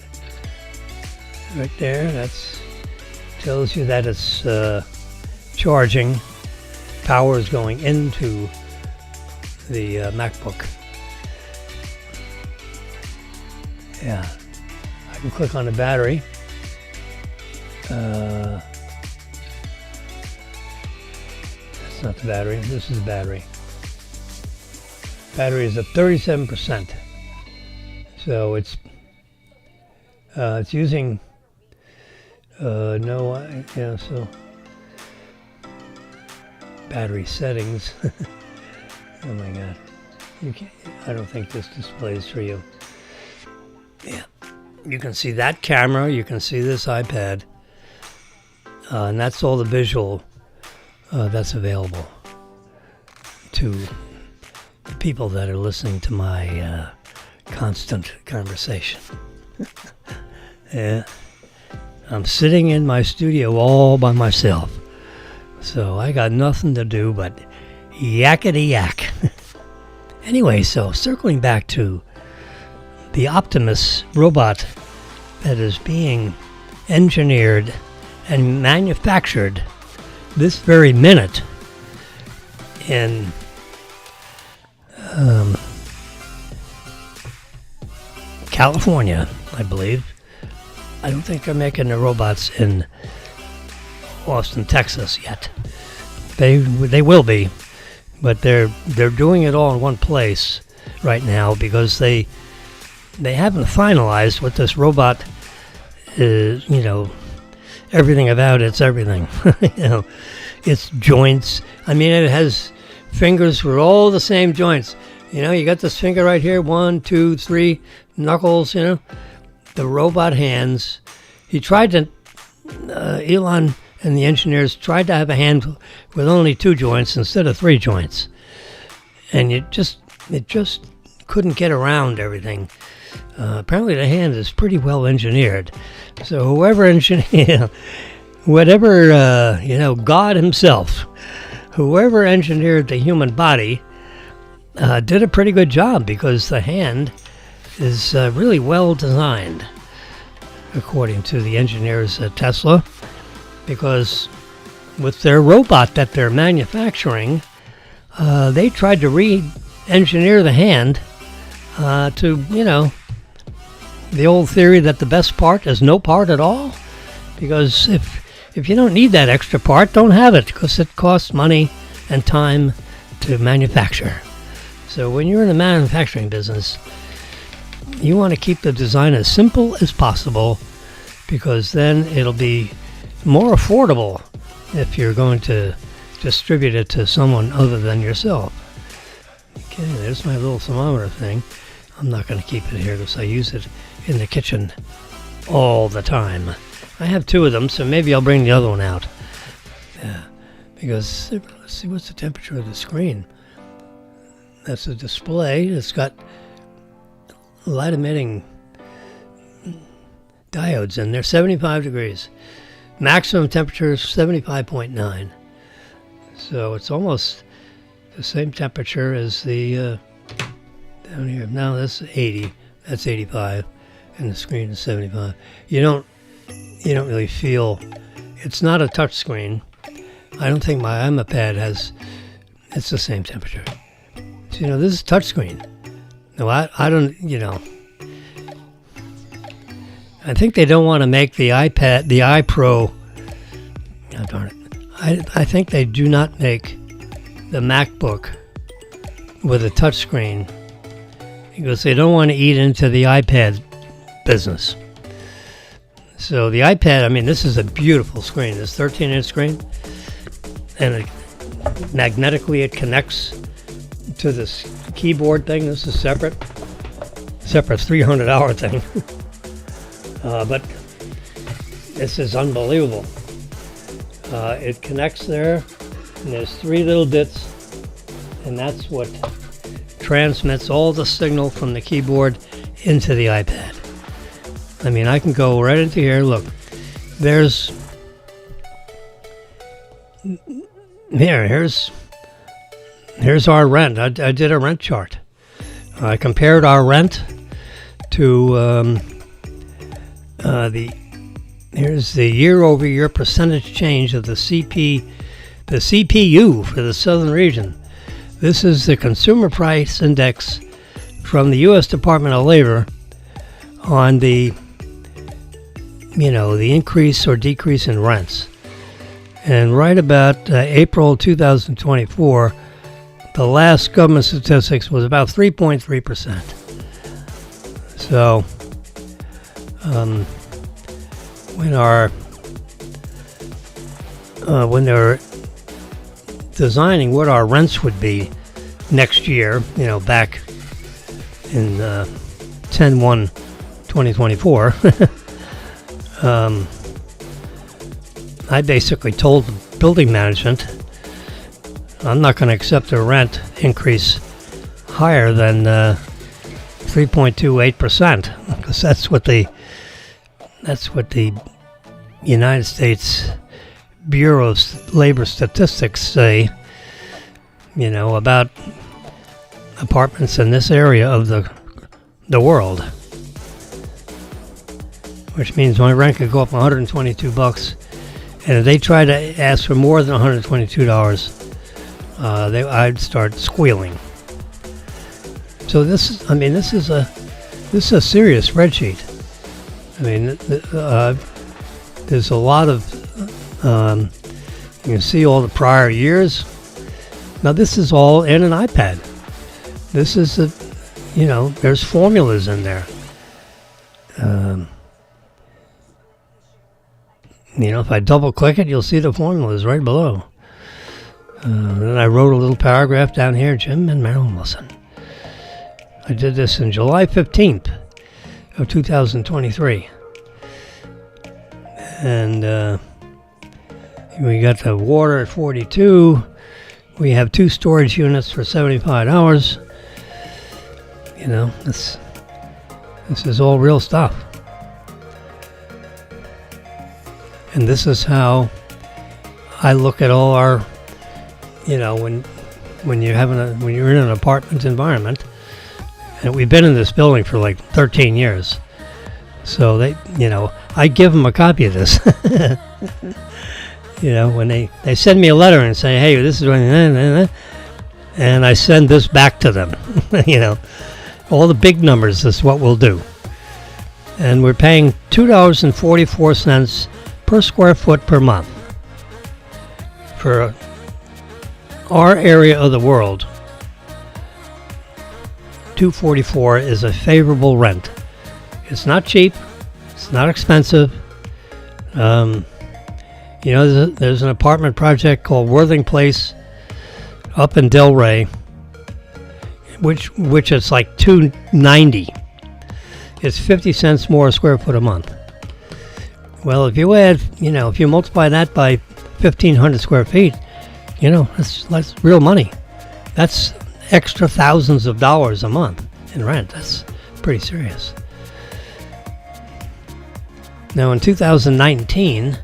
right there. That's tells you that it's charging. Power is going into the MacBook. Yeah, I can click on the battery. That's not the battery. This is the battery. Battery is at 37%. So it's using No, yeah, so battery settings. Oh my God. I don't think this displays for you. Yeah. You can see that camera, you can see this iPad, and that's all the visual that's available to the people that are listening to my constant conversation. Yeah. I'm sitting in my studio all by myself, so I got nothing to do but yakety yak. Anyway, so circling back to the Optimus robot that is being engineered and manufactured this very minute in California, I believe. I don't think they're making the robots in Austin, Texas yet. They will be, but they're doing it all in one place right now because they haven't finalized what this robot is. Everything about it's everything. Its joints. I mean, it has fingers for all the same joints. You got this finger right here, 1, 2, 3 knuckles. The robot hands. He tried to. Elon and the engineers tried to have a hand with only 2 joints instead of 3 joints, and it just couldn't get around everything. Apparently, the hand is pretty well engineered. So whoever engineered, God himself, whoever engineered the human body, did a pretty good job because the hand is really well designed, according to the engineers at Tesla. Because with their robot that they're manufacturing, they tried to re-engineer the hand to, the old theory that the best part is no part at all. Because if you don't need that extra part, don't have it, because it costs money and time to manufacture. So when you're in the manufacturing business, you want to keep the design as simple as possible, because then it'll be more affordable if you're going to distribute it to someone other than yourself. Okay, there's my little thermometer thing. I'm not going to keep it here because I use it in the kitchen all the time. I have 2 of them, so maybe I'll bring the other one out. Yeah, because let's see, what's the temperature of the screen? That's a display. It's got light emitting diodes in there, 75 degrees. Maximum temperature is 75.9. So it's almost the same temperature as the down here. Now that's 80. That's 85, and the screen is 75. You don't really feel. It's not a touch screen. I don't think my iPad has. It's the same temperature. So, this is touch screen. No, I don't. I think they don't want to make the iPad, the iPro. Oh, darn it. I think they do not make the MacBook with a touchscreen because they don't want to eat into the iPad business. So the iPad, this is a beautiful screen. This 13-inch screen, and magnetically it connects to this keyboard thing. This is separate $300 thing. But this is unbelievable. It connects there, and there's 3 little bits, and that's what transmits all the signal from the keyboard into the iPad. I can go right into here. Look, here's our rent. I did a rent chart. I compared our rent to here's the year-over-year percentage change of the CPU for the southern region. This is the Consumer Price Index from the U.S. Department of Labor on the increase or decrease in rents. And right about April 2024, the last government statistics was about 3.3%. So when our when they were designing what our rents would be next year, back in 10/1/2024, I basically told the building management I'm not going to accept a rent increase higher than 3.28%, because that's what the United States Bureau of Labor Statistics say, about apartments in this area of the world. Which means my rent could go up $122, and if they try to ask for more than $122, I'd start squealing. So this is a serious spreadsheet. There's a lot of you can see all the prior years. Now this is all in an iPad. This is there's formulas in there. If I double click it, you'll see the formulas right below. Then I wrote a little paragraph down here, Jim and Marilyn Wilson. I did this in July 15th of 2023. And we got the water at 42. We have 2 storage units for $75. This is all real stuff. And this is how I look at all our, when you're in an apartment environment, and we've been in this building for like 13 years. So I give them a copy of this. When they send me a letter and say, hey, this is what, and I send this back to them. All the big numbers is what we'll do. And we're paying $2.44 per square foot per month. For our area of the world, $2.44 is a favorable rent. It's not cheap. It's not expensive. There's an apartment project called Worthing Place up in Delray, which is like $2.90. It's 50 cents more a square foot a month. Well, if you add, if you multiply that by 1,500 square feet, that's real money. That's extra thousands of dollars a month in rent. That's pretty serious. Now in 2019,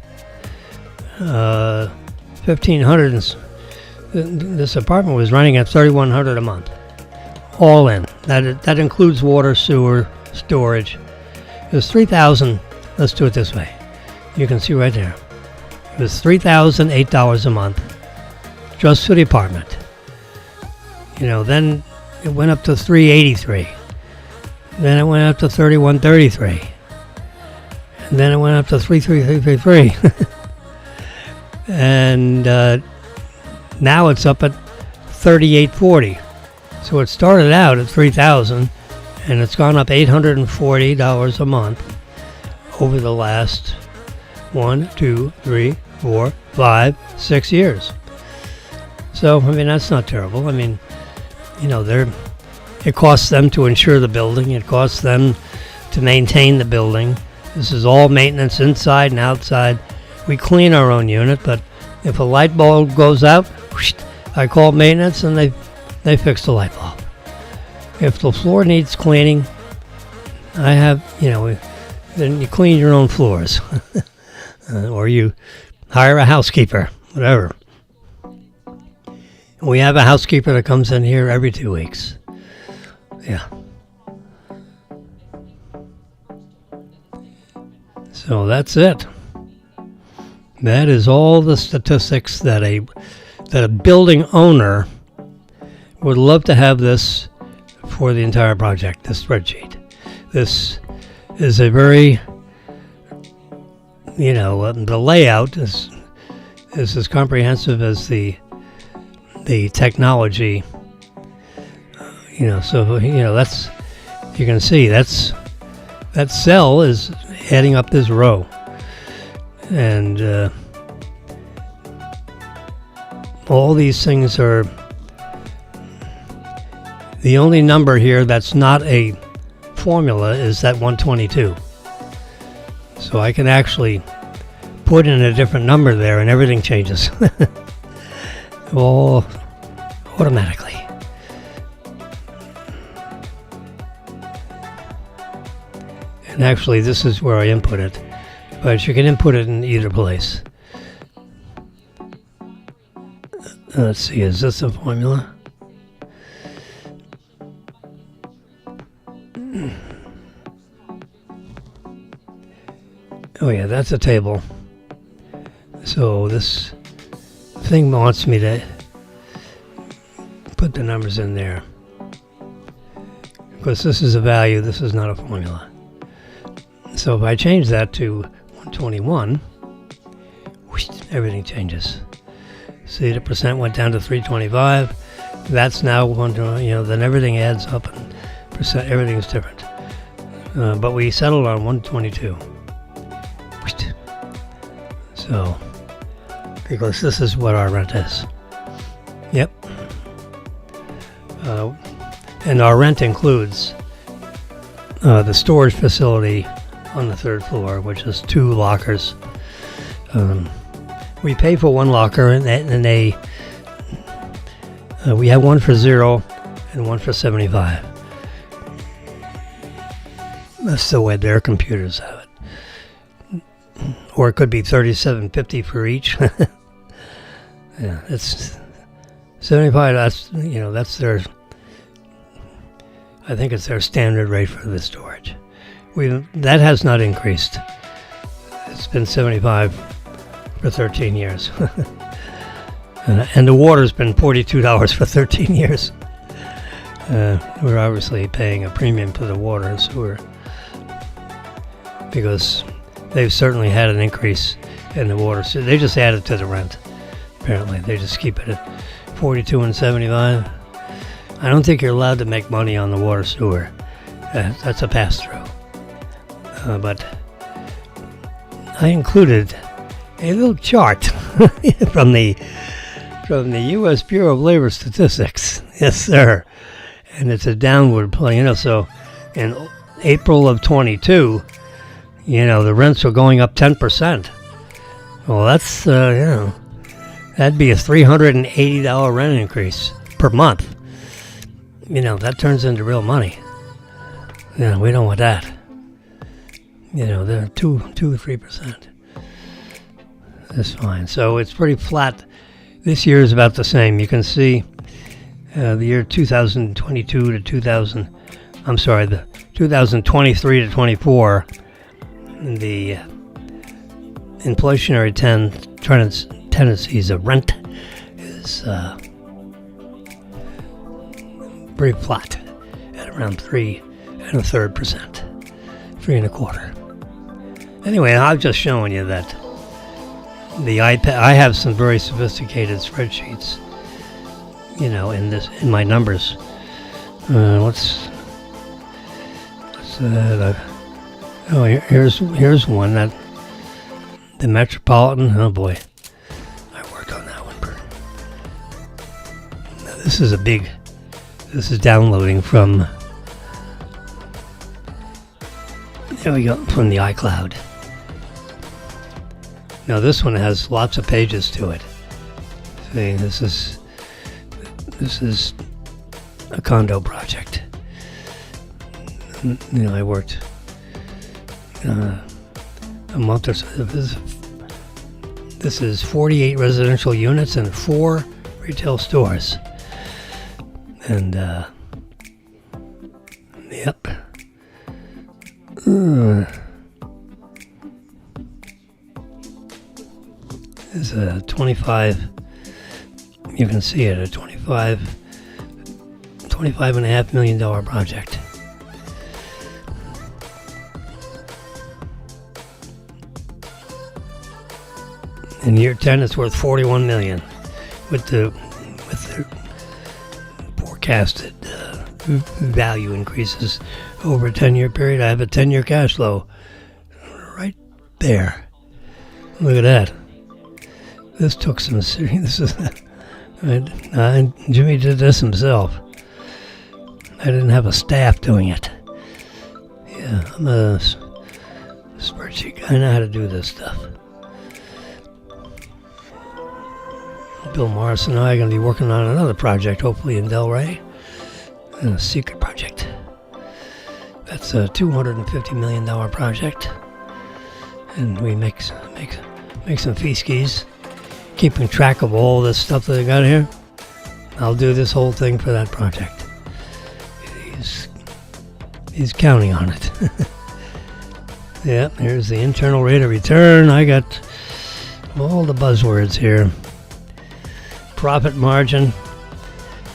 1,500, this apartment was running at $3,100 a month, all in. That includes water, sewer, storage. It was $3,000. Let's do it this way. You can see right there. It was $3,008 a month just for the apartment. Then it went up to $383. Then it went up to $3,133. And then it went up to $3,333. And now it's up at $3,840. So it started out at $3,000, and it's gone up $840 a month over the last 1, 2, 3, 4, 5, 6 years. So that's not terrible. It costs them to insure the building. It costs them to maintain the building. This is all maintenance inside and outside. We clean our own unit, but if a light bulb goes out, I call maintenance and they fix the light bulb. If the floor needs cleaning, I have, then you clean your own floors. Or you hire a housekeeper, whatever. We have a housekeeper that comes in here every 2 weeks. Yeah. So that's it. That is all the statistics that a building owner would love to have this for the entire project, this spreadsheet. This is a very, the layout is as comprehensive as the technology. So that's, you can see that cell is adding up this row, and all these things are, the only number here that's not a formula is that 122. So I can actually put in a different number there and everything changes. All automatically. And actually this is where I input it, but you can input it in either place. Let's see, is this a formula? Oh yeah, that's a table. So this thing wants me to put the numbers in there. Because this is a value, this is not a formula. So if I change that to 121, whoosh, everything changes. See, the percent went down to 325. That's now then everything adds up and percent, everything's different. But we settled on 122. So, because this is what our rent is. Yep. And our rent includes the storage facility on the third floor, which is 2 lockers. We pay for 1 locker, and we have one for $0 and one for $75. That's the way their computers have it. Or it could be $37.50 for each. Yeah, it's $75. That's their. I think it's their standard rate for the storage. That has not increased. It's been $75 for 13 years, and the water's been $42 for 13 years. We're obviously paying a premium for the water and sewer because they've certainly had an increase in the water. So they just add it to the rent. Apparently, they just keep it at 42 and 75. I don't think you're allowed to make money on the water sewer. That's a pass-through. But I included a little chart from the U.S. Bureau of Labor Statistics. Yes, sir. And it's a downward play. So in April of 22. The rents are going up 10%. Well, that's, that'd be a $380 rent increase per month. That turns into real money. We don't want that. They're 2 or 3%. That's fine. So it's pretty flat. This year is about the same. You can see the year 2022 to the 2023 to 24. The inflationary tendencies of rent is pretty flat at around 3 1/3%, 3 1/4. Anyway, I'm just showing you that the iPad. I have some very sophisticated spreadsheets, in my numbers. Here's one that the Metropolitan. Oh boy, I worked on that one. Now this is downloading from. There we go, from the iCloud. Now this one has lots of pages to it. See, this is a condo project. I worked a month or so. This is 48 residential units and 4 retail stores. And, yep. It's a 25, you can see it, a $25.5 million project. In year 10, it's worth $41 million, with the forecasted value increases over a 10-year period. I have a 10-year cash flow right there. Look at that. This took some serious. Jimmy did this himself. I didn't have a staff doing it. Yeah, I'm a spreadsheet guy. I know how to do this stuff. Bill Morris and I are going to be working on another project, hopefully in Delray. A secret project. That's a $250 million project. And we make some fee skis, keeping track of all this stuff that I got here. I'll do this whole thing for that project. He's counting on it. Yep, here's the internal rate of return. I got all the buzzwords here. Profit margin,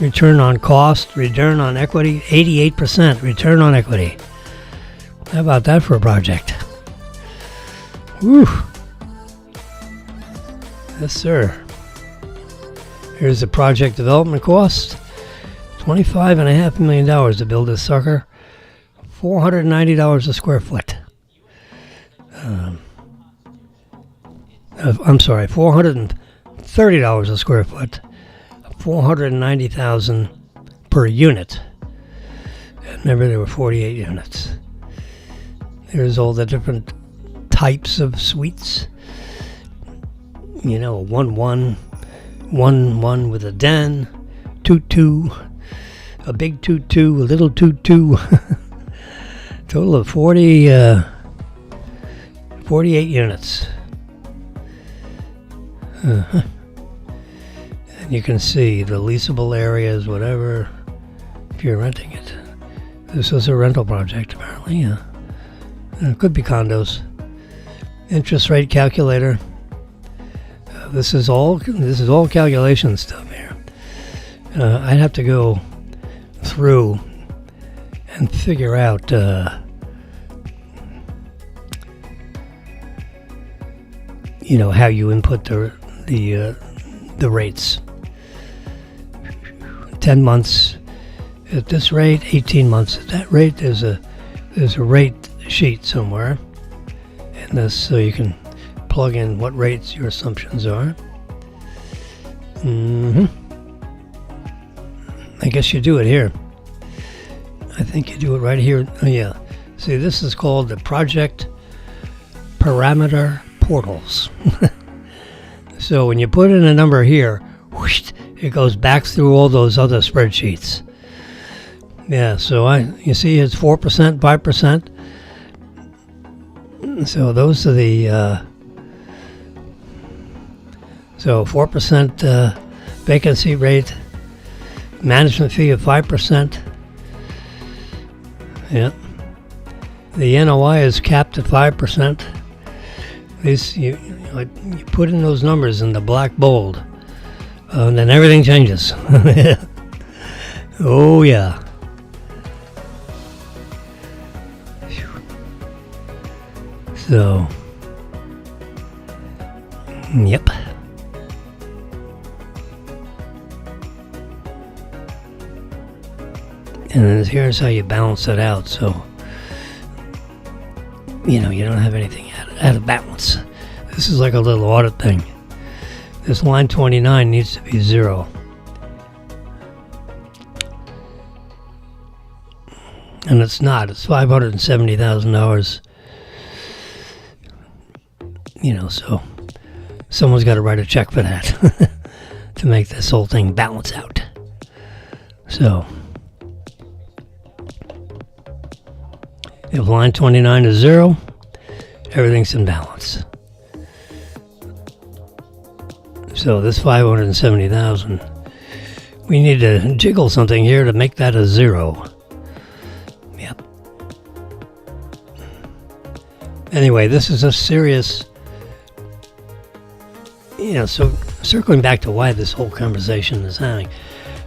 return on cost, return on equity, 88% return on equity. How about that for a project? Woo! Yes, sir. Here's the project development cost. $25.5 million to build this sucker. $490 a square foot. I'm sorry, $430 a square foot. $490,000 per unit. And remember, there were 48 units. There's all the different types of suites. You know, 1-1 with a den, 2-2, a big 2-2, a little 2-2. Total of 48 units. And you can see the leasable areas, whatever, if you're renting it. This was a rental project, apparently, yeah. It could be condos. Interest rate calculator. This is all calculation stuff here. I'd have to go through and figure out how you input the rates. 10 months at this rate, 18 months at that rate. There's a rate sheet somewhere, and this, so you can plug in what rates your assumptions are. I guess you do it here. I think you do it right here. Oh yeah. See, this is called the project parameter portals. So when you put in a number here, whoosh, it goes back through all those other spreadsheets. Yeah, so you see it's 4%, 5%. So those are the 4% vacancy rate, management fee of 5%. Yeah. The NOI is capped at 5%. This you put in those numbers in the black bold, and then everything changes. Oh yeah. So, yep. And then here's how you balance it out. So, you don't have anything out of balance. This is like a little audit thing. This line 29 needs to be 0. And it's not. It's $570,000. So someone's got to write a check for that to make this whole thing balance out. So if line 29 is 0, everything's in balance. So this 570,000, we need to jiggle something here to make that a 0. Yep. Anyway, this is a serious, so circling back to why this whole conversation is happening,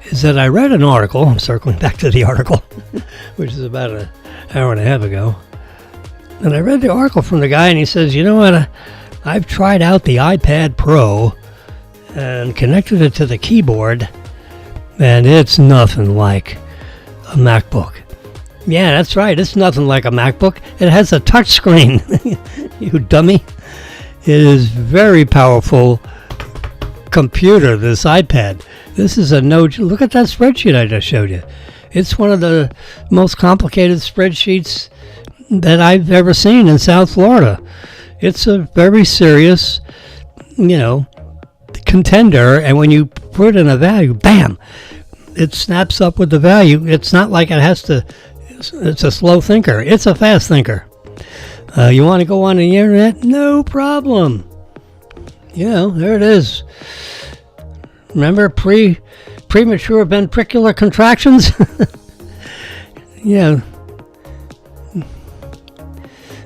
is that I read an article, I'm circling back to the article, which is about an hour and a half ago, and I read the article from the guy, and he says, you know what, I've tried out the iPad Pro and connected it to the keyboard, and it's nothing like a MacBook. Yeah, that's right, it's nothing like a MacBook. It has a touch screen. You dummy. It is very powerful computer, this iPad. This is look at that spreadsheet I just showed you. It's one of the most complicated spreadsheets that I've ever seen in South Florida. It's a very serious, contender, and when you put in a value, bam, it snaps up with the value. It's not like it's a slow thinker. It's a fast thinker. You want to go on the internet? No problem. There it is. Remember premature ventricular contractions? It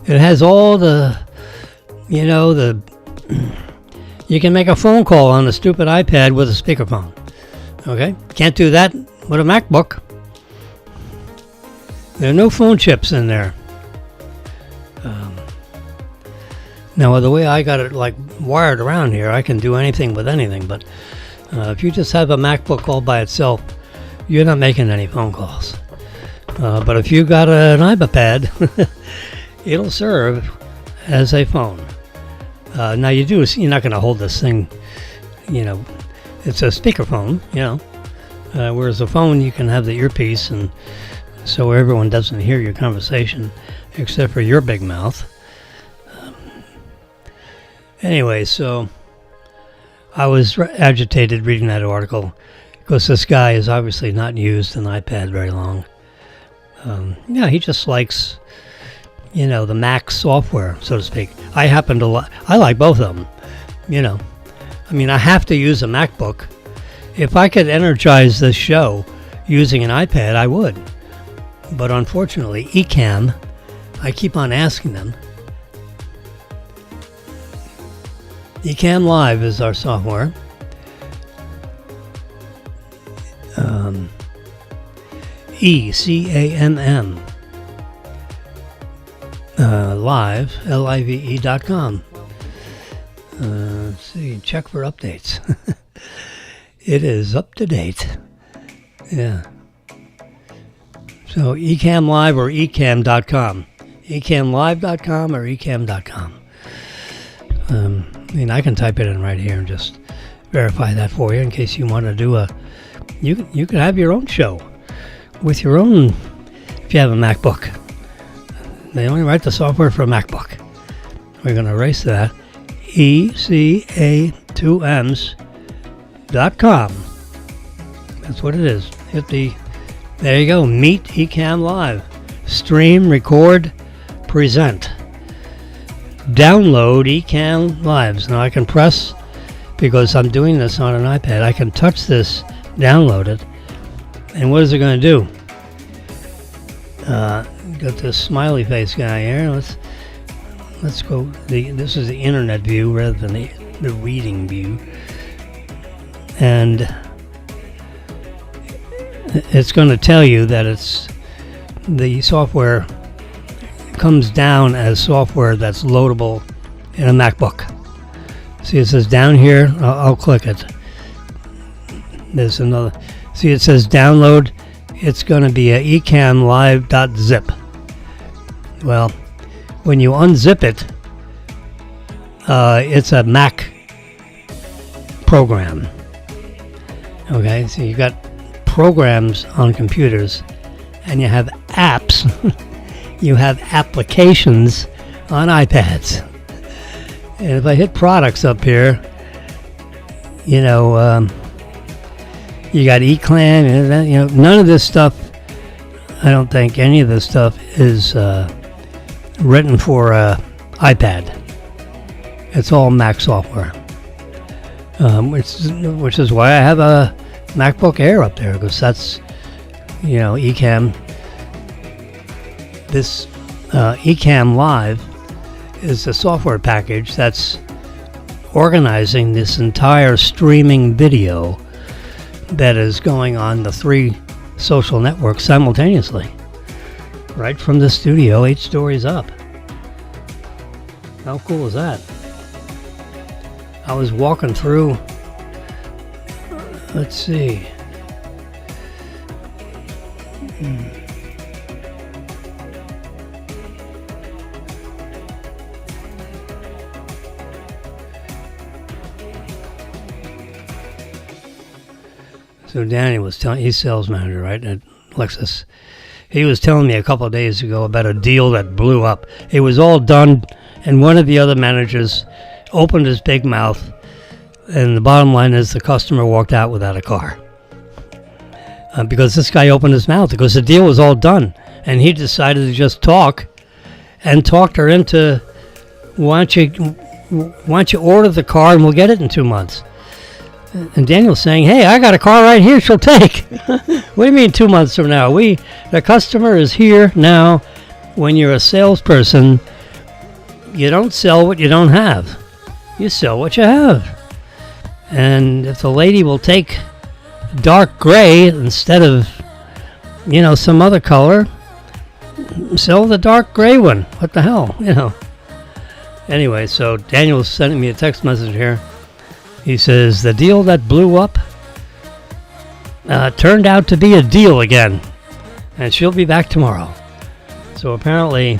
has all the, you can make a phone call on a stupid iPad with a speakerphone. Okay? Can't do that with a MacBook. There are no phone chips in there. Now, the way I got it wired around here, I can do anything with anything, but if you just have a MacBook all by itself, you're not making any phone calls. But if you got an iPad, it'll serve as a phone. Now you're not going to hold this thing, it's a speakerphone, whereas a phone you can have the earpiece, and so everyone doesn't hear your conversation except for your big mouth. Anyway, so I was agitated reading that article because this guy has obviously not used an iPad very long. He just likes, the Mac software, so to speak. I like both of them, I have to use a MacBook. If I could energize this show using an iPad, I would. But unfortunately, Ecamm, I keep on asking them. Ecamm Live is our software. ECAMM live, live.com. Let's see, check for updates. It is up to date. Yeah. So Ecamm Live or ecamm.com. ecammlive.com or ecamm.com. I can type it in right here and just verify that for you in case you want to do you can have your own show with your own, if you have a MacBook. They only write the software for a MacBook. We're going to erase that. ECA2Ms.com. That's what it is. There you go. Meet Ecamm Live. Stream, record, present. Download Ecamm Lives. Now I can press, because I'm doing this on an iPad, I can touch this, download it, and what is it going to do? Got this smiley face guy here. Let's go. This is the internet view rather than the reading view, and it's going to tell you that the software comes down as software that's loadable in a MacBook. See, it says down here. I'll click it. There's another. See, it says download. It's going to be a ecammlive.zip. Well, when you unzip it, it's a Mac program. Okay, so you got programs on computers, and you have apps. You have applications on iPads. And if I hit products up here, you got eClan, none of this stuff, I don't think any of this stuff is written for iPad. It's all Mac software, which is why I have a MacBook Air up there, because that's, Ecamm. This Ecamm Live is a software package that's organizing this entire streaming video that is going on the 3 social networks simultaneously, right from the studio 8 stories up. How cool is that? I was walking through, let's see. So Daniel was telling, he's sales manager, right, at Lexus. He was telling me a couple of days ago about a deal that blew up. It was all done, and one of the other managers opened his big mouth, and the bottom line is the customer walked out without a car. Because this guy opened his mouth, because the deal was all done, and he decided to just talk, and talked her into, why don't you order the car and we'll get it in 2 months. And Daniel's saying, hey, I got a car right here she'll take. What do you mean 2 months from now? The customer is here now. When you're a salesperson, you don't sell what you don't have. You sell what you have. And if the lady will take dark gray instead of, some other color, sell the dark gray one. What the hell, Anyway, so Daniel's sending me a text message here. He says, the deal that blew up turned out to be a deal again, and she'll be back tomorrow. So apparently,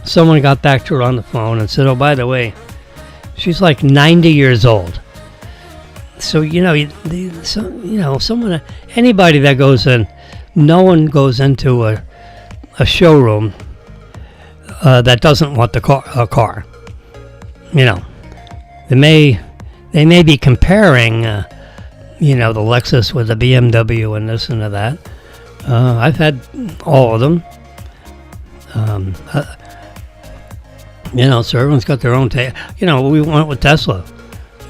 someone got back to her on the phone and said, oh, by the way, she's like 90 years old. So, someone, anybody that goes in, no one goes into a showroom that doesn't want a car. They may be comparing, the Lexus with the BMW and this and that. I've had all of them. So everyone's got their own taste. We went with Tesla.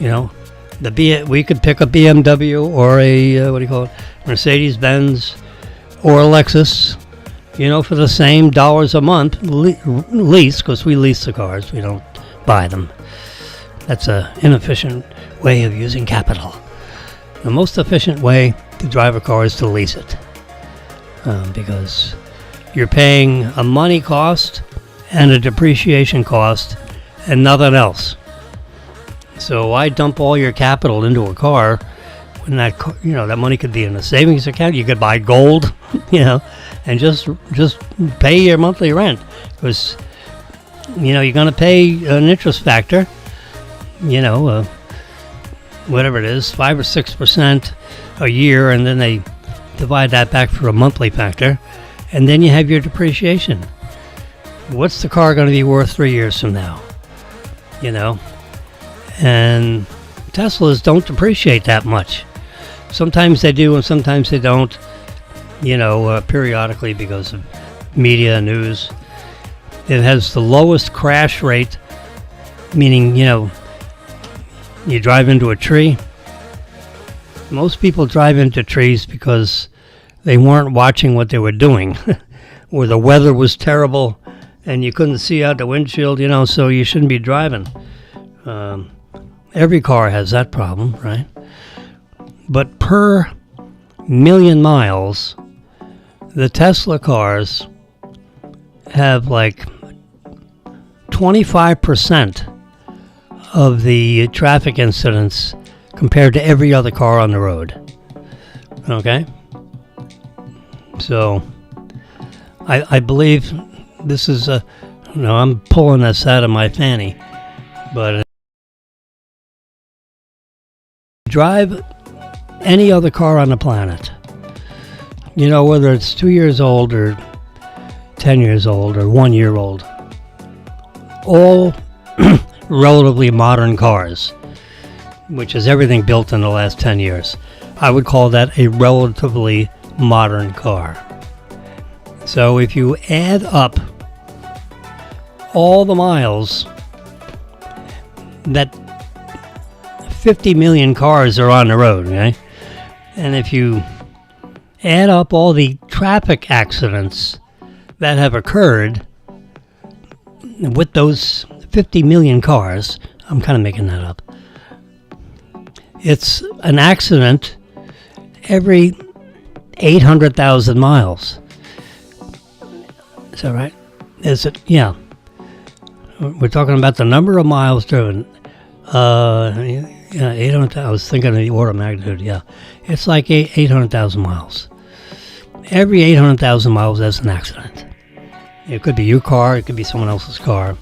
We could pick a BMW or a Mercedes-Benz or a Lexus. For the same dollars a month lease, because we lease the cars, we don't buy them. That's an inefficient way of using capital. The most efficient way to drive a car is to lease it, because you're paying a money cost and a depreciation cost and nothing else. So why dump all your capital into a car when that money could be in a savings account? You could buy gold, and just pay your monthly rent, because you're going to pay an interest factor, whatever it is, 5 or 6% a year, and then they divide that back for a monthly factor, and then you have your depreciation. What's the car going to be worth 3 years from now? And Teslas don't depreciate that much. Sometimes they do and sometimes they don't, periodically because of media news. It has the lowest crash rate, meaning, you drive into a tree. Most people drive into trees because they weren't watching what they were doing, or the weather was terrible and you couldn't see out the windshield, so you shouldn't be driving. Every car has that problem, right? But per million miles, the Tesla cars have like 25% of the traffic incidents compared to every other car on the road. Okay? So, I believe this is I'm pulling this out of my fanny, but drive any other car on the planet, whether it's 2 years old or 10 years old or 1 year old, all relatively modern cars, which is everything built in the last 10 years. I would call that a relatively modern car. So if you add up all the miles that 50 million cars are on the road, okay? And if you add up all the traffic accidents that have occurred with those 50 million cars, I'm kind of making that up, it's an accident every 800,000 miles. Is that right? Is it? Yeah. We're talking about the number of miles driven. 800,000. I was thinking of the order of magnitude. Yeah, it's like 800,000 miles. Every 800,000 miles, that's an accident. It could be your car. It could be someone else's car.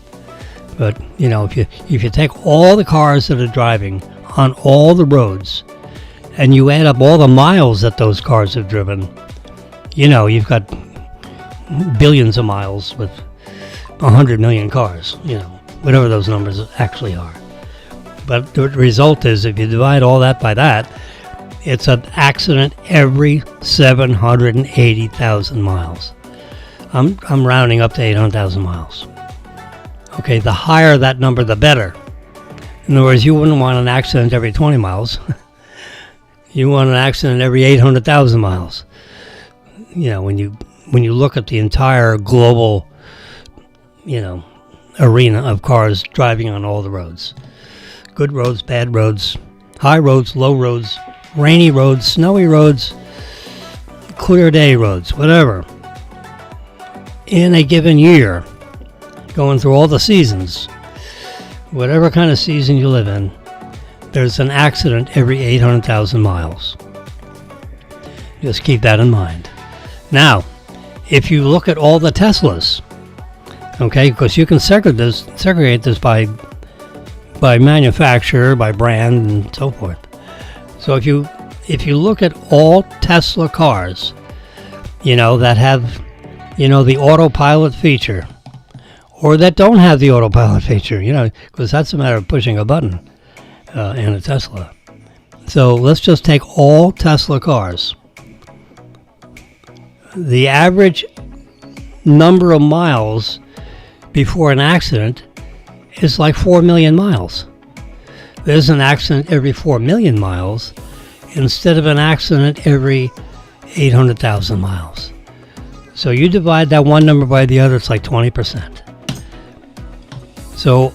But if you take all the cars that are driving on all the roads, and you add up all the miles that those cars have driven, you've got billions of miles with 100 million cars, whatever those numbers actually are. But the result is, if you divide all that by that, it's an accident every 780,000 miles. I'm rounding up to 800,000 miles. Okay, the higher that number, the better. In other words, you wouldn't want an accident every 20 miles. You want an accident every 800,000 miles. When you look at the entire global, arena of cars driving on all the roads. Good roads, bad roads, high roads, low roads, rainy roads, snowy roads, clear day roads, whatever. In a given year, going through all the seasons, whatever kind of season you live in, there's an accident every 800,000 miles. Just keep that in mind. Now, if you look at all the Teslas, okay, because you can segregate this by manufacturer, by brand, and so forth. So if you look at all Tesla cars, that have, the autopilot feature, or that don't have the autopilot feature, because that's a matter of pushing a button in a Tesla. So let's just take all Tesla cars. The average number of miles before an accident is like 4 million miles. There's an accident every 4 million miles instead of an accident every 800,000 miles. So you divide that one number by the other, it's like 20%. So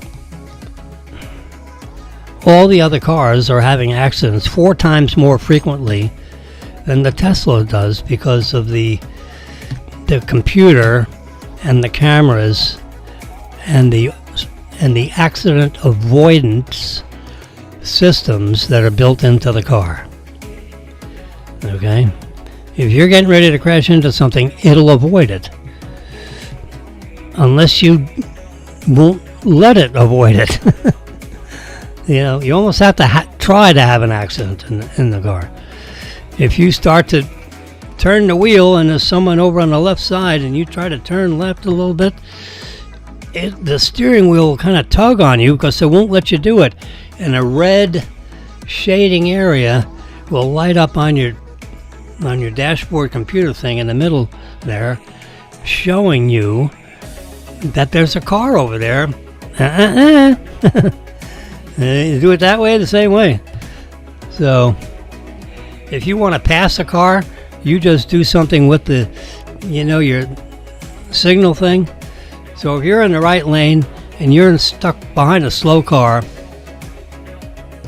all the other cars are having accidents 4 times more frequently than the Tesla does because of the computer and the cameras and the accident avoidance systems that are built into the car. Okay? If you're getting ready to crash into something, it'll avoid it. Unless you won't let it avoid it. You almost have to try to have an accident in the car. If you start to turn the wheel and there's someone over on the left side and you try to turn left a little bit, the steering wheel will kind of tug on you because it won't let you do it. And a red shading area will light up on your dashboard computer thing in the middle there, showing you that there's a car over there. You do it that way, the same way. So if you want to pass a car, you just do something with the, your signal thing. So if you're in the right lane and you're stuck behind a slow car,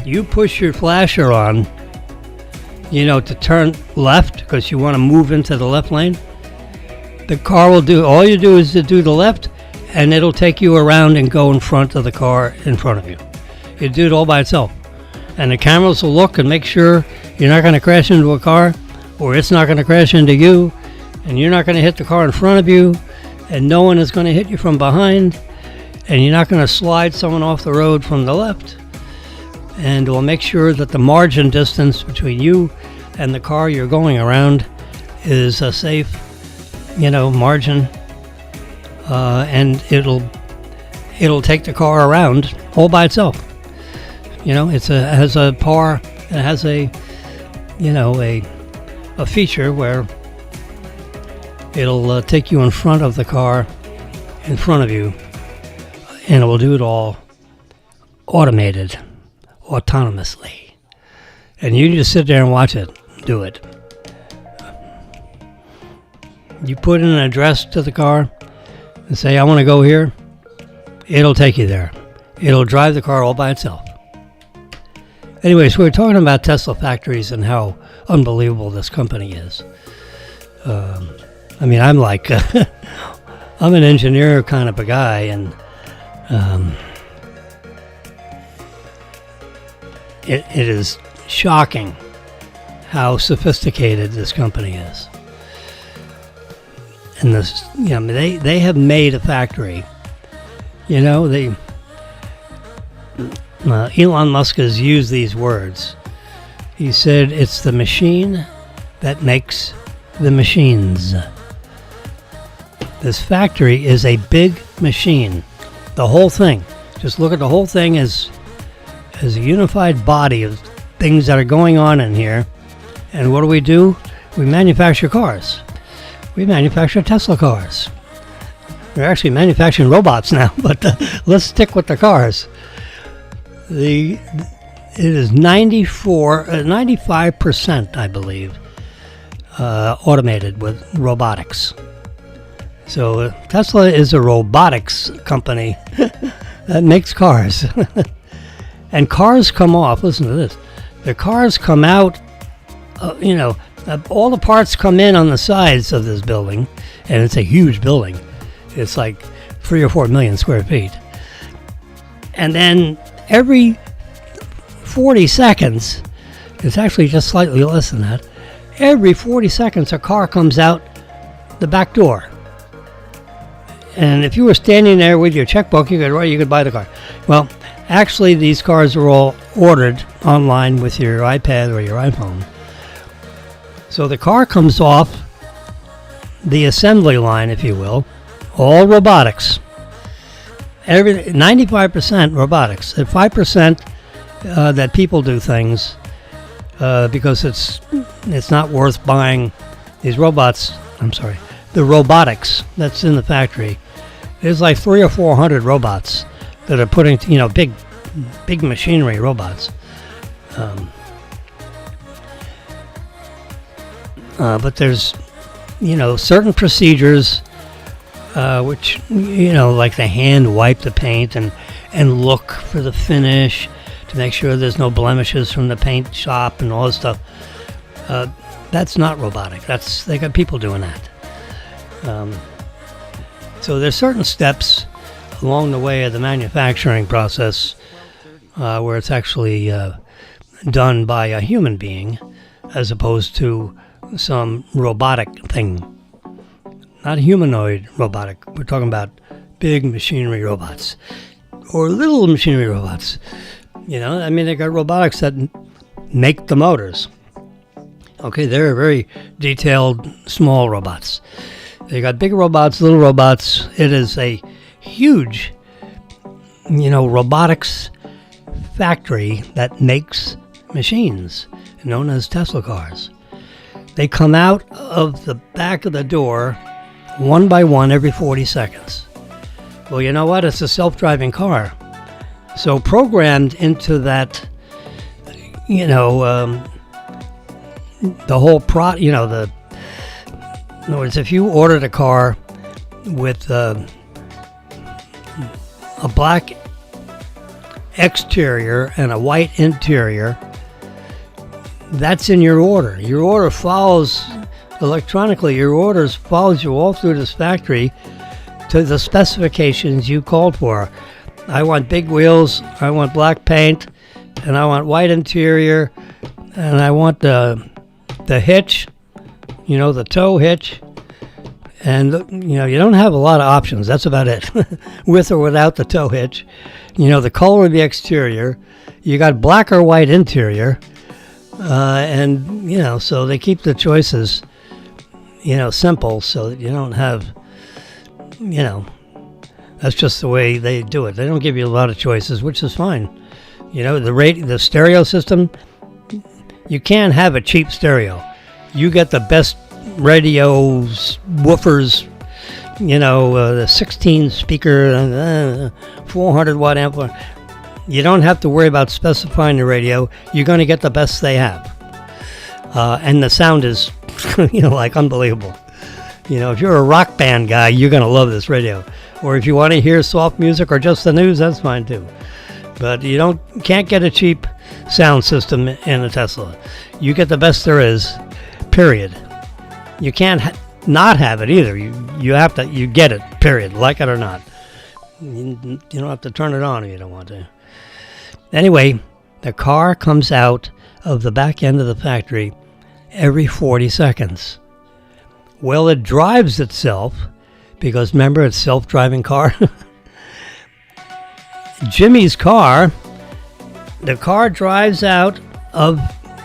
you push your flasher on, to turn left because you want to move into the left lane. The car will do, all you do is to do the left, and it'll take you around and go in front of the car in front of you. You do it all by itself. And the cameras will look and make sure you're not going to crash into a car, or it's not going to crash into you, and you're not going to hit the car in front of you, and no one is going to hit you from behind, and you're not going to slide someone off the road from the left. And we'll make sure that the margin distance between you and the car you're going around is a safe, margin, and it'll take the car around all by itself. It has a PAR, it has a feature where it'll take you in front of the car in front of you, and it will do it all autonomously. And you just sit there and watch it do it. You put in an address to the car and say, I want to go here. It'll take you there. It'll drive the car all by itself. Anyways, we were talking about Tesla factories and how unbelievable this company is. I'm like, I'm an engineer kind of a guy, and it is shocking how sophisticated this company is. And this, they have made a factory. Elon Musk has used these words. He said it's the machine that makes the machines. This factory is a big machine. The whole thing. Just look at the whole thing as a unified body of things that are going on in here. And what do? We manufacture cars. We manufacture Tesla cars. They're actually manufacturing robots now, but let's stick with the cars. It is 95%, I believe, automated with robotics. So Tesla is a robotics company that makes cars. And cars come off, listen to this, the cars come out, all the parts come in on the sides of this building, and it's a huge building. It's like 3 or 4 million square feet. And then every 40 seconds, it's actually just slightly less than that, every 40 seconds a car comes out the back door. And if you were standing there with your checkbook, you could buy the car. Well, actually, these cars are all ordered online with your iPad or your iPhone. So the car comes off the assembly line, if you will, all robotics. 95% robotics. At 5% that people do things because it's not worth buying these robots. I'm sorry, the robotics that's in the factory. There's like 300 or 400 robots that are putting, big machinery robots. But there's, certain procedures, which, like the hand wipe the paint and look for the finish to make sure there's no blemishes from the paint shop and all this stuff. That's not robotic. They got people doing that. So there's certain steps along the way of the manufacturing process where it's actually done by a human being as opposed to some robotic thing. Not humanoid robotic. We're talking about big machinery robots or little machinery robots. They got robotics that make the motors. Okay, they're very detailed, small robots. They got big robots, little robots. It is a huge, robotics factory that makes machines, known as Tesla cars. They come out of the back of the door one by one every 40 seconds. Well, you know what? It's a self-driving car. So programmed into that, the whole in other words, if you ordered a car with a black exterior and a white interior, that's in your order. Your order follows electronically. Your orders follows you all through this factory to the specifications you called for. I want big wheels, I want black paint, and I want white interior, and I want the hitch, the tow hitch, and you don't have a lot of options. That's about it, with or without the tow hitch. The color of the exterior, you got black or white interior, and so they keep the choices, simple, so that you don't have, that's just the way they do it. They don't give you a lot of choices, which is fine. The stereo system, you can't have a cheap stereo. You get the best radios, woofers, the 16 speaker, 400 watt amplifier. You don't have to worry about specifying the radio. You're going to get the best they have. And the sound is, unbelievable. If you're a rock band guy, you're going to love this radio. Or if you want to hear soft music or just the news, that's fine too. But you can't get a cheap sound system in a Tesla. You get the best there is, period. You can't not have it either. You get it, period, like it or not. You don't have to turn it on if you don't want to. Anyway, the car comes out of the back end of the factory every 40 seconds. Well, it drives itself, because remember, it's a self-driving car. Jimmy's car, the car drives out of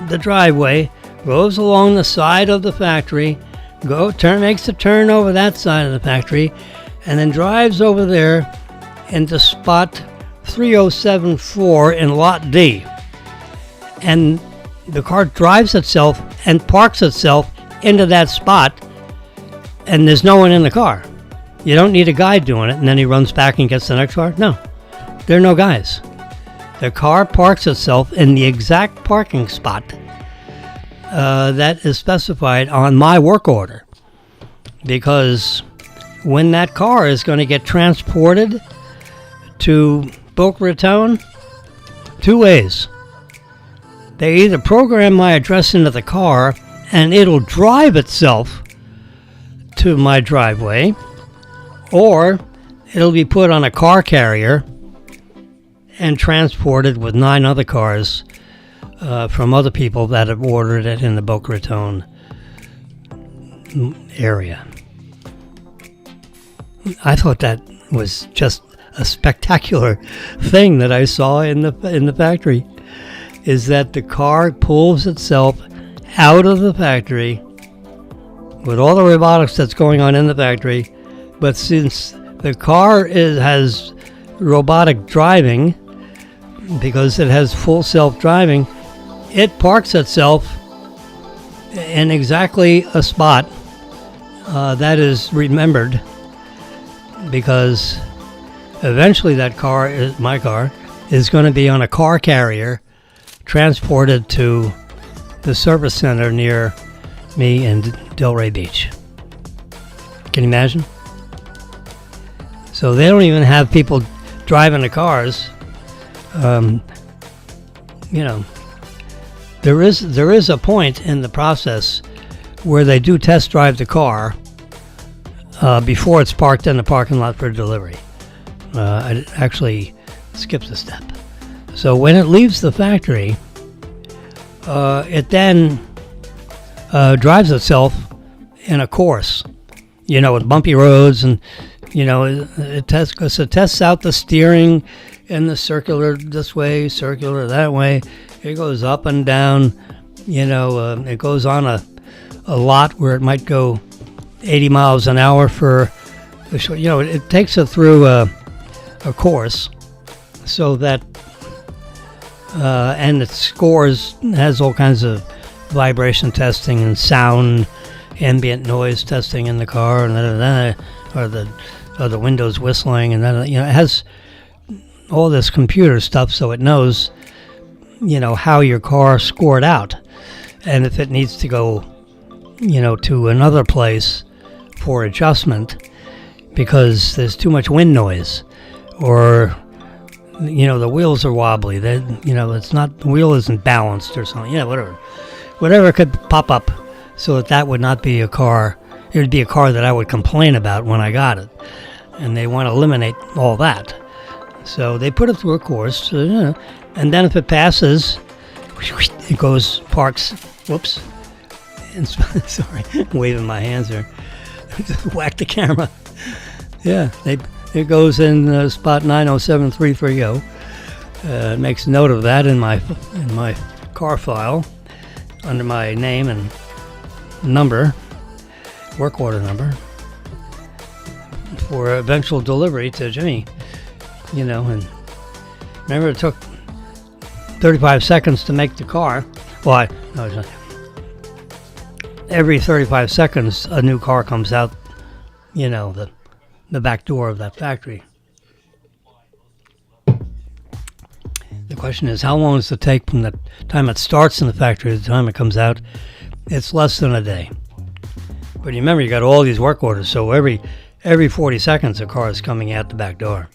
the driveway, goes along the side of the factory, makes a turn over that side of the factory, and then drives over there into spot 3074 in Lot D. And the car drives itself and parks itself into that spot, and there's no one in the car. You don't need a guy doing it, and then he runs back and gets the next car. No, there are no guys. The car parks itself in the exact parking spot that is specified on my work order. Because when that car is going to get transported to Boca Raton, two ways. They either program my address into the car and it'll drive itself to my driveway, or it'll be put on a car carrier and transported with 9 other cars from other people that have ordered it in the Boca Raton area. I thought that was just a spectacular thing that I saw in the factory, is that the car pulls itself out of the factory with all the robotics that's going on in the factory, but since the car has robotic driving, because it has full self-driving, it parks itself in exactly a spot that is remembered, because eventually that car, my car, is going to be on a car carrier transported to the service center near me in Delray Beach. Can you imagine? So they don't even have people driving the cars. There is a point in the process where they do test drive the car before it's parked in the parking lot for delivery. It actually skips a step. So when it leaves the factory, it then drives itself in a course, with bumpy roads, and it tests out the steering and the circular this way, circular that way. It goes up and down. It goes on a lot where it might go 80 miles an hour for the short. It takes it through a course so that and it scores, has all kinds of vibration testing and sound, ambient noise testing in the car, and or the windows whistling, and then it has all this computer stuff, so it knows how your car scored out, and if it needs to go to another place for adjustment because there's too much wind noise, or the wheels are wobbly, it's not, the wheel isn't balanced or something, whatever could pop up, so that would not be a car. It would be a car that I would complain about when I got it, and they want to eliminate all that. So they put it through a course, and then if it passes, it goes, parks, whoops, sorry, waving my hands there, just whack the camera. Yeah, it goes in spot 907330. It makes note of that in my car file under my name and number, work order number, for eventual delivery to Jimmy. And remember, it took 35 seconds to make the car. Well, every 35 seconds a new car comes out, the back door of that factory. The question is, how long does it take from the time it starts in the factory to the time it comes out? It's less than a day. But remember, you got all these work orders, so every 40 seconds a car is coming out the back door.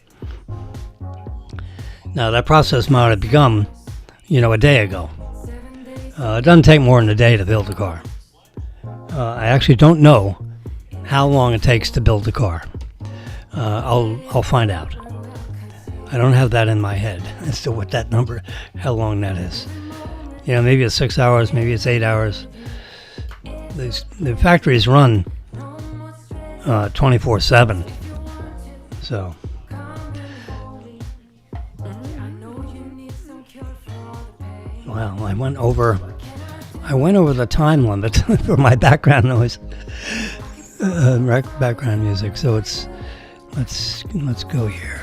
Now, that process might have begun, a day ago. It doesn't take more than a day to build a car. I actually don't know how long it takes to build a car. I'll find out. I don't have that in my head as to what that number, how long that is. Maybe it's 6 hours, maybe it's 8 hours. The factories run 24/7. So. Well, I went over I went over the time limit for my background noise, background music. So it's let's go here.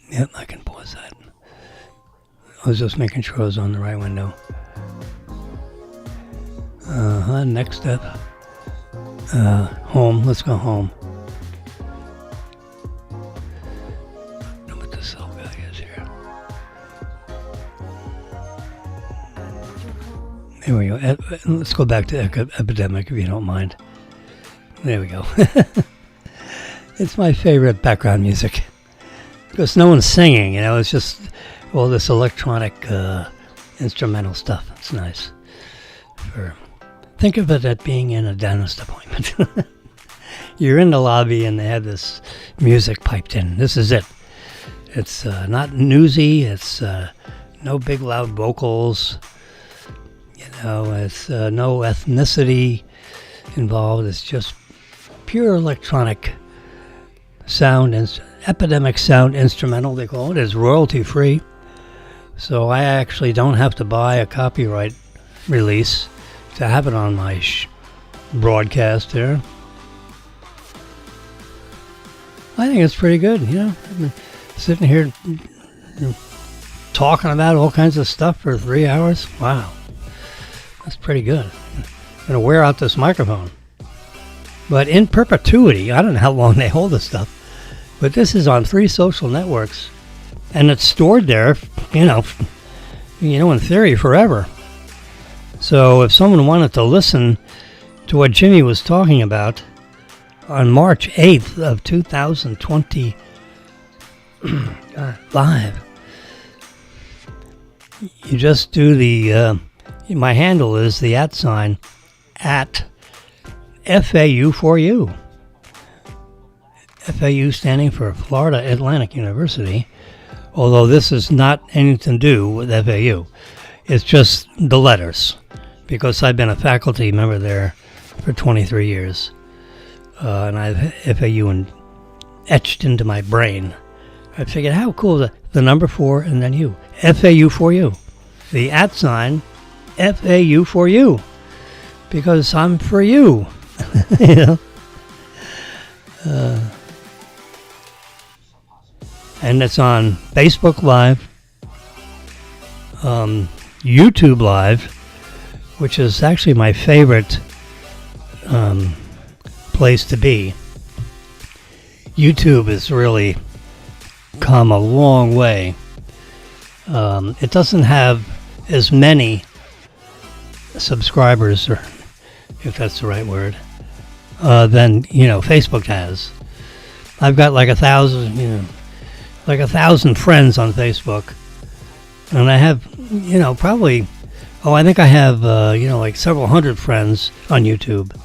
Yep, I can pause that. I was just making sure I was on the right window. Next step. Home. Let's go home. Know what the cell guy is here. There we go. Let's go back to Epidemic if you don't mind. There we go. It's my favorite background music. Because no one's singing, it's just all this electronic instrumental stuff. It's nice. Think of it as being in a dentist appointment. You're in the lobby and they have this music piped in. This is it. It's not newsy. It's no big loud vocals. It's no ethnicity involved. It's just pure electronic sound and Epidemic sound instrumental, they call it. It's royalty free, so I actually don't have to buy a copyright release to have it on my broadcast there. I think it's pretty good. I've been sitting here talking about all kinds of stuff for 3 hours. Wow, that's pretty good. I'm gonna wear out this microphone, but in perpetuity. I don't know how long they hold this stuff. But this is on 3 social networks, and it's stored there, in theory, forever. So if someone wanted to listen to what Jimmy was talking about on March 8th of 2020, live, you just do my handle is the @ at FAU4U. FAU standing for Florida Atlantic University, although this is not anything to do with FAU. It's just the letters, because I've been a faculty member there for 23 years, and I've FAU etched into my brain. I figured, how cool is the number 4 and then U. FAU4U. The @ FAU4U, because I'm for you. And it's on Facebook Live, YouTube Live, which is actually my favorite place to be. YouTube has really come a long way. It doesn't have as many subscribers, or if that's the right word, than Facebook has. I've got like 1,000, like 1,000 friends on Facebook, and I have, probably, I think I have, like several hundred friends on YouTube.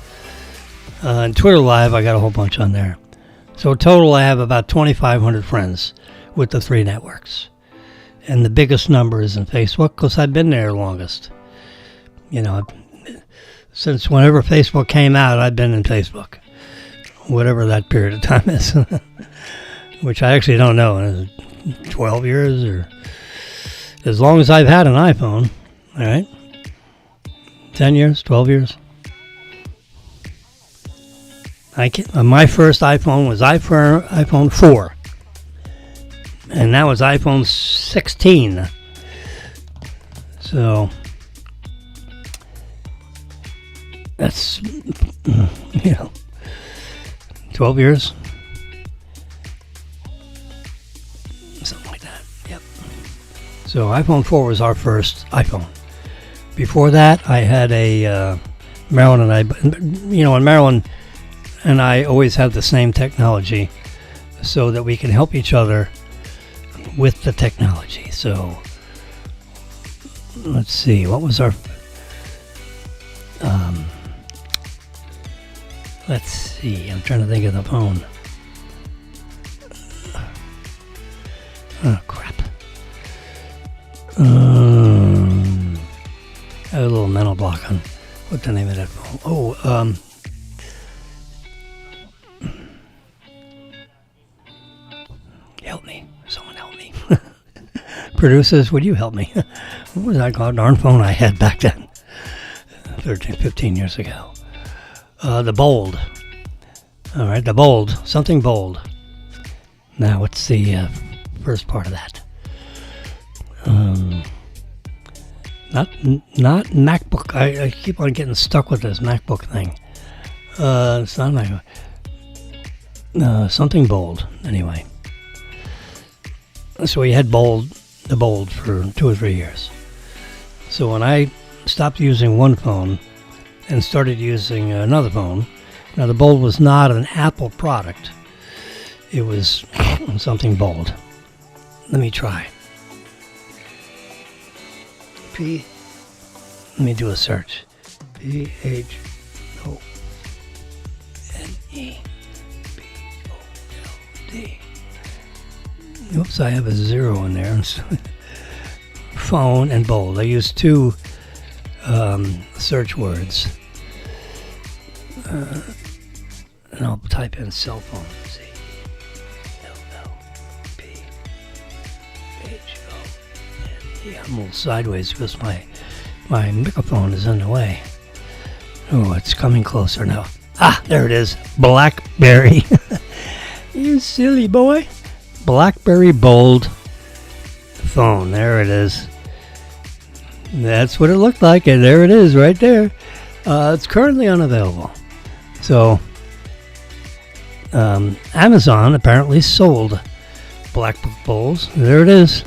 And Twitter Live, I got a whole bunch on there. So total, I have about 2,500 friends with the 3 networks. And the biggest number is in Facebook, because I've been there longest. Since whenever Facebook came out, I've been in Facebook. Whatever that period of time is. Which I actually don't know. Is it 12 years or as long as I've had an iPhone? All right. 10 years, 12 years. My first iPhone was iPhone 4. And that was iPhone 16. So that's 12 years. Something like that. Yep. So iPhone 4 was our first iPhone. Before that, I had a Marilyn and I, and Marilyn and I always have the same technology so that we can help each other with the technology. So let's see, what was our let's see, I'm trying to think of the phone. Oh crap. I have a little mental block on what the name of that phone. Producers, would you help me? What was that darn phone I had back then? 13, 15 years ago. The Bold. All right, the Bold. Something bold. Now, what's the first part of that? Not MacBook. I keep on getting stuck with this MacBook thing. It's not MacBook. Something bold. Anyway. So we had the Bold for 2 or 3 years. So when I stopped using one phone and started using another phone, now the Bold was not an Apple product. It was something bold. Let me try. Let me do a search. PHONEBOLD. Oops, I have a 0 in there. Phone and Bold. I use 2 search words. And I'll type in cell phone. C-L-L-P-H-O-N-E. I'm a little sideways because my microphone is in the way. Oh, it's coming closer now. Ah, there it is. BlackBerry. You silly boy. BlackBerry Bold phone. There it is. That's what it looked like, and there it is right there. It's currently unavailable. So, Amazon apparently sold BlackBerry Bolds. There it is.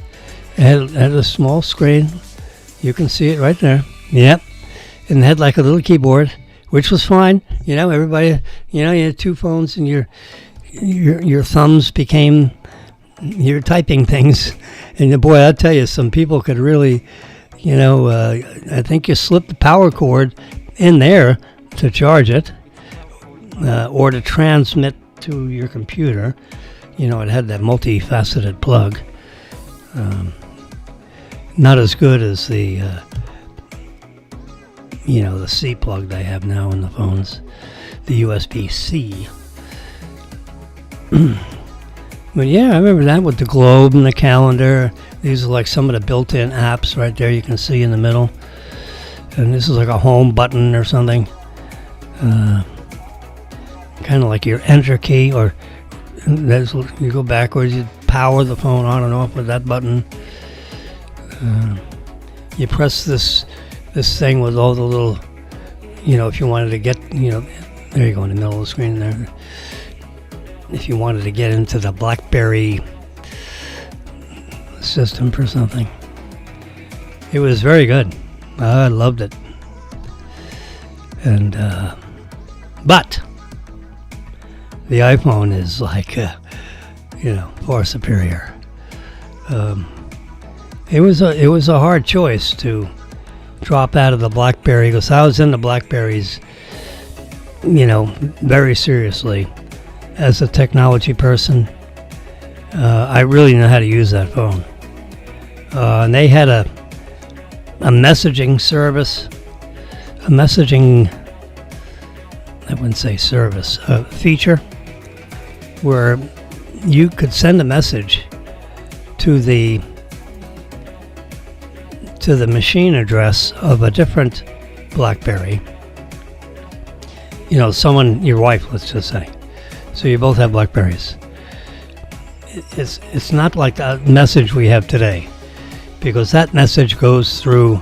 It had a small screen. You can see it right there. Yep. And it had like a little keyboard, which was fine. You know, everybody, you had 2 phones, and your thumbs became your typing things. And boy, I'll tell you, some people could really, I think you slip the power cord in there to charge it, or to transmit to your computer. It had that multifaceted plug. Not as good as the the C plug they have now in the phones, the USB-C. But yeah, I remember that with the globe and the calendar. These are like some of the built-in apps right there you can see in the middle. And this is like a home button or something. Kind of like your enter key, or you go backwards, you power the phone on and off with that button. You press this thing with all the little, if you wanted to get, there you go in the middle of the screen there. If you wanted to get into the BlackBerry system for something. It was very good. I loved it. And, but the iPhone is like, far superior. It was a hard choice to drop out of the BlackBerry, because I was into BlackBerries, very seriously. As a technology person, I really know how to use that phone. And they had a messaging service, I wouldn't say service, a feature where you could send a message to the machine address of a different BlackBerry. Someone, your wife, let's just say. So you both have BlackBerries. It's not like the message we have today, because that message goes through,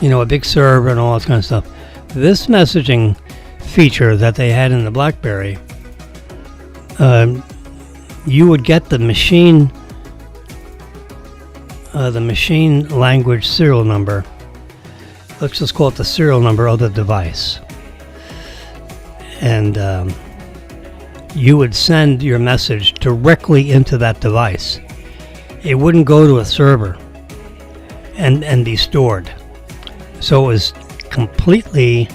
a big server and all that kind of stuff. This messaging feature that they had in the BlackBerry, you would get the machine language serial number. Let's just call it the serial number of the device. And you would send your message directly into that device. It wouldn't go to a server and be stored. So it was completely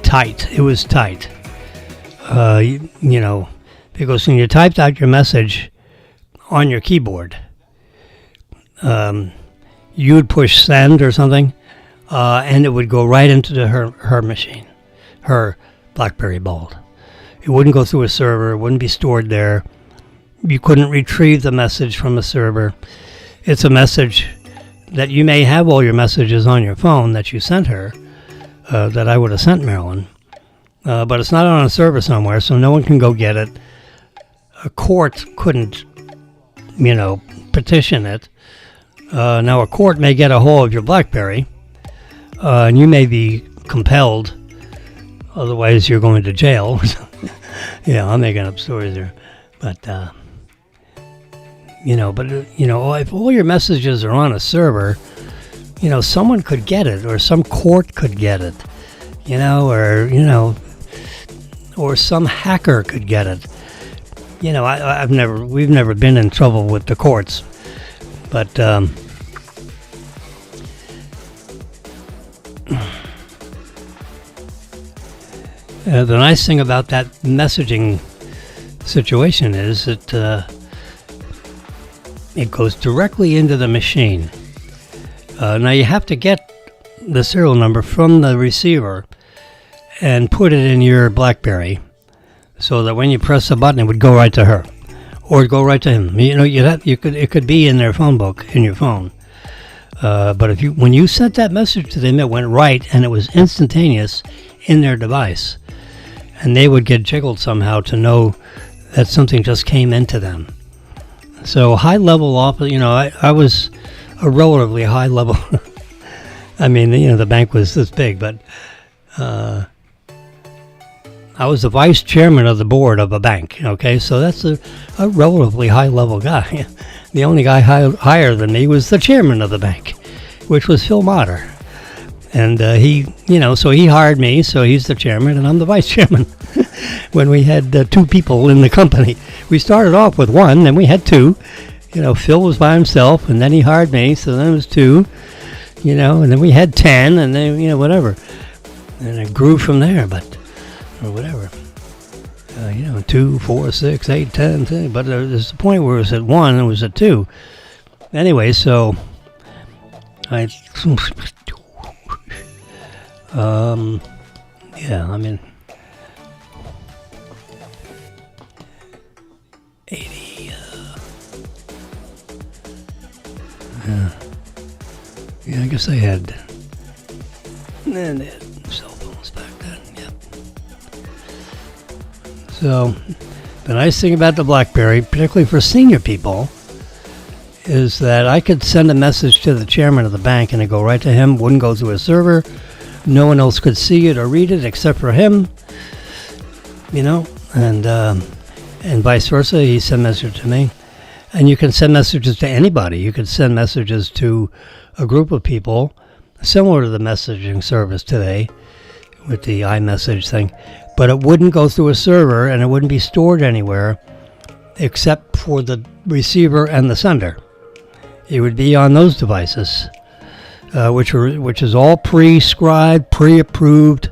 tight. It was tight. Because when you typed out your message on your keyboard, you would push send or something, and it would go right into her machine, her BlackBerry Bold. It wouldn't go through a server. It wouldn't be stored there. You couldn't retrieve the message from a server. it's a message that you may have all your messages on your phone that you sent her, that I would have sent Marilyn, but it's not on a server somewhere, so no one can go get it. A court couldn't, petition it. Now, a court may get a hold of your BlackBerry, and you may be compelled. Otherwise, you're going to jail. Yeah, I'm making up stories there. But, if all your messages are on a server, someone could get it, or some court could get it, or some hacker could get it. We've never been in trouble with the courts, but the nice thing about that messaging situation is that it goes directly into the machine. Now you have to get the serial number from the receiver and put it in your BlackBerry, so that when you press the button, it would go right to her, or go right to him. It could be in their phone book in your phone. But when you sent that message to them, it went right, and it was instantaneous in their device, and they would get jiggled somehow to know that something just came into them. So high level I was a relatively high level. I mean, the bank was this big, but I was the vice chairman of the board of a bank. Okay, so that's a relatively high level guy. The only guy higher than me was the chairman of the bank, which was Phil Motter. And so he hired me, so he's the chairman, and I'm the vice chairman. When we had two people in the company, we started off with one, then we had two. Phil was by himself, and then he hired me, so then it was two. And then we had 10, and then whatever, and it grew from there. Or whatever, 2, 4, 6, 8, 10. But there's a point where it was at 1, and it was at 2. Anyway, so I. Yeah, I mean, 80. I guess they had. And they had cell phones back then. Yep. So, the nice thing about the BlackBerry, particularly for senior people, is that I could send a message to the chairman of the bank and it'd go right to him, wouldn't go through a server. No one else could see it or read it except for him, and vice versa. He sent messages to me. And you can send messages to anybody. You could send messages to a group of people, similar to the messaging service today with the iMessage thing, but it wouldn't go through a server and it wouldn't be stored anywhere except for the receiver and the sender. It would be on those devices, which is all prescribed, pre-approved,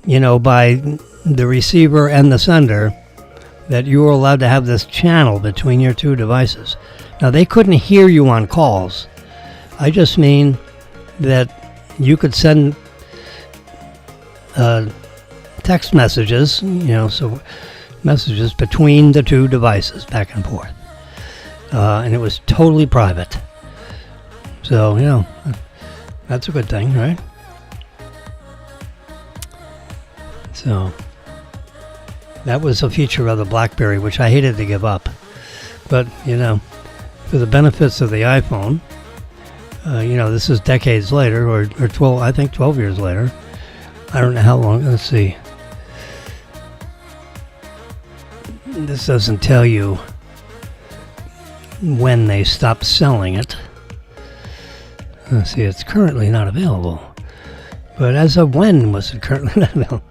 by the receiver and the sender, that you were allowed to have this channel between your two devices. Now, they couldn't hear you on calls. I just mean that you could send text messages, so messages between the two devices back and forth. And it was totally private. So, that's a good thing, right? So, that was a feature of the BlackBerry, which I hated to give up. But, for the benefits of the iPhone, this is decades later, or 12 years later. I don't know how long. Let's see. This doesn't tell you when they stopped selling it. Let's see, it's currently not available. But as of when was it currently not available?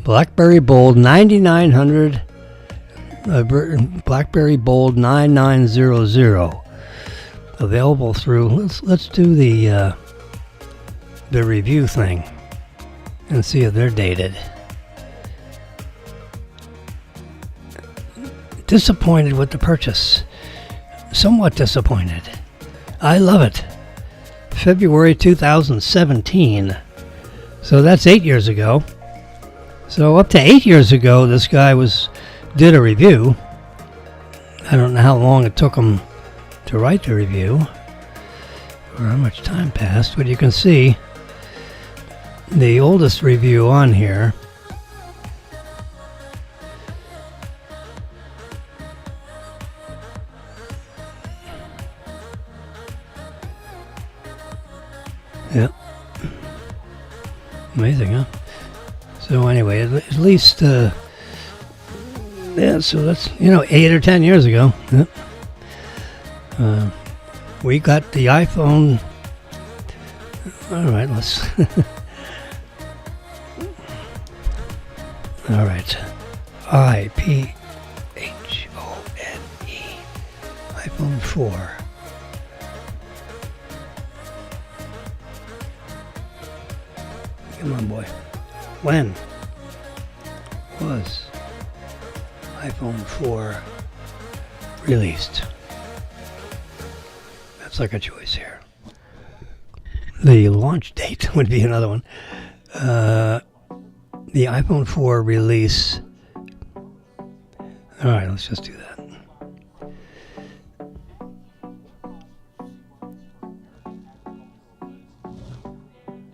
BlackBerry Bold 9900, BlackBerry Bold 9900, available through. Let's do the review thing and see if they're dated. Disappointed with the purchase. Somewhat disappointed. I love it. February 2017. So that's 8 years ago. So up to 8 years ago, this guy did a review. I don't know how long it took him to write the review, or how much time passed, but you can see the oldest review on here Yep. Amazing, huh? So anyway, at least, yeah, so that's, 8 or 10 years ago. Yep. We got the iPhone. All right, let's... All right. iPhone, iPhone 4. Come on, boy. When was iPhone 4 released? That's like a choice here. The launch date would be another one. The iPhone 4 release. All right, let's just do that.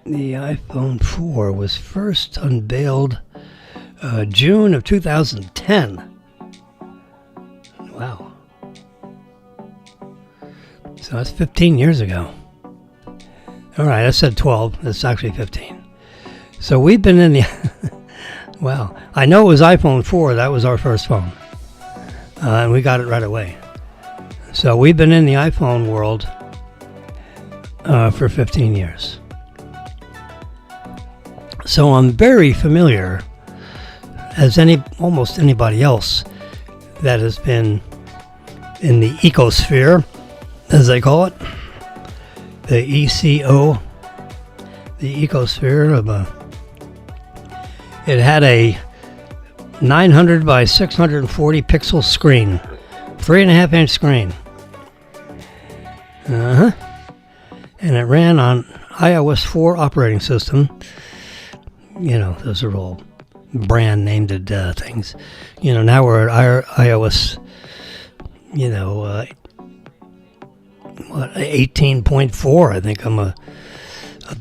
The iPhone 4 was first unveiled June of 2010. Wow. So that's 15 years ago. All right, I said 12. It's actually 15. So we've been in the... Wow. I know it was iPhone 4. That was our first phone. And we got it right away. So we've been in the iPhone world for 15 years. So I'm very familiar, as almost anybody else that has been in the ecosphere, as they call it, the ECO, the ecosphere of it had a 900 by 640 pixel screen, 3.5-inch screen. And it ran on iOS 4 operating system. Those are all brand named things. Now we're at iOS, 18.4. I think I'm a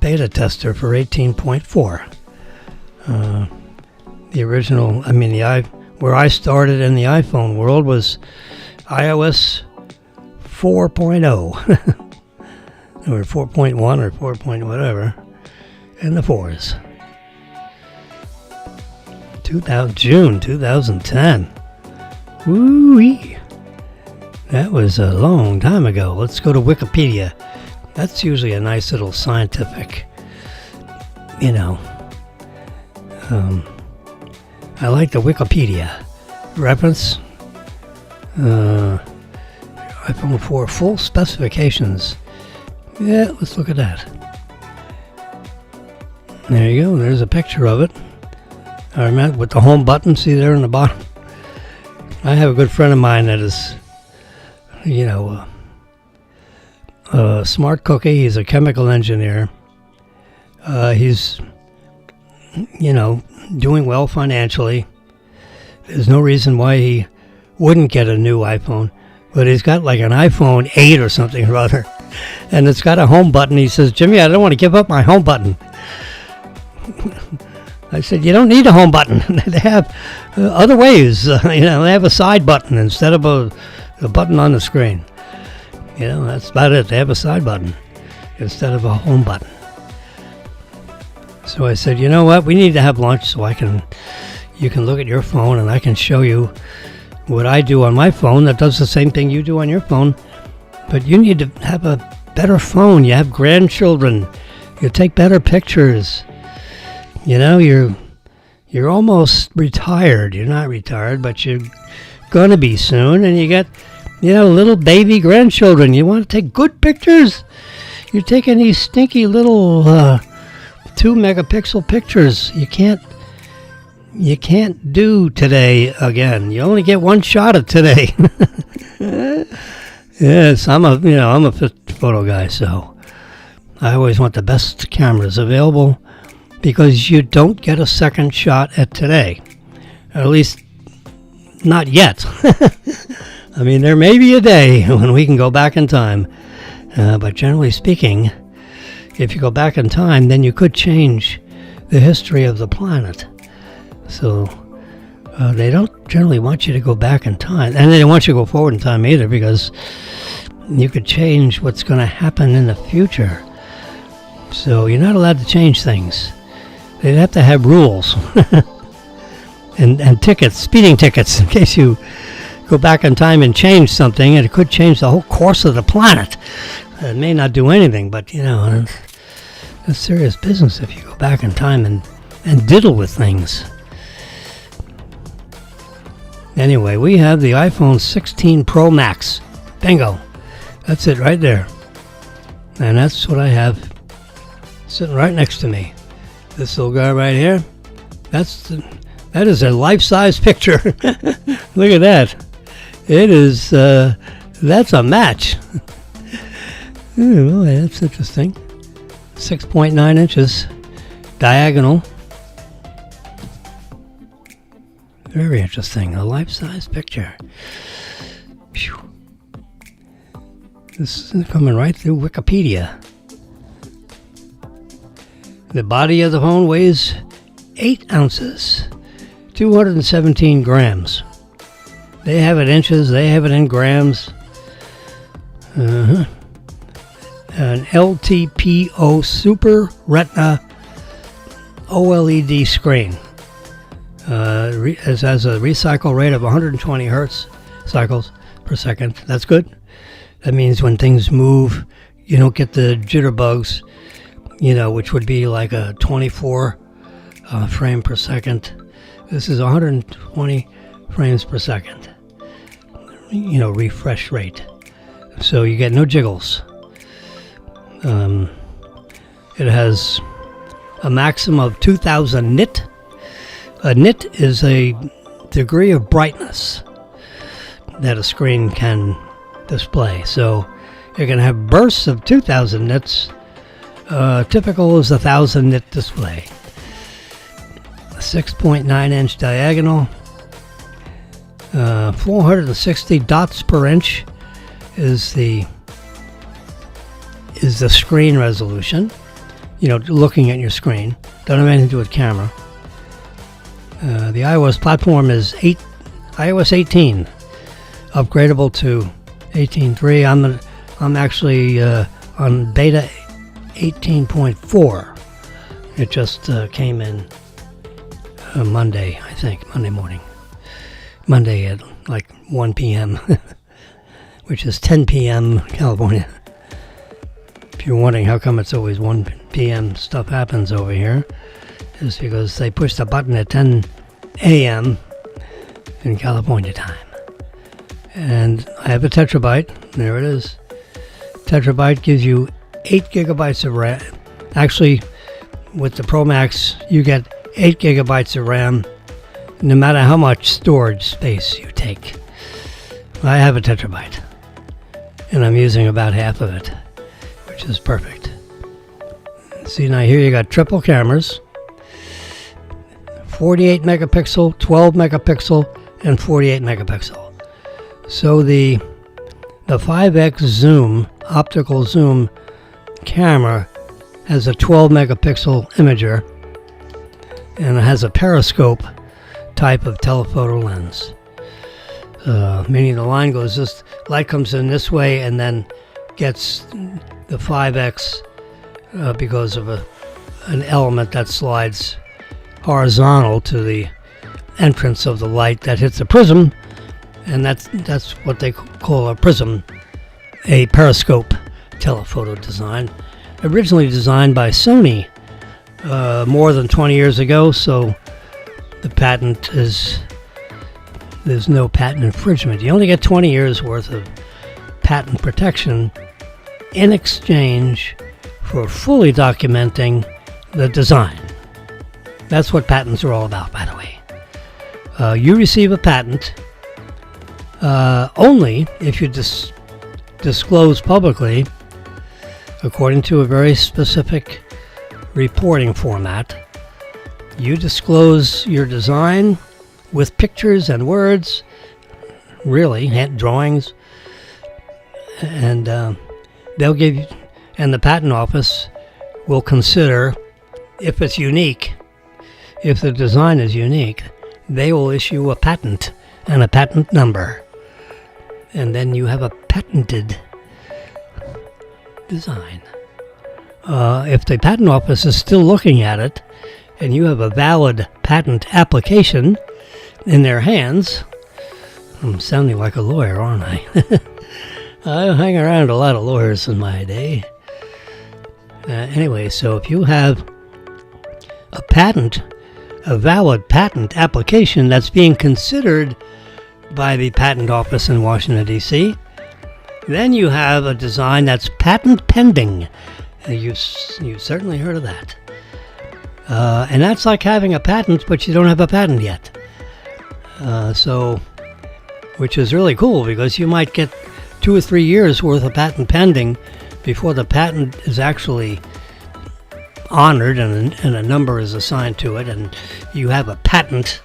beta tester for 18.4. The original, where I started in the iPhone world was iOS 4.0. Or 4.1 or 4. Whatever. And the 4s. June 2010. Woo-wee. That was a long time ago. Let's go to Wikipedia. That's usually a nice little scientific, I like the Wikipedia reference. iPhone 4 full specifications. Yeah, let's look at that. There you go. There's a picture of it. I remember with the home button, see there in the bottom. I have a good friend of mine that is, a smart cookie. He's a chemical engineer. He's, doing well financially. There's no reason why he wouldn't get a new iPhone. But he's got like an iPhone 8 or something or other. And it's got a home button. He says, Jimmy, I don't want to give up my home button. I said, you don't need a home button. They have other ways. They have a side button instead of a button on the screen. That's about it. They have a side button instead of a home button. So I said, you know what? We need to have lunch so you can look at your phone and I can show you what I do on my phone that does the same thing you do on your phone. But you need to have a better phone. You have grandchildren. You take better pictures. You're almost retired. You're not retired, but you're going to be soon. And you got, little baby grandchildren. You want to take good pictures? You're taking these stinky little 2-megapixel pictures. You can't do today again. You only get one shot of today. Yes, I'm a photo guy, so I always want the best cameras available. Because you don't get a second shot at today. Or at least, not yet. I mean, there may be a day when we can go back in time, but generally speaking, if you go back in time, then you could change the history of the planet. So they don't generally want you to go back in time, and they don't want you to go forward in time either, because you could change what's going to happen in the future. So you're not allowed to change things. They'd have to have rules and tickets, speeding tickets, in case you go back in time and change something, and it could change the whole course of the planet. It may not do anything, but it's serious business if you go back in time and diddle with things. Anyway, we have the iPhone 16 Pro Max. Bingo. That's it right there. And that's what I have sitting right next to me. This little guy right here, that is a life-size picture. Look at that. It is, that's a match. Oh, that's interesting. 6.9 inches diagonal. Very interesting. A life-size picture. Phew. This is coming right through Wikipedia. The body of the phone weighs 8 ounces, 217 grams. They have it inches, they have it in grams. An LTPO Super Retina OLED screen. It has a recycle rate of 120 hertz cycles per second. That's good. That means when things move, you don't get the jitterbugs, which would be like a 24 frame per second. This is 120 frames per second, refresh rate. So you get no jiggles. It has a maximum of 2000 nit. A nit is a degree of brightness that a screen can display. So you can have bursts of 2000 nits. Typical is 1000 nit display. 6.9 inch diagonal. 460 dots per inch is the screen resolution. Looking at your screen. Don't have anything to do with camera. The iOS platform is iOS 18, upgradable to 18.3. I'm actually on beta 18.4. It just came in Monday, I think, Monday morning. Monday at like 1 p.m., which is 10 p.m. California. If you're wondering how come it's always 1 p.m. stuff happens over here, it's because they push the button at 10 a.m. in California time. And I have a Tetrabyte. There it is. Tetrabyte gives you 8 gigabytes of RAM. Actually, with the Pro Max, you get 8 gigabytes of RAM no matter how much storage space you take. I have a Tetrabyte, and I'm using about half of it, which is perfect. See, now here you got triple cameras, 48 megapixel, 12 megapixel, and 48 megapixel. So the 5x zoom, optical zoom camera has a 12 megapixel imager, and it has a periscope type of telephoto lens. Meaning the light comes in this way and then gets the 5x because of an element that slides horizontal to the entrance of the light that hits a prism, and that's what they call a prism, a periscope telephoto design, originally designed by Sony more than 20 years ago. So the patent there's no patent infringement. You only get 20 years worth of patent protection in exchange for fully documenting the design. That's what patents are all about, by the way. You receive a patent only if you disclose publicly, according to a very specific reporting format. You disclose your design with pictures and words really, hand drawings, and they'll give you, and the patent office will consider if it's unique, if the design is unique, they will issue a patent and a patent number, and then you have a patented design. If the patent office is still looking at it and you have a valid patent application in their hands, I'm sounding like a lawyer, aren't I? I hang around a lot of lawyers in my day. Anyway, so if you have a patent, a valid patent application that's being considered by the patent office in Washington, D.C., then you have a design that's patent pending. You've certainly heard of that. And that's like having a patent, but you don't have a patent yet. Which is really cool, because you might get 2 or 3 years worth of patent pending before the patent is actually honored and a number is assigned to it, and you have a patent,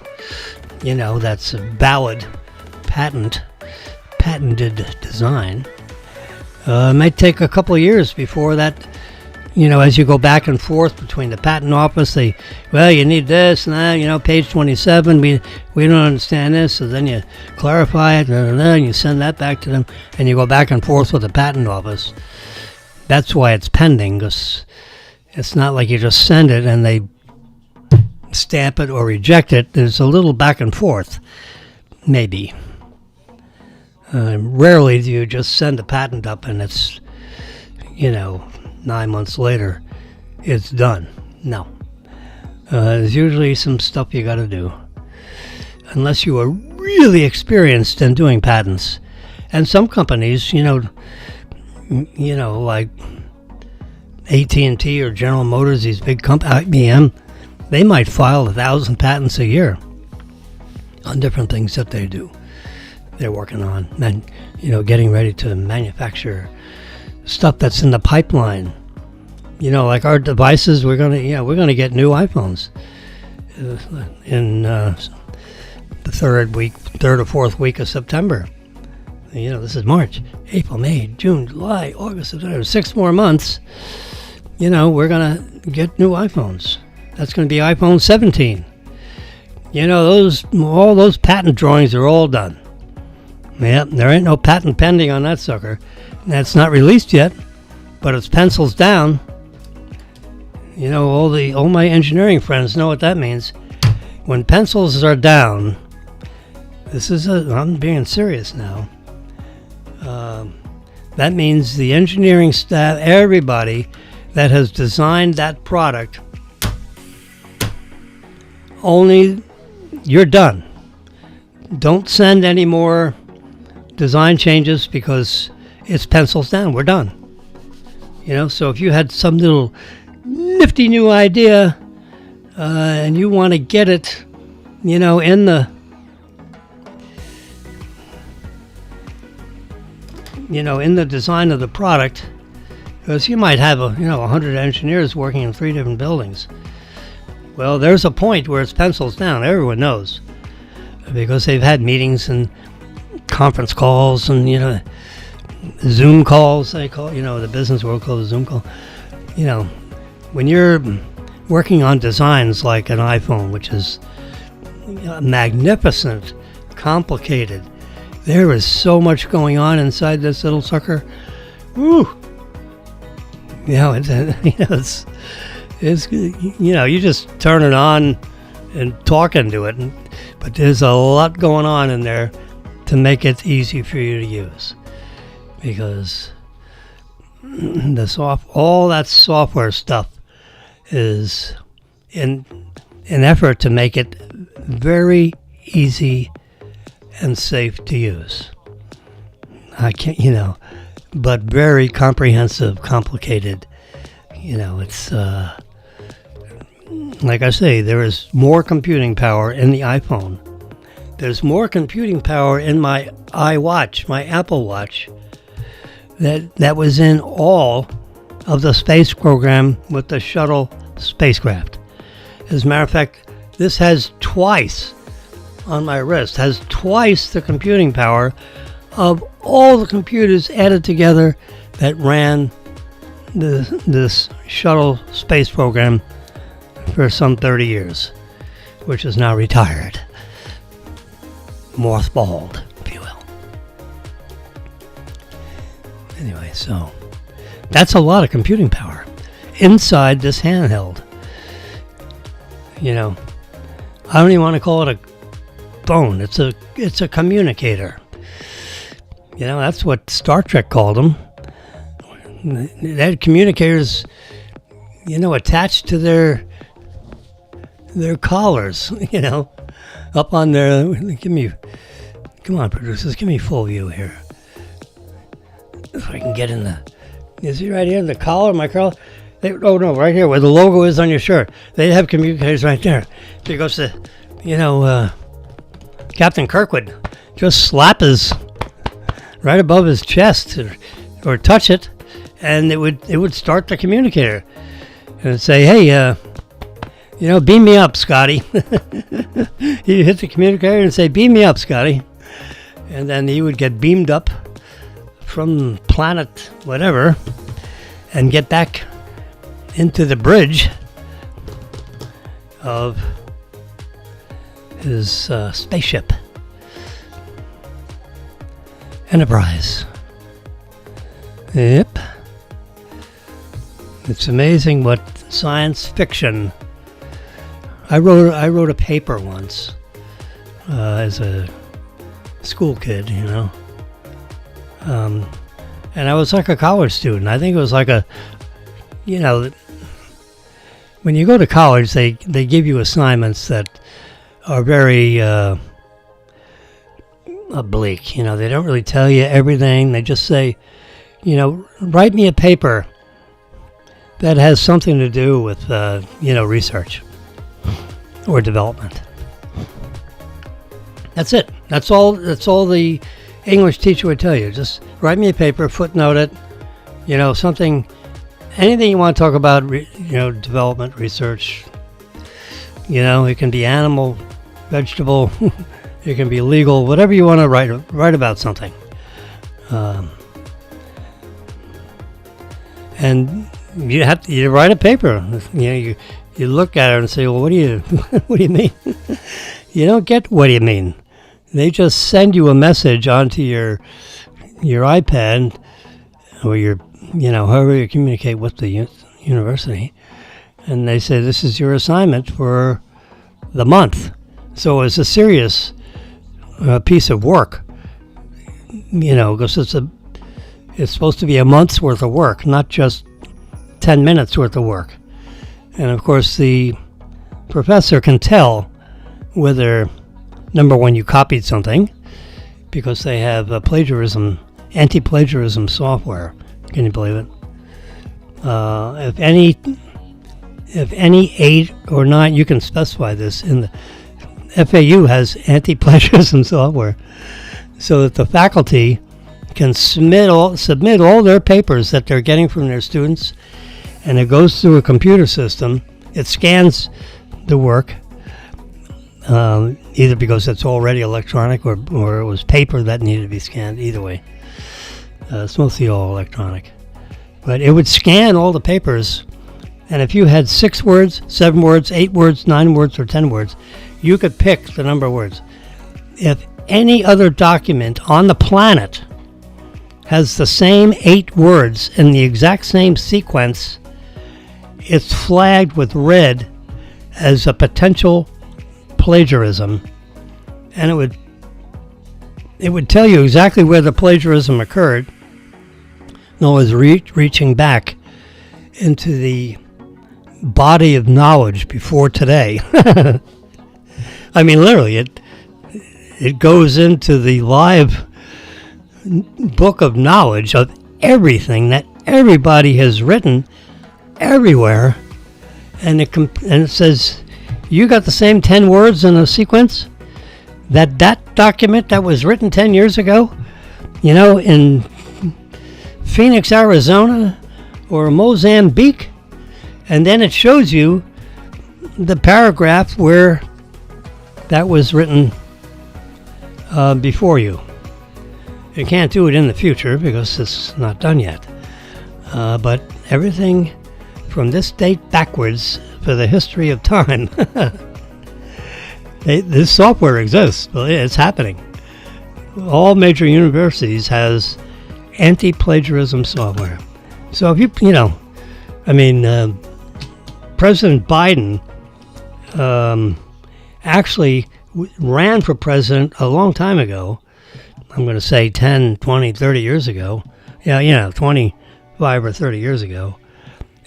that's a valid patented design. It might take a couple of years before that, as you go back and forth between the patent office, you need this and that, page 27, we don't understand this, so then you clarify it, and you send that back to them, and you go back and forth with the patent office. That's why it's pending, because it's not like you just send it and they stamp it or reject it. There's a little back and forth, maybe. Rarely do you just send a patent up and it's, 9 months later, it's done. No. There's usually some stuff you got to do. Unless you are really experienced in doing patents. And some companies, like AT&T or General Motors, these big companies, IBM, they might file 1,000 patents a year on different things that they're working on, and getting ready to manufacture stuff that's in the pipeline. Like our devices, we're gonna get new iPhones in the third or fourth week of September. This is March, April, May, June, July, August, September, 6 more months. We're going to get new iPhones. That's going to be iPhone 17. All those patent drawings are all done. Yep, there ain't no patent pending on that sucker. That's not released yet, but it's pencils down. All my engineering friends know what that means. When pencils are down, I'm being serious now. That means the engineering staff, everybody that has designed that product, you're done. Don't send any more design changes because it's pencils down. We're done. So if you had some little nifty new idea and you want to get it, in the design of the product, because you might have 100 engineers working in 3 different buildings. Well, there's a point where it's pencils down. Everyone knows, because they've had meetings and conference calls and Zoom calls. They call the business world calls a Zoom call. When you're working on designs like an iPhone, which is magnificent, complicated. There is so much going on inside this little sucker. Woo! It's you just turn it on and talk into it, but there's a lot going on in there to make it easy for you to use, because all that software stuff is in an effort to make it very easy and safe to use. But very comprehensive, complicated. It's like I say, there is more computing power in the iPhone. There's more computing power in my iWatch, my Apple Watch, that was in all of the space program with the shuttle spacecraft. As a matter of fact, this has twice on my wrist has twice the computing power of all the computers added together that ran this shuttle space program for some 30 years, which is now retired. Mothballed, if you will. Anyway, so that's a lot of computing power inside this handheld. You know, I don't even want to call it a phone. It's a communicator. You know, that's what Star Trek called them. They had communicators, you know, attached to their collars, you know, up on their. Come on, producers, give me full view here. If I can get in the. You see right here, the collar, my collar. Right here where the logo is on your shirt. They have communicators right there. Because Captain Kirk would just slap his right above his chest or touch it, and it would start the communicator and it'd say, "Hey, beam me up, Scotty." He'd hit the communicator and say, "Beam me up, Scotty," and then he would get beamed up from planet whatever and get back into the bridge of his spaceship, Enterprise. Yep. It's amazing what science fiction. I wrote a paper once as a school kid, you know, and I was like a college student. I think it was like when you go to college, they give you assignments that are very oblique. You know, they don't really tell you everything. They just say, write me a paper that has something to do with, research or development. That's it. That's all the English teacher would tell you. Just write me a paper, footnote it, something. Anything you want to talk about, development, research, it can be animal, vegetable, it can be legal, whatever you want to write about something. And you write a paper. You look at it and say, well, what do you mean? You don't get what do you mean. They just send you a message onto your iPad or your however you communicate with the university, and they say this is your assignment for the month. So it's a serious piece of work, because it's supposed to be a month's worth of work, not just 10 minutes worth of work. And of course, the professor can tell whether, number one, you copied something, because they have anti-plagiarism software. Can you believe it? If any 8 or 9, you can specify this in the FAU has anti-plagiarism software, so that the faculty can submit all their papers that they're getting from their students, and it goes through a computer system. It scans the work, either because it's already electronic or it was paper that needed to be scanned. Either way. It's mostly all electronic. But it would scan all the papers, and if you had 6 words, 7 words, 8 words, 9 words, or 10 words, you could pick the number of words. If any other document on the planet has the same 8 words in the exact same sequence, it's flagged with red as a potential plagiarism, and it would tell you exactly where the plagiarism occurred. No, it was reaching back into the body of knowledge before today. I mean, literally, it goes into the live book of knowledge of everything that everybody has written everywhere, and it says, you got the same 10 words in a sequence? That document that was written 10 years ago, in Phoenix, Arizona, or Mozambique, and then it shows you the paragraph where that was written before you. You can't do it in the future because it's not done yet. But everything from this date backwards for the history of time, this software exists. It's happening. All major universities has anti-plagiarism software. So if President Biden actually ran for president a long time ago. I'm going to say 10, 20, 30 years ago. 25 or 30 years ago.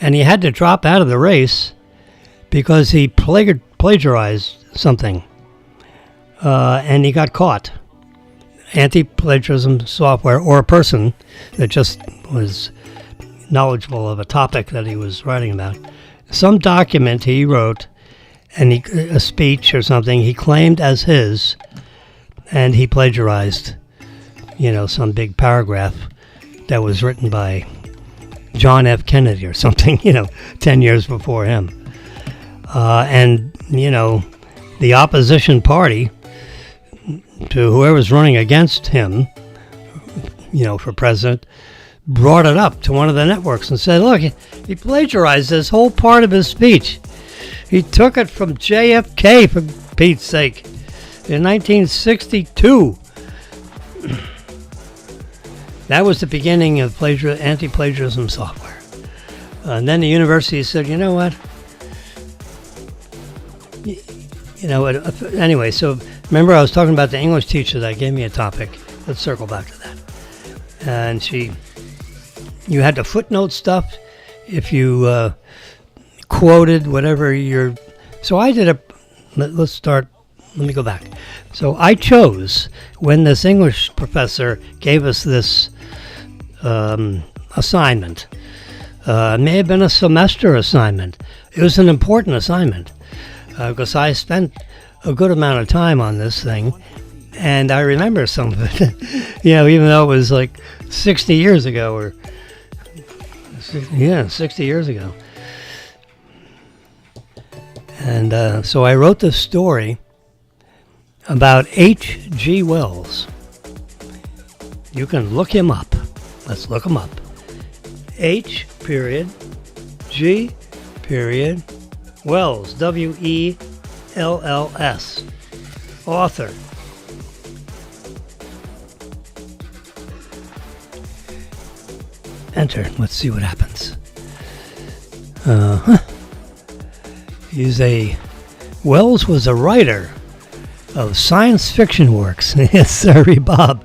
And he had to drop out of the race because he plagiarized something. And he got caught. Anti-plagiarism software, or a person that just was knowledgeable of a topic that he was writing about. Some document he wrote, and a speech or something he claimed as his, and he plagiarized, some big paragraph that was written by John F. Kennedy or something, 10 years before him. And the opposition party to whoever's running against him, for president, brought it up to one of the networks and said, look, he plagiarized this whole part of his speech. He took it from JFK, for Pete's sake, in 1962. That was the beginning of anti-plagiarism software. And then the university said, you know what? Anyway, so remember I was talking about the English teacher that gave me a topic. Let's circle back to that. And you had to footnote stuff if you quoted whatever so I did let me go back. So I chose, when this English professor gave us this assignment, it may have been a semester assignment. It was an important assignment because I spent a good amount of time on this thing, and I remember some of it, even though it was like 60 years ago 60 years ago. And so I wrote this story about H.G. Wells. You can look him up. Let's look him up. H. G. Wells. W-E-L-L-S. Author. Enter. Let's see what happens. Wells was a writer of science fiction works. Yes, sorry, Bob.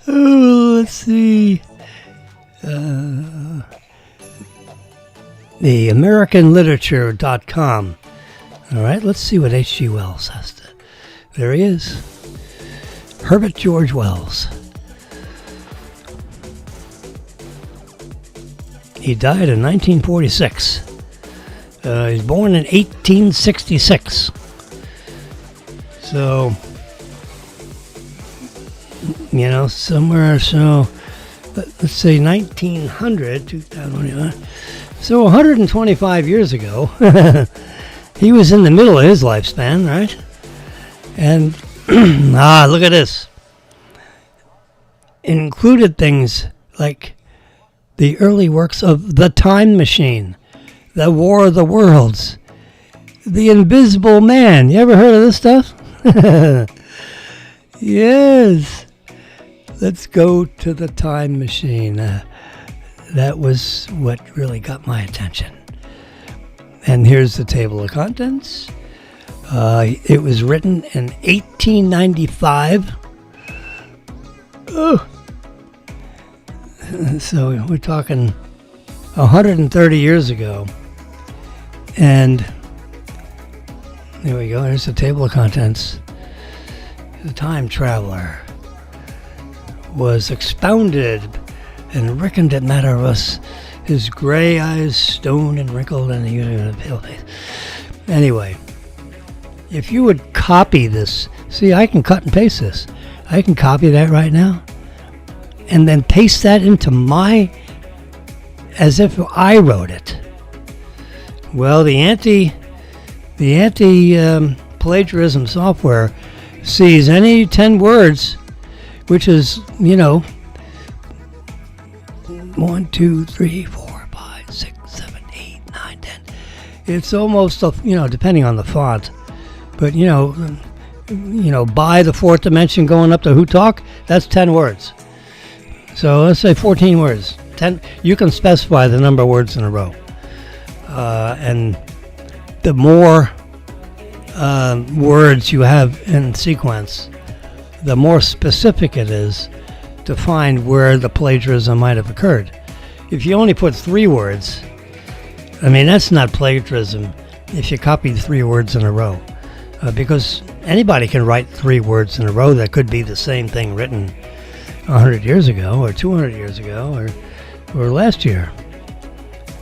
Let's see. The AmericanLiterature.com. All right, let's see what H.G. Wells has to. There he is. Herbert George Wells. He died in 1946. He was born in 1866. So, somewhere, let's say 1900, 2021. So 125 years ago, he was in the middle of his lifespan, right? And, look at this. It included things like the early works of The Time Machine, The War of the Worlds, The Invisible Man. You ever heard of this stuff? Yes. Let's go to The Time Machine. That was what really got my attention. And here's the table of contents. It was written in 1895. Oh. So we're talking 130 years ago. And there we go. Here's the table of contents. The time traveler was expounded and reckoned it matter of us, his gray eyes stoned and wrinkled and the pale face. Anyway, if you would copy this, see, I can cut and paste this. I can copy that right now and then paste that into as if I wrote it. Well, the anti-plagiarism software sees any 10 words, which is, 1, 2, 3, 4, 5, 6, 7, 8, 9, 10. It's almost, depending on the font, but, by the fourth dimension going up to who talk, that's 10 words. So let's say 14 words. 10. You can specify the number of words in a row. And the more words you have in sequence, the more specific it is to find where the plagiarism might have occurred. If you only put 3 words, that's not plagiarism if you copy 3 words in a row. Because anybody can write 3 words in a row that could be the same thing written 100 years ago or 200 years ago or last year.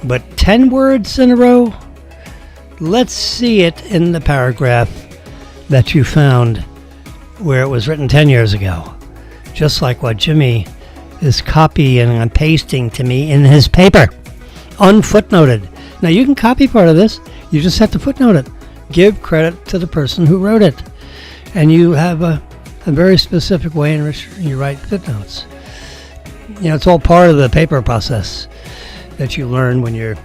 But 10 words in a row, let's see it in the paragraph that you found where it was written 10 years ago. Just like what Jimmy is copying and pasting to me in his paper, unfootnoted. Now you can copy part of this, you just have to footnote it. Give credit to the person who wrote it. And you have a very specific way in which you write footnotes. It's all part of the paper process that you learn when you're,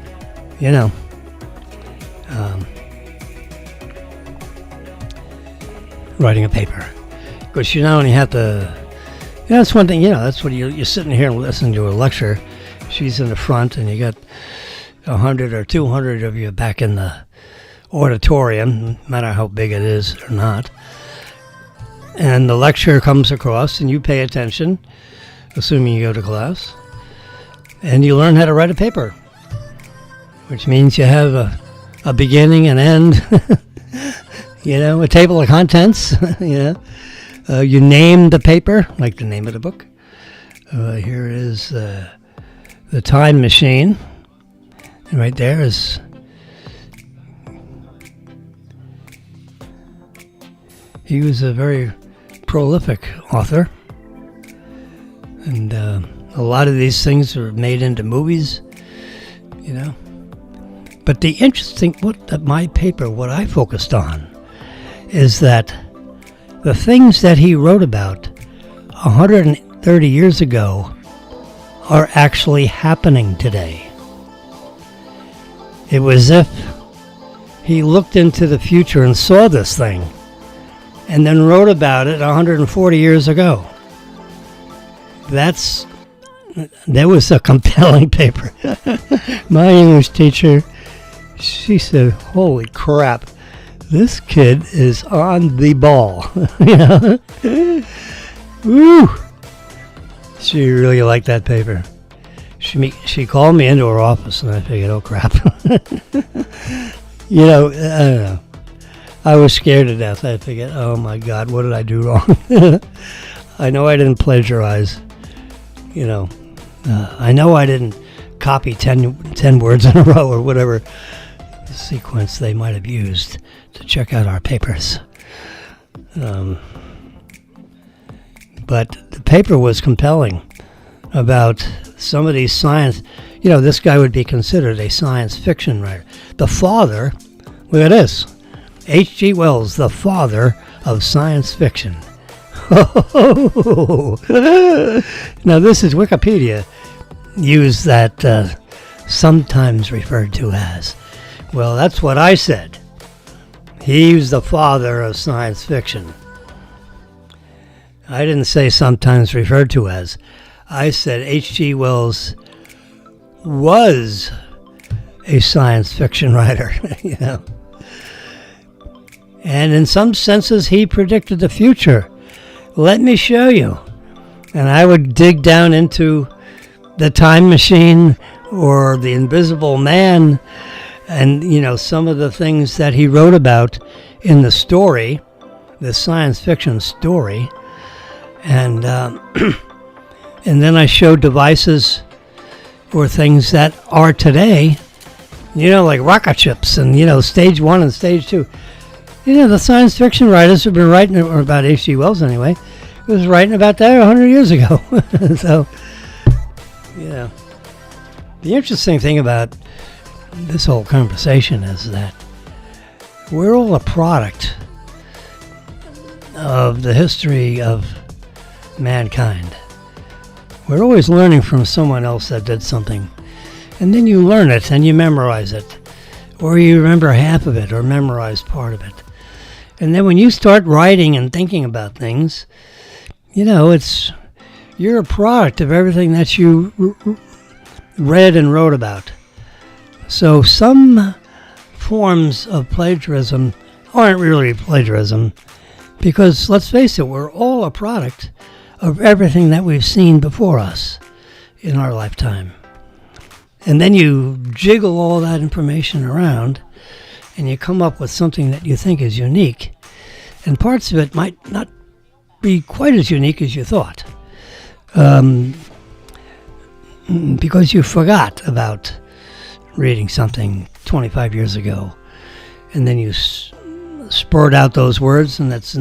writing a paper. Because you not only have to, that's one thing, that's what you're sitting here and listening to a lecture. She's in the front and you got 100 or 200 of you back in the auditorium, no matter how big it is or not. And the lecture comes across and you pay attention, assuming you go to class, and you learn how to write a paper, which means you have a beginning and end, a table of contents, you name the paper, like the name of the book. Here is the Time Machine, and right there is he was a very prolific author, and a lot of these things were made into movies, But the interesting, what I focused on is that the things that he wrote about 130 years ago are actually happening today. It was as if he looked into the future and saw this thing and then wrote about it 140 years ago. That was a compelling paper. My English teacher, she said, "Holy crap, this kid is on the ball." Woo! She really liked that paper. She called me into her office, and I figured, "Oh crap." I don't know. I was scared to death. I figured, "Oh my God, what did I do wrong?" I know I didn't plagiarize. I know I didn't copy 10 words in a row or whatever sequence they might have used to check out our papers. But the paper was compelling about some of these science. This guy would be considered a science fiction writer. The father, look at this, H.G. Wells, the father of science fiction. Now this is Wikipedia. Use that sometimes referred to as. Well, that's what I said. He's the father of science fiction. I didn't say sometimes referred to as. I said H.G. Wells was a science fiction writer, And in some senses, he predicted the future. Let me show you. And I would dig down into the Time Machine or the Invisible Man and, some of the things that he wrote about in the story, the science fiction story. And and then I showed devices or things that are today, like rocket ships and, stage 1 and stage 2. The science fiction writers have been writing, or about H.G. Wells anyway, was writing about that 100 years ago. So, the interesting thing about this whole conversation is that we're all a product of the history of mankind. We're always learning from someone else that did something. And then you learn it and you memorize it. Or you remember half of it or memorize part of it. And then when you start writing and thinking about things, you're a product of everything that you read and wrote about. So some forms of plagiarism aren't really plagiarism because, let's face it, we're all a product of everything that we've seen before us in our lifetime. And then you jiggle all that information around and you come up with something that you think is unique. And parts of it might not be quite as unique as you thought. Because you forgot about reading something 25 years ago. And then you spurred out those words, and that's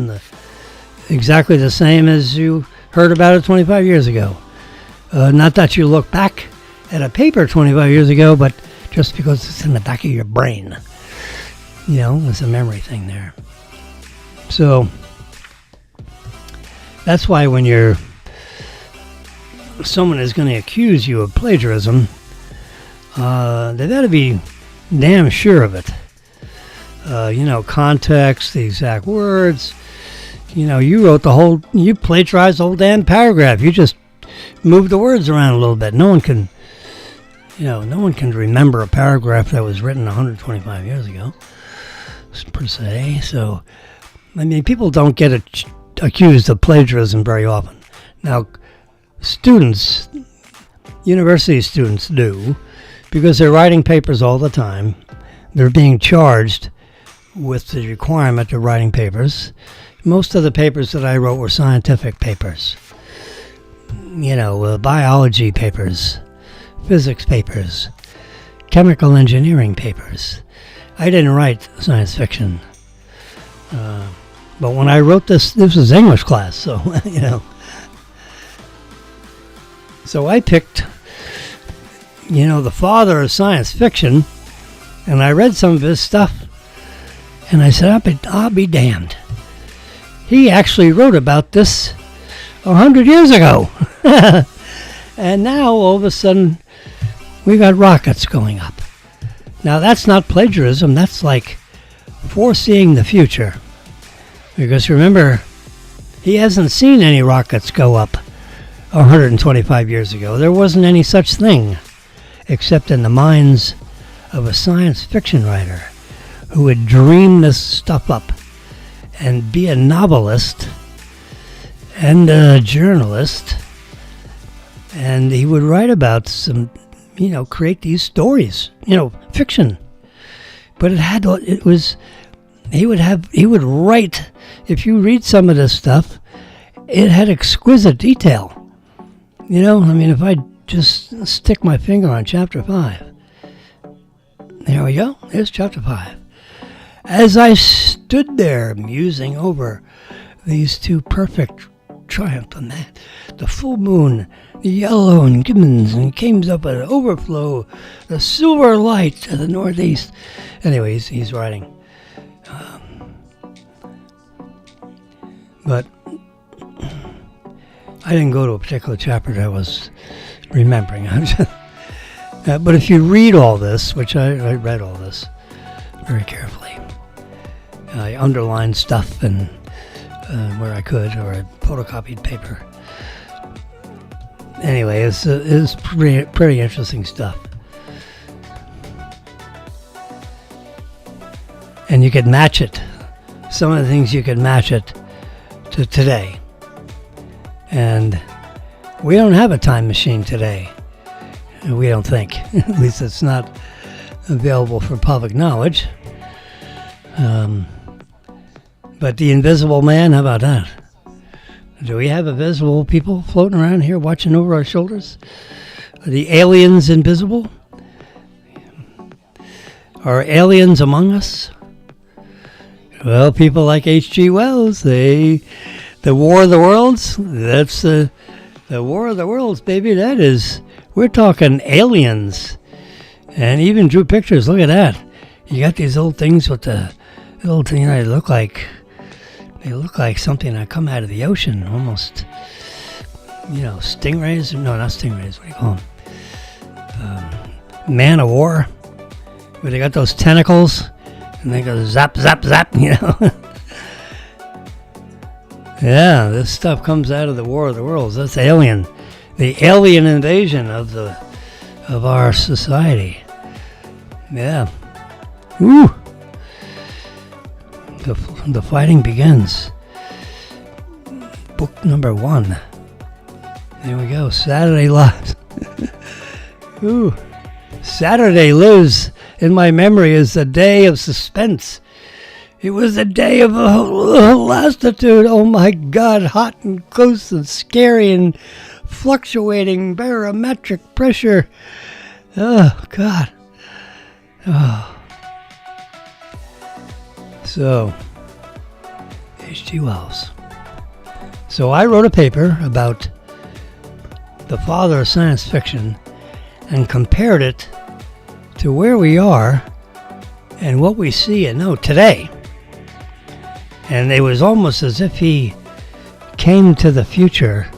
exactly the same as you heard about it 25 years ago. Not that you look back at a paper 25 years ago, but just because it's in the back of your brain. It's a memory thing there. So that's why when someone is going to accuse you of plagiarism, they've got to be damn sure of it. Context, the exact words. You plagiarized the whole damn paragraph. You just moved the words around a little bit. No one can remember a paragraph that was written 125 years ago, per se. So, people don't get accused of plagiarism very often. Now, university students do, because they're writing papers all the time. They're being charged with the requirement of writing papers. Most of the papers that I wrote were scientific papers. Biology papers, physics papers, chemical engineering papers. I didn't write science fiction. But when I wrote this was English class, so, So I picked, the father of science fiction, and I read some of his stuff, and I said, I'll be damned. He actually wrote about this 100 years ago. And now, all of a sudden, we got rockets going up. Now, that's not plagiarism. That's like foreseeing the future. Because remember, he hasn't seen any rockets go up 125 years ago. There wasn't any such thing, except in the minds of a science fiction writer who would dream this stuff up and be a novelist and a journalist. And he would write about some, create these stories, fiction. But he would write, if you read some of this stuff, it had exquisite detail. If I just stick my finger on chapter 5. There we go. There's chapter 5. As I stood there musing over these two perfect triumph on that, the full moon, the yellow and Gibbons, and came up an overflow, the silver light to the northeast. Anyways, he's writing. But I didn't go to a particular chapter that I was remembering. But if you read all this, which I read all this very carefully, I underlined stuff and where I could, or I photocopied paper. Anyway, it's pretty interesting stuff. And you could match it. Some of the things you could match it to today. And we don't have a time machine today. We don't think. At least it's not available for public knowledge. But the Invisible Man, how about that? Do we have invisible people floating around here watching over our shoulders? Are the aliens invisible? Are aliens among us? Well, people like H.G. Wells, the War of the Worlds, that's the War of the Worlds, baby. That is, we're talking aliens. And even drew pictures. Look at that. You got these old things with the little thing that look like They look like something that come out of the ocean, almost, stingrays. No, not stingrays. What do you call them? Man of war. Where they got those tentacles, and they go zap, zap, zap, Yeah, this stuff comes out of the War of the Worlds. That's alien. The alien invasion of our society. Yeah. Woo! The fighting begins. Book number 1. There we go. Saturday lives. Ooh. Saturday lives in my memory as a day of suspense. It was a day of lassitude. Oh my God, hot and close and scary and fluctuating barometric pressure. Oh God. Oh. So, H.G. Wells. So I wrote a paper about the father of science fiction and compared it to where we are and what we see and know today. And it was almost as if he came to the future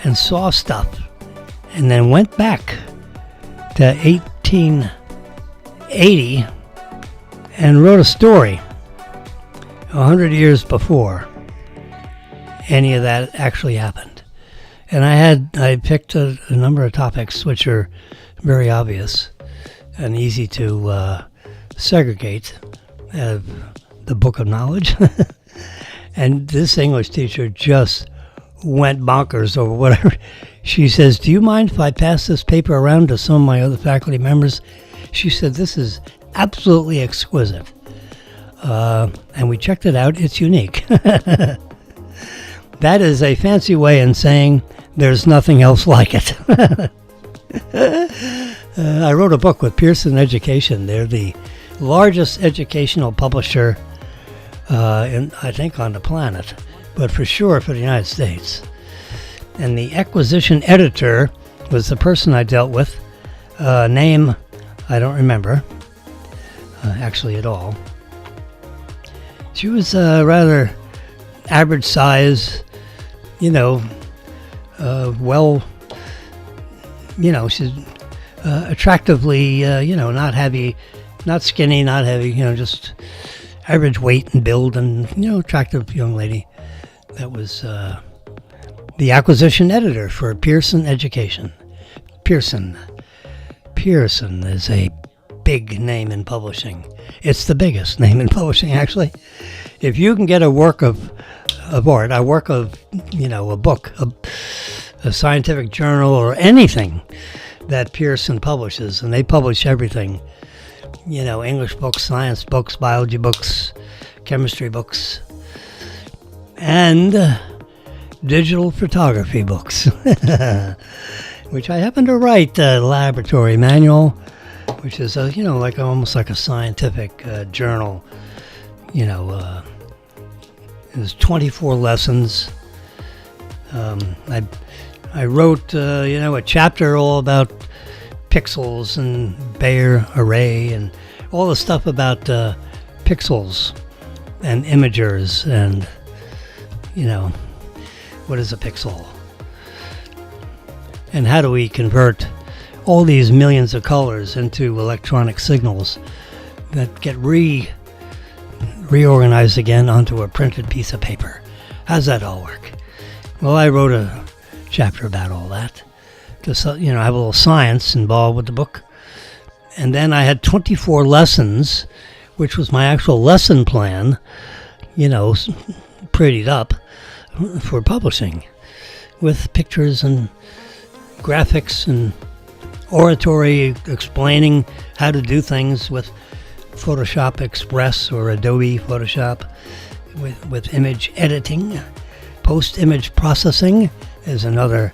and saw stuff and then went back to 1880 and wrote a story 100 years before any of that actually happened. And I picked a number of topics which are very obvious and easy to segregate the book of knowledge. And this English teacher just went bonkers over whatever. She says, "Do you mind if I pass this paper around to some of my other faculty members?" She said, "This is absolutely exquisite." And we checked it out. It's unique. That is a fancy way in saying there's nothing else like it. I wrote a book with Pearson Education. They're the largest educational publisher, I think, on the planet, but for sure for the United States. And the acquisition editor was the person I dealt with, name I don't remember, actually at all. She was rather average size, well, she's attractively, not heavy, not skinny, not heavy, just average weight and build and, attractive young lady. That was the acquisition editor for Pearson Education. Pearson is a big name in publishing. It's the biggest name in publishing, actually. If you can get a work of art, a work of, a book, a scientific journal or anything that Pearson publishes, and they publish everything, English books, science books, biology books, chemistry books, and digital photography books, which I happen to write a laboratory manual, which is almost like a scientific journal. There's 24 lessons. I wrote a chapter all about pixels and Bayer array and all the stuff about pixels and imagers and what is a pixel and how do we convert all these millions of colors into electronic signals that get reorganized again onto a printed piece of paper. How's that all work? Well, I wrote a chapter about all that to have a little science involved with the book. And then I had 24 lessons, which was my actual lesson plan, prettied up for publishing with pictures and graphics and oratory explaining how to do things with Photoshop Express or Adobe Photoshop, with image editing. Post-image processing is another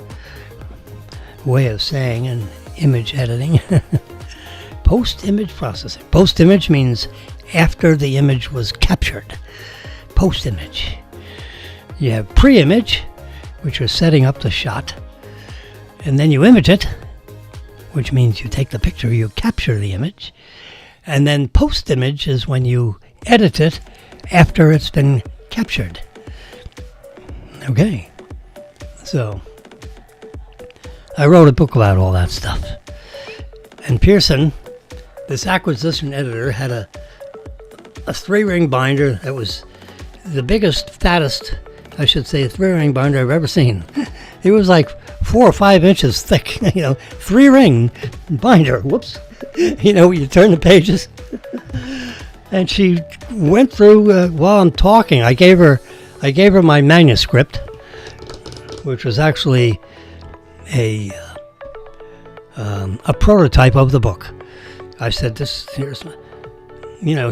way of saying an image editing. Post-image processing. Post-image means after the image was captured. Post-image. You have pre-image, which is setting up the shot, and then you image it, which means you take the picture, you capture the image, and then post-image is when you edit it after it's been captured. Okay. So, I wrote a book about all that stuff. And Pearson, this acquisition editor, had a 3-ring binder that was the biggest, fattest, I should say, 3-ring binder I've ever seen. It was like 4 or 5 inches thick, 3-ring binder. Whoops. You turn the pages. And she went through while I'm talking. I gave her my manuscript, which was actually a prototype of the book. I said, here's my,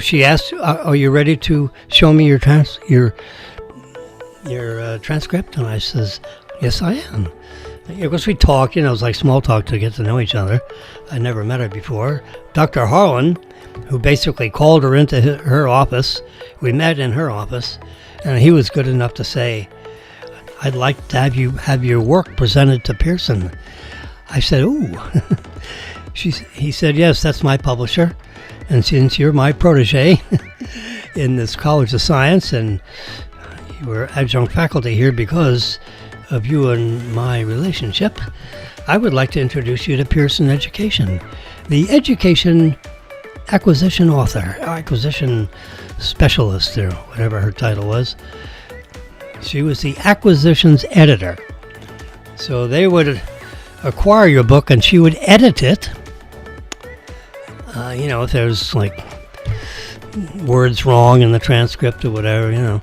she asked, are you ready to show me your transcript? And I says, yes, I am. Because we talked, it was like small talk to get to know each other. I never met her before. Dr. Harlan, who basically called her into her office, we met in her office, and he was good enough to say, I'd like to have your work presented to Pearson. I said, ooh. He said, yes, that's my publisher. And since you're my protege in this College of Science, and you were adjunct faculty here because of you and my relationship, I would like to introduce you to Pearson Education, the education acquisition specialist, or whatever her title was. She was the acquisitions editor. So they would acquire your book and she would edit it. If there's like words wrong in the transcript or whatever,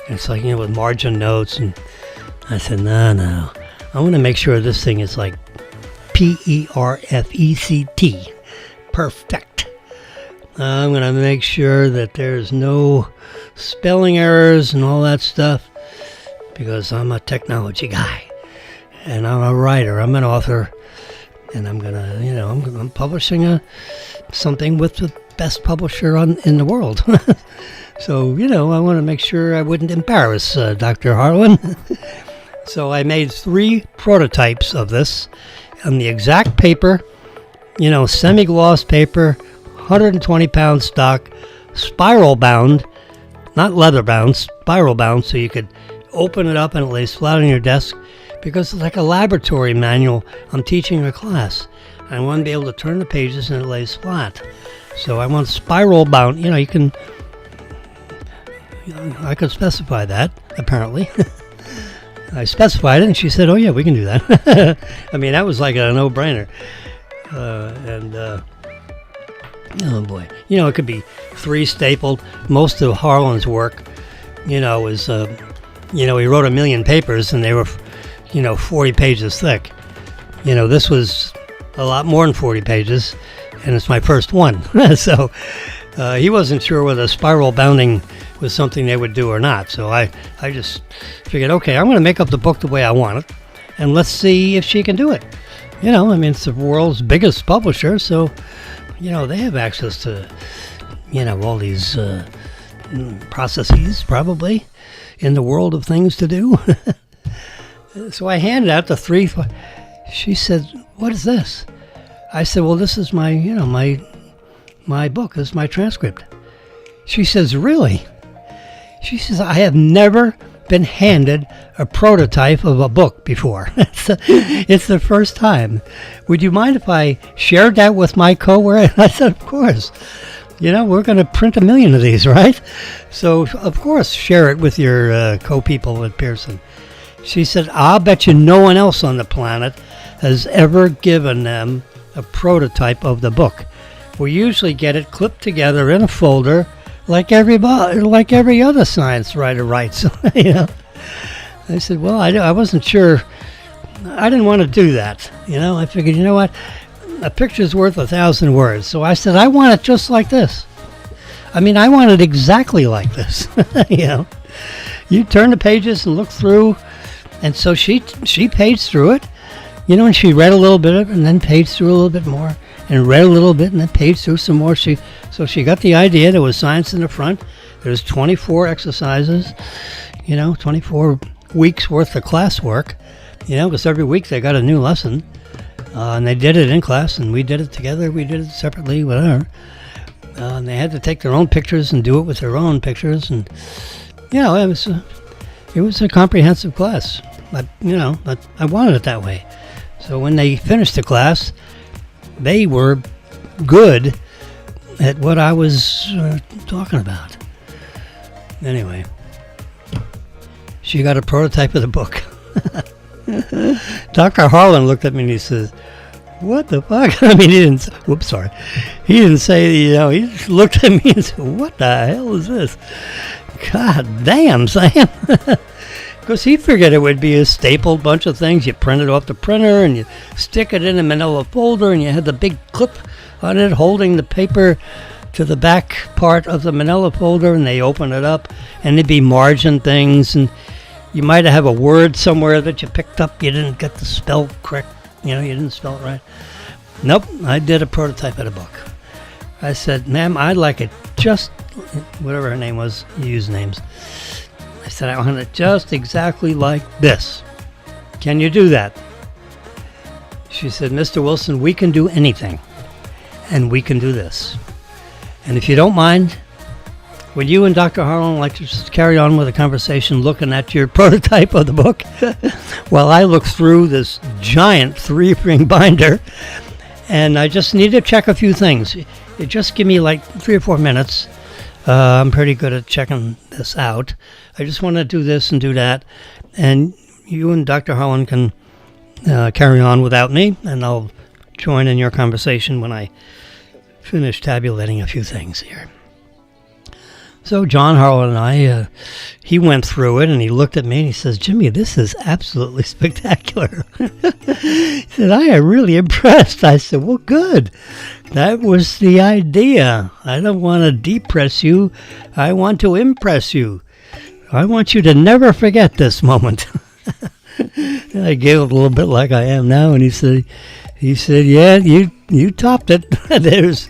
it's like, with margin notes. And I said, no, I want to make sure this thing is like perfect. Perfect. I'm going to make sure that there's no spelling errors and all that stuff, because I'm a technology guy and I'm a writer, I'm an author, and I'm going to, I'm publishing something with the best publisher in the world. So, I want to make sure I wouldn't embarrass Dr. Harlan. So I made 3 prototypes of this on the exact paper, semi-gloss paper, 120-pound stock, spiral bound, not leather bound, spiral bound, so you could open it up and it lays flat on your desk, because it's like a laboratory manual. I'm teaching a class. I want to be able to turn the pages and it lays flat. So I want spiral bound. I could specify that, apparently. I specified it, and she said, oh, yeah, we can do that. I mean, that was like a no-brainer. Oh, boy. It could be 3 stapled. Most of Harlan's work, was, he wrote 1 million papers, and they were, 40 pages thick. This was a lot more than 40 pages, and it's my first one. So he wasn't sure whether spiral bounding was something they would do or not. So I just figured, okay, I'm going to make up the book the way I want it, and let's see if she can do it. It's the world's biggest publisher, so, they have access to, all these processes, probably, in the world of things to do. So I handed out the 3. She said, what is this? I said, well, this is my, my book. This is my transcript. She says, really? She says, I have never been handed a prototype of a book before. It's the first time. Would you mind if I shared that with my co-worker? I said, of course. We're going to print 1 million of these, right? So, of course, share it with your co-people at Pearson. She said, I'll bet you no one else on the planet has ever given them a prototype of the book. We usually get it clipped together in a folder like every other science writer writes. I said, well, I wasn't sure. I didn't want to do that. I figured, what? A picture's worth 1,000 words. So I said, I want it just like this. I want it exactly like this. You turn the pages and look through. And so she paged through it, and she read a little bit of it and then paged through a little bit more and read a little bit and then paged through some more. So she got the idea. There was science in the front. There's 24 exercises, 24 weeks worth of classwork, because every week they got a new lesson. And they did it in class, and we did it together. We did it separately, whatever. And they had to take their own pictures and do it with their own pictures. And it was a comprehensive class. But I wanted it that way. So when they finished the class, they were good at what I was talking about. Anyway, she got a prototype of the book. Dr. Harlan looked at me and he says, "What the fuck?" I mean, he didn't. Whoops, sorry. He didn't say. He just looked at me and said, "What the hell is this?" God damn, Sam. Because he figured it would be a stapled bunch of things. You print it off the printer and you stick it in a manila folder, and you had the big clip on it holding the paper to the back part of the manila folder, and they open it up and there'd be margin things, and you might have a word somewhere that you picked up, you didn't get the spell correct, you didn't spell it right. Nope, I did a prototype of the book. I said, "Ma'am, I'd like it just," whatever her name was, you use names. I said, "I want it just exactly like this. Can you do that?" She said, "Mr. Wilson, we can do anything, and we can do this. And if you don't mind, would you and Dr. Harlan like to just carry on with the conversation looking at your prototype of the book while I look through this giant 3-ring binder, and I just need to check a few things. Just give me like 3 or 4 minutes. I'm pretty good at checking this out. I just want to do this and do that, and you and Dr. Harlan can carry on without me, and I'll join in your conversation when I finish tabulating a few things here." So John Harlan and I, he went through it, and he looked at me and he says, "Jimmy, this is absolutely spectacular." He said, "I am really impressed." I said, "Well, good. That was the idea. I don't want to depress you. I want to impress you. I want you to never forget this moment." And I giggled a little bit like I am now, and he said, "Yeah, you topped it. There's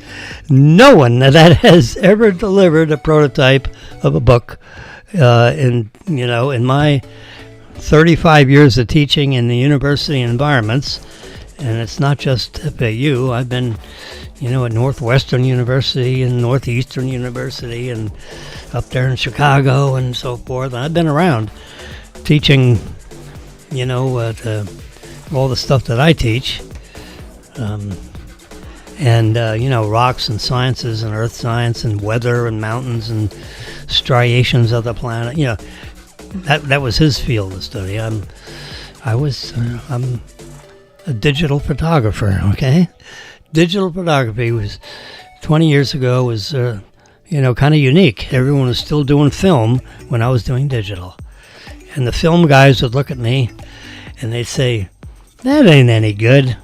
no one that has ever delivered a prototype of a book in my 35 years of teaching in the university environments, and it's not just FAU. I've been, at Northwestern University and Northeastern University and up there in Chicago and so forth. I've been around teaching, all the stuff that I teach. Rocks and sciences and earth science and weather and mountains and striations of the planet. That was his field of study. I'm a digital photographer. Okay, digital photography was 20 years ago was kind of unique. Everyone was still doing film when I was doing digital, and the film guys would look at me and they'd say, "That ain't any good.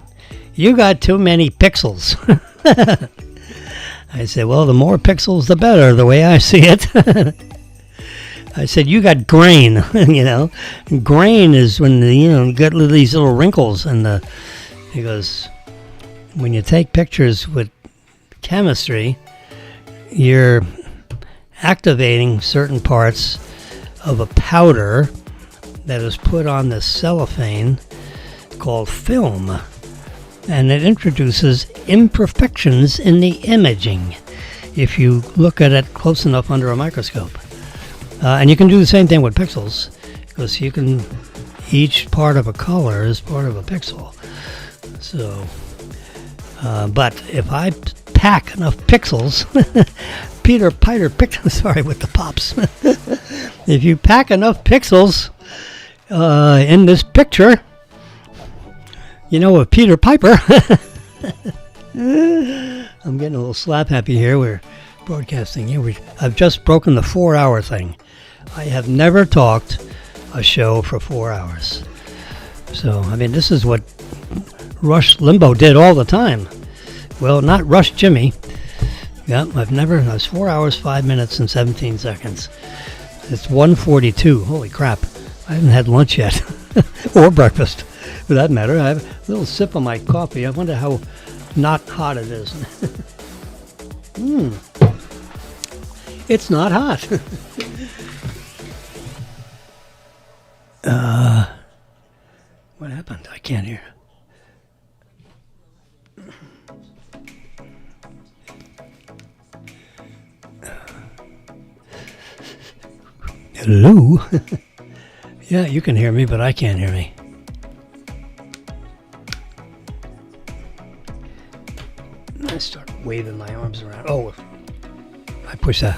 You got too many pixels." I said, "Well, the more pixels, the better, the way I see it." I said, "You got grain." Grain is when you get these little wrinkles, and he goes, "When you take pictures with chemistry, you're activating certain parts of a powder that is put on the cellophane called film, and it introduces imperfections in the imaging if you look at it close enough under a microscope." And you can do the same thing with pixels, because each part of a color is part of a pixel. So, but if I pack enough pixels, Peter Piper, sorry with the pops. If you pack enough pixels in this picture, of Peter Piper. I'm getting a little slap happy here. We're broadcasting here. I've just broken the 4-hour thing. I have never talked a show for 4 hours. So, this is what Rush Limbaugh did all the time. Well, not Rush Jimmy. Yeah, that's 4 hours, 5 minutes, and 17 seconds. It's 1:42. Holy crap. I haven't had lunch yet. Or breakfast, for that matter. I have a little sip of my coffee. I wonder how not hot it is. It's not hot. What happened? I can't hear. Hello? Yeah, you can hear me, but I can't hear me. I start waving my arms around. Oh, I push that.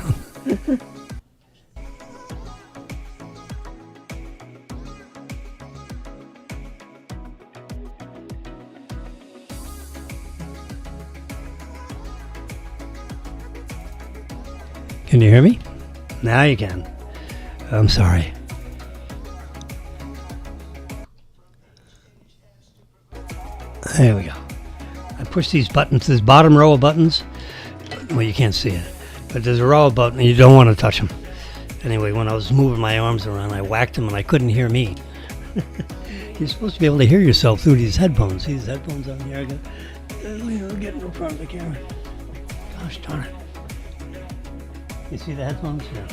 Can you hear me? Now you can. I'm sorry. There we go. I push these buttons, this bottom row of buttons. Well, you can't see it, but there's a row of buttons, and you don't want to touch them. Anyway, when I was moving my arms around, I whacked them, and I couldn't hear me. You're supposed to be able to hear yourself through these headphones. See these headphones on here? Get in front of the camera. Gosh darn it. You see the headphones? Yeah.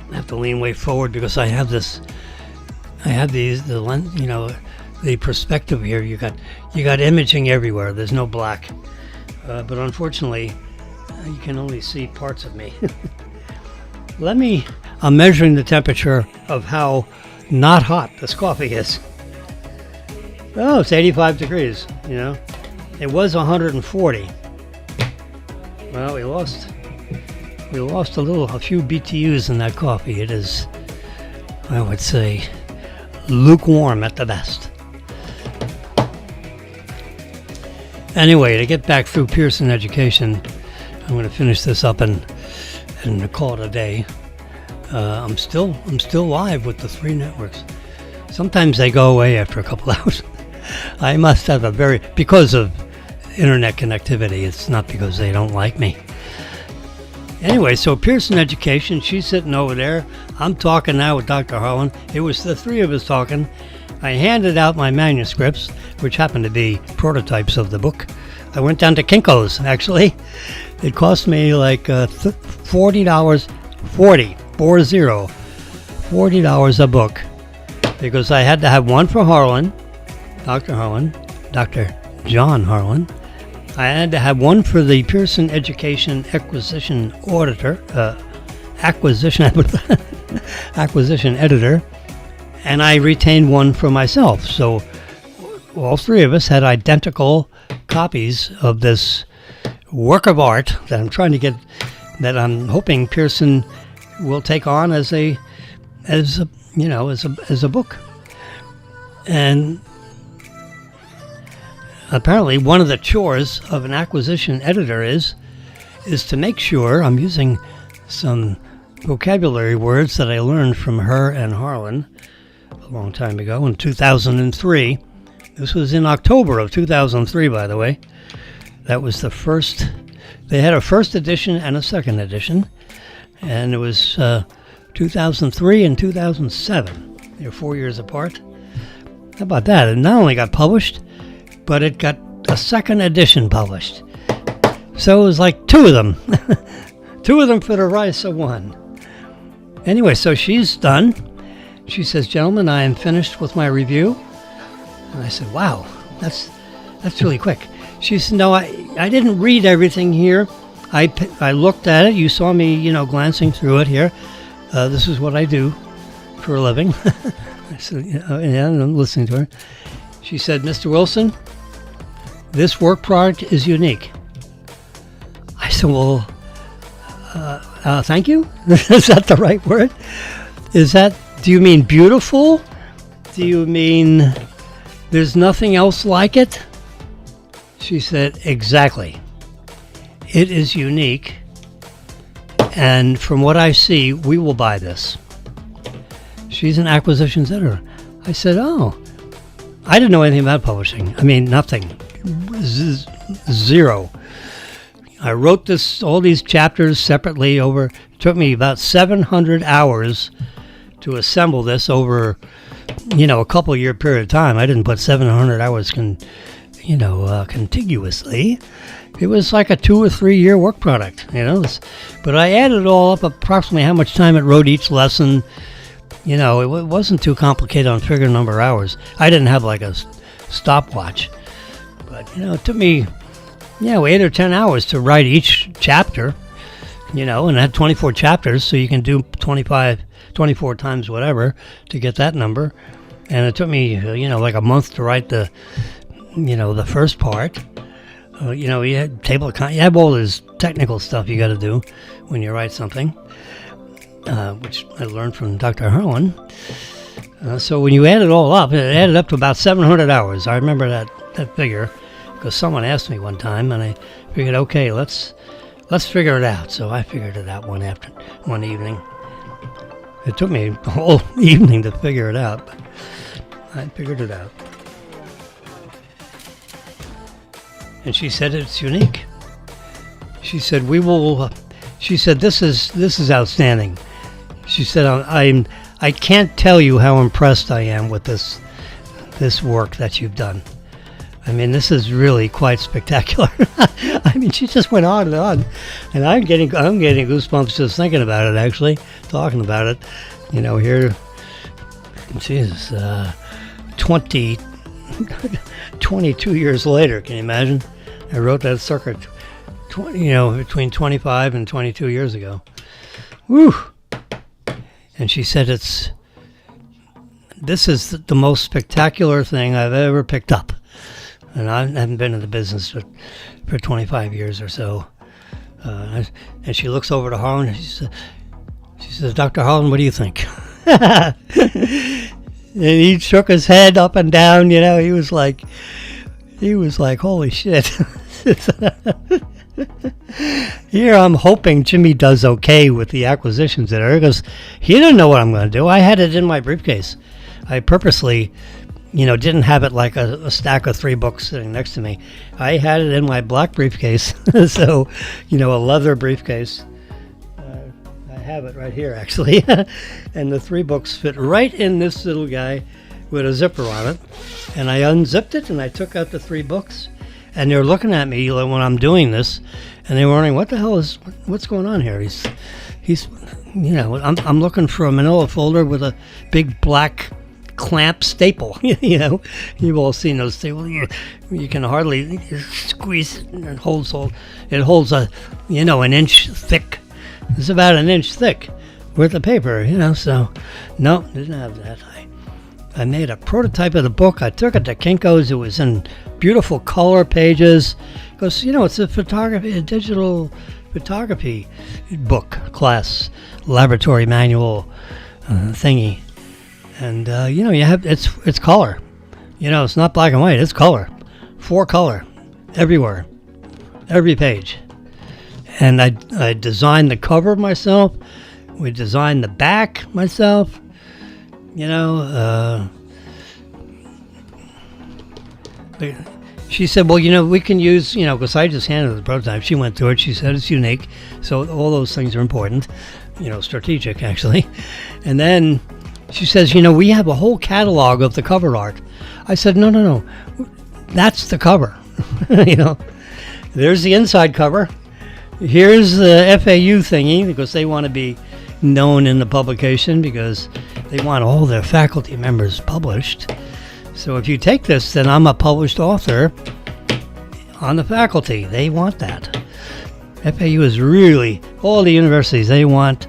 I have to lean way forward because I have these, the lens, the perspective here. You got imaging everywhere. There's no black. But unfortunately, you can only see parts of me. I'm measuring the temperature of how not hot this coffee is. Oh, it's 85 degrees, It was 140. Well, we lost a few BTUs in that coffee. It is, I would say, lukewarm at the best. Anyway, to get back through Pearson Education, I'm going to finish this up and call it a day. I'm still live with the 3 networks. Sometimes they go away after a couple hours. I must have because of internet connectivity. It's not because they don't like me. Anyway, so Pearson Education, she's sitting over there. I'm talking now with Dr. Harlan. It was the 3 of us talking. I handed out my manuscripts, which happened to be prototypes of the book. I went down to Kinko's, actually. It cost me like $40 a book, because I had to have one for Harlan, Dr. John Harlan. I had to have one for the Pearson Education acquisition editor, and I retained one for myself. So all 3 of us had identical copies of this work of art that I'm trying to get, that I'm hoping Pearson will take on as a book. And apparently one of the chores of an acquisition editor is to make sure, I'm using some vocabulary words that I learned from her and Harlan a long time ago in 2003. This was in October of 2003, by the way. That was the first. They had a first edition and a second edition, and it was 2003 and 2007. They were 4 years apart. How about that? It not only got published, but it got a second edition published. So it was like 2 of them. 2 of them for the price of 1. Anyway, so she's done. She says, "Gentlemen, I am finished with my review." And I said, "Wow, that's really quick." She said, "No, I didn't read everything here. I looked at it. You saw me, glancing through it here. This is what I do for a living." I said, "Yeah," and I'm listening to her. She said, "Mr. Wilson, this work product is unique." I said, "Well, thank you." Is that the right word? Do you mean beautiful? Do you mean there's nothing else like it? She said, "Exactly. It is unique. And from what I see, we will buy this." She's an acquisitions editor. I said, "Oh, I didn't know anything about publishing. I mean, nothing. Zero. I wrote all these chapters separately it took me about 700 hours to assemble this over, a couple year period of time. I didn't put 700 hours contiguously. It was like a 2 or 3 year work product, but I added it all up, approximately how much time it wrote each lesson. It wasn't too complicated on figure number of hours. I didn't have like a stopwatch, but it took me 8 or 10 hours to write each chapter. and it had 24 chapters, so you can do 24 times whatever to get that number. And it took me, like a month to write the first part. You had you have all this technical stuff you got to do when you write something, which I learned from Dr. Harlan. So when you add it all up, it added up to about 700 hours. I remember that figure because someone asked me one time, and I figured, okay, let's figure it out. So I figured it out one evening. It took me a whole evening to figure it out, but I figured it out. And she said it's unique. She said she said this is outstanding. She said I can't tell you how impressed I am with this work that you've done. I mean, this is really quite spectacular. I mean, she just went on, and I'm getting goosebumps just thinking about it. Actually, talking about it, here, Jesus, 22 years later. Can you imagine? I wrote that circuit, between 25 and 22 years ago. Woo! And she said this is the most spectacular thing I've ever picked up. And I haven't been in the business for 25 years or so. And she looks over to Harlan and she says, Dr. Harlan, what do you think? And he shook his head up and down, he was like, holy shit. Here I'm hoping Jimmy does okay with the acquisitions that are, because he didn't know what I'm going to do. I had it in my briefcase. I purposely, didn't have it like a stack of 3 books sitting next to me. I had it in my black briefcase. So, a leather briefcase. I have it right here, actually. And the 3 books fit right in this little guy with a zipper on it. And I unzipped it and I took out the 3 books. And they're looking at me when I'm doing this, and they're wondering, what's going on here? I'm looking for a manila folder with a big black clamp staple. You've all seen those staples. You can hardly squeeze it, and it holds an inch thick. It's about an inch thick worth of paper, so no, didn't have that. I made a prototype of the book. I took it to Kinko's. It was in beautiful color pages because, it's a digital photography book class, laboratory manual thingy. And, you have, it's color. It's not black and white. It's color. 4 color everywhere, every page. And I designed the cover myself. We designed the back myself. She said, well, we can use, because I just handed her the prototype. She went through it. She said it's unique. So all those things are important, strategic, actually. And then she says, we have a whole catalog of the cover art. I said, no. That's the cover. There's the inside cover. Here's the FAU thingy, because they want to be known in the publication because they want all their faculty members published. So if you take this, then I'm a published author on the faculty. They want that. FAU is really, all the universities, they want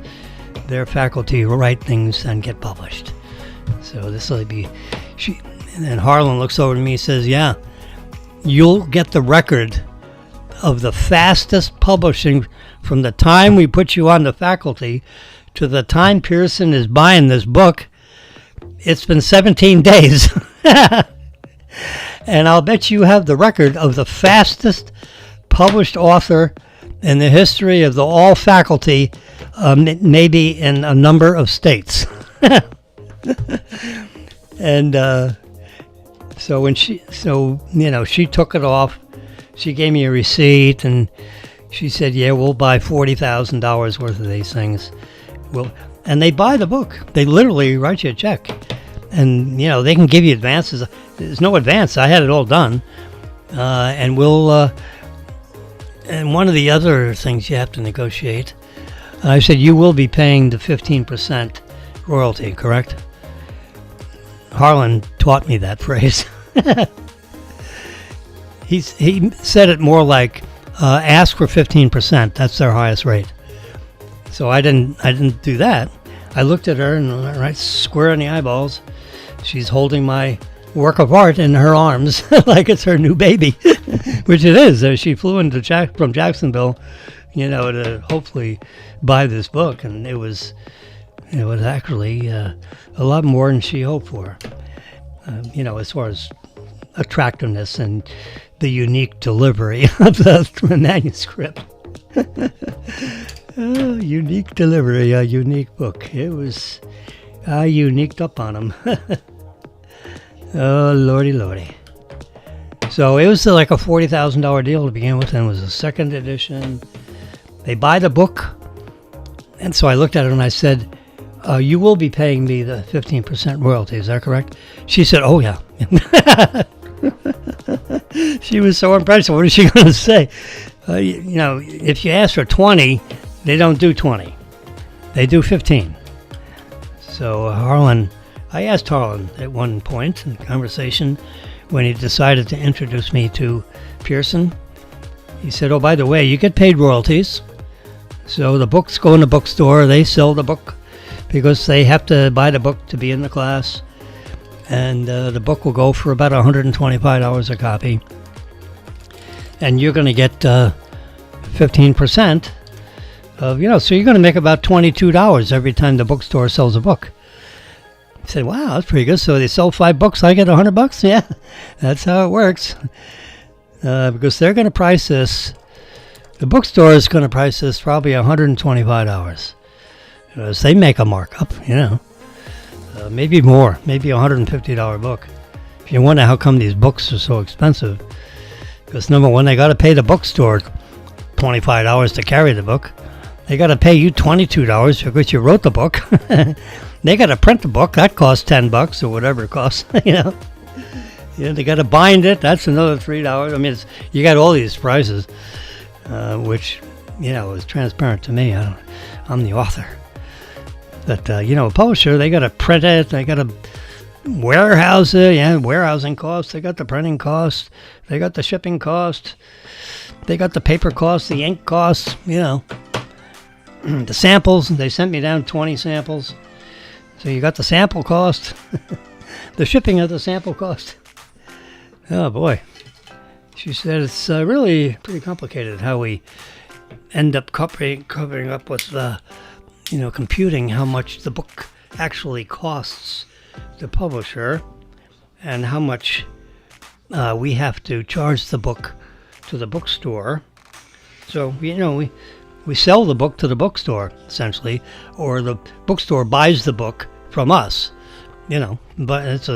their faculty to write things and get published. So this will be, and then Harlan looks over to me and says, yeah, you'll get the record of the fastest publishing from the time we put you on the faculty to the time Pearson is buying this book. It's been 17 days. And I'll bet you have the record of the fastest published author in the history of all faculty, maybe in a number of states. And so when she took it off, she gave me a receipt and she said, yeah, we'll buy $40,000 worth of these things. And they buy the book. They literally write you a check. And, they can give you advances. There's no advance. I had it all done. And and one of the other things you have to negotiate, I said, you will be paying the 15% royalty, correct? Harlan taught me that phrase. He said it more like, ask for 15%. That's their highest rate. So I didn't do that. I looked at her and right square in the eyeballs. She's holding my work of art in her arms like it's her new baby, which it is. She flew from Jacksonville, to hopefully buy this book, and it was actually a lot more than she hoped for. As far as attractiveness and the unique delivery of the manuscript. Unique delivery, a unique book. It was, I uniqued up on them. Oh, lordy. So it was like a $40,000 deal to begin with, and it was a second edition. They buy the book, and so I looked at it and I said, you will be paying me the 15% royalty, is that correct? She said, oh yeah. She was so impressed. What is she going to say? If you ask for 20, they don't do 20. They do 15. So I asked Harlan at one point in the conversation when he decided to introduce me to Pearson. He said, oh, by the way, you get paid royalties. So the books go in the bookstore. They sell the book because they have to buy the book to be in the class. And the book will go for about $125 a copy. And you're going to get 15% of, so you're going to make about $22 every time the bookstore sells a book. I said, wow, that's pretty good. So they sell 5 books, I get $100? Yeah, that's how it works. Because they're going to price this, the bookstore is going to price this probably $125. Because they make a markup, maybe more, maybe $150 book. If you wonder how come these books are so expensive, because number one, they got to pay the bookstore $25 to carry the book. They got to pay you $22 because you wrote the book. They got to print the book. That costs $10 or whatever it costs. They got to bind it. That's another $3. I mean, you got all these prices, which is transparent to me. I'm the author. But a publisher, they got to print it. They got to warehouse it. Yeah, warehousing costs. They got the printing costs. They got the shipping cost. They got the paper costs, the ink costs, the samples. They sent me down 20 samples. So you got the sample cost, the shipping of the sample cost. Oh, boy. She said it's really pretty complicated how we end up covering up with, computing how much the book actually costs the publisher and how much we have to charge the book to the bookstore. So, we sell the book to the bookstore, essentially, or the bookstore buys the book from us, but it's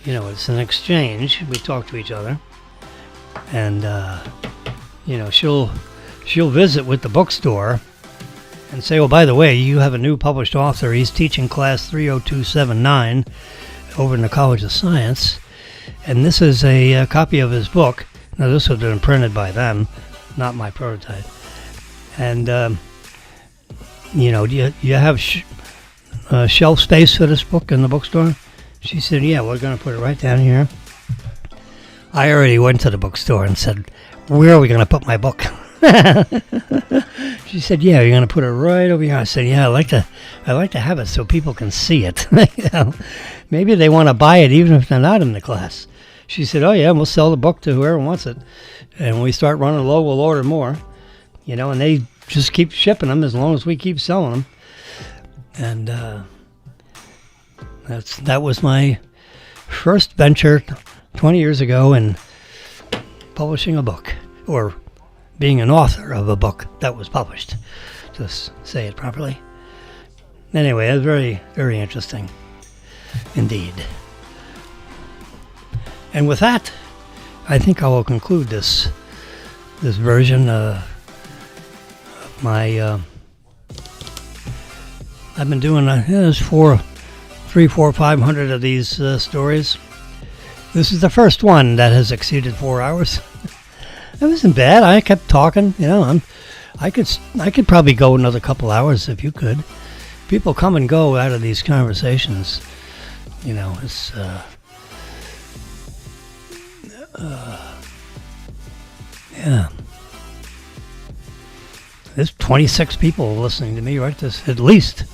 it's an exchange. We talk to each other, and, she'll visit with the bookstore and say, oh, by the way, you have a new published author. He's teaching class 30279 over in the College of Science, and this is a copy of his book. Now, this has been printed by them, not my prototype. And, do you have shelf space for this book in the bookstore? She said, yeah, we're going to put it right down here. I already went to the bookstore and said, where are we going to put my book? She said, yeah, you're going to put it right over here. I said, yeah, I like to have it so people can see it. Maybe they want to buy it even if they're not in the class. She said, oh, yeah, we'll sell the book to whoever wants it. And when we start running low, we'll order more. And they just keep shipping them as long as we keep selling them. And that was my first venture 20 years ago in publishing a book, or being an author of a book that was published, to say it properly. Anyway, it was very, very interesting indeed. And with that, I think I will conclude this version of my. I've been doing there's 500 of these stories. This is the first one that has exceeded 4 hours. That wasn't bad. I kept talking. I could probably go another couple hours if you could. People come and go out of these conversations. It's. Yeah. there's 26 people listening to me right this, at least.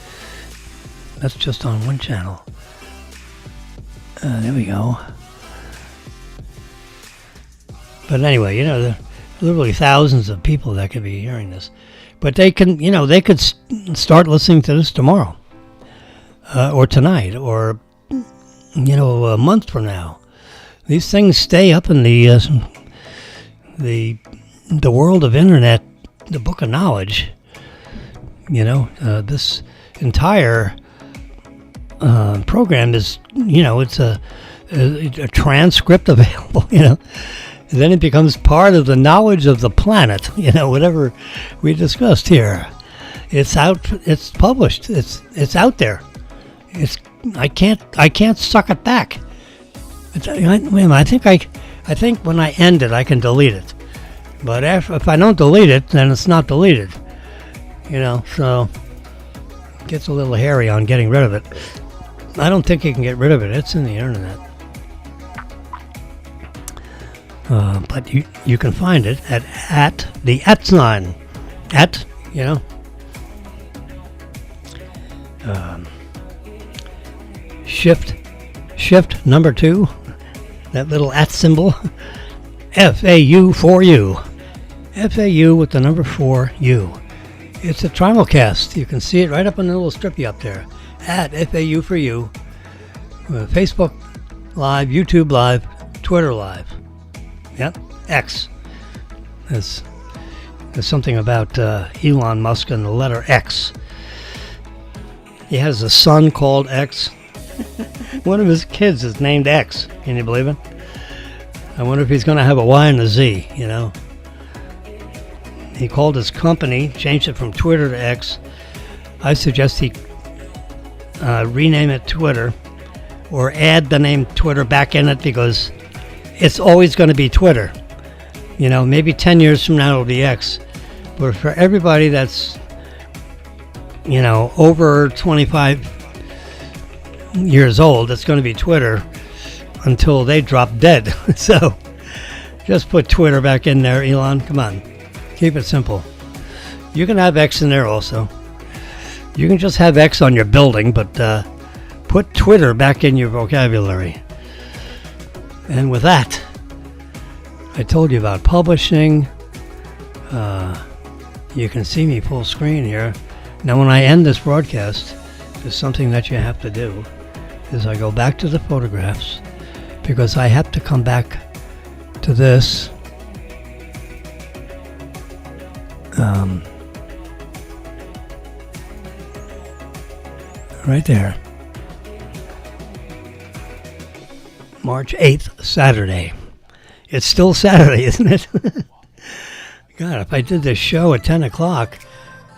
That's just on one channel. There we go. But anyway, you know, there are literally thousands of people that could be hearing this. But they can, you know, they could start listening to this tomorrow. Or tonight, or, you know, a month from now. These things stay up in the world of internet, the book of knowledge. You know, this entire program is, you know, it's a transcript available, you know. And then it becomes part of the knowledge of the planet, you know, whatever we discussed here. It's out, it's published, it's out there. I can't suck it back. I think when I end it, I can delete it. But if I don't delete it, then it's not deleted. You know, so it gets a little hairy on getting rid of it. I don't think you can get rid of it. It's in the internet. But you can find it at the @ at, you know. Shift number 2, that little @ symbol, FAU for you. FAU with the number 4U. It's a Simulcast. You can see it right up on the little strippy up there. At FAU for you. Facebook Live, YouTube Live, Twitter Live. Yep, X. There's something about Elon Musk and the letter X. He has a son called X. One of his kids is named X. Can you believe it? I wonder if he's going to have a Y and a Z, you know. He called his company, changed it from Twitter to X. I suggest he rename it Twitter or add the name Twitter back in it, because it's always going to be Twitter. You know, maybe 10 years from now it'll be X. But for everybody that's, you know, over 25 years old, it's going to be Twitter until they drop dead. So just put Twitter back in there, Elon. Come on. Keep it simple. You can have X in there also. You can just have X on your building, but put Twitter back in your vocabulary. And with that, I told you about publishing. You can see me full screen here. Now, when I end this broadcast, there's something that you have to do, is I go back to the photographs, because I have to come back to this. Right there. March 8th, Saturday. It's still Saturday, isn't it? God, if I did this show at 10 o'clock,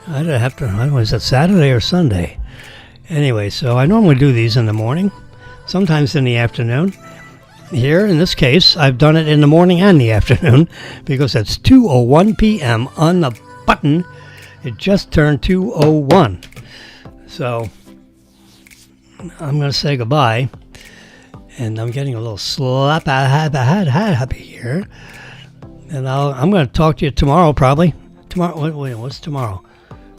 I'd have to, I don't know, is it Saturday or Sunday? Anyway, so I normally do these in the morning, sometimes in the afternoon. Here, in this case, I've done it in the morning and the afternoon, because it's 2:01 p.m. on the button. It just turned 2:01. So I'm going to say goodbye. And I'm getting a little happy here. And I'm going to talk to you tomorrow, probably. Tomorrow, wait, what's tomorrow?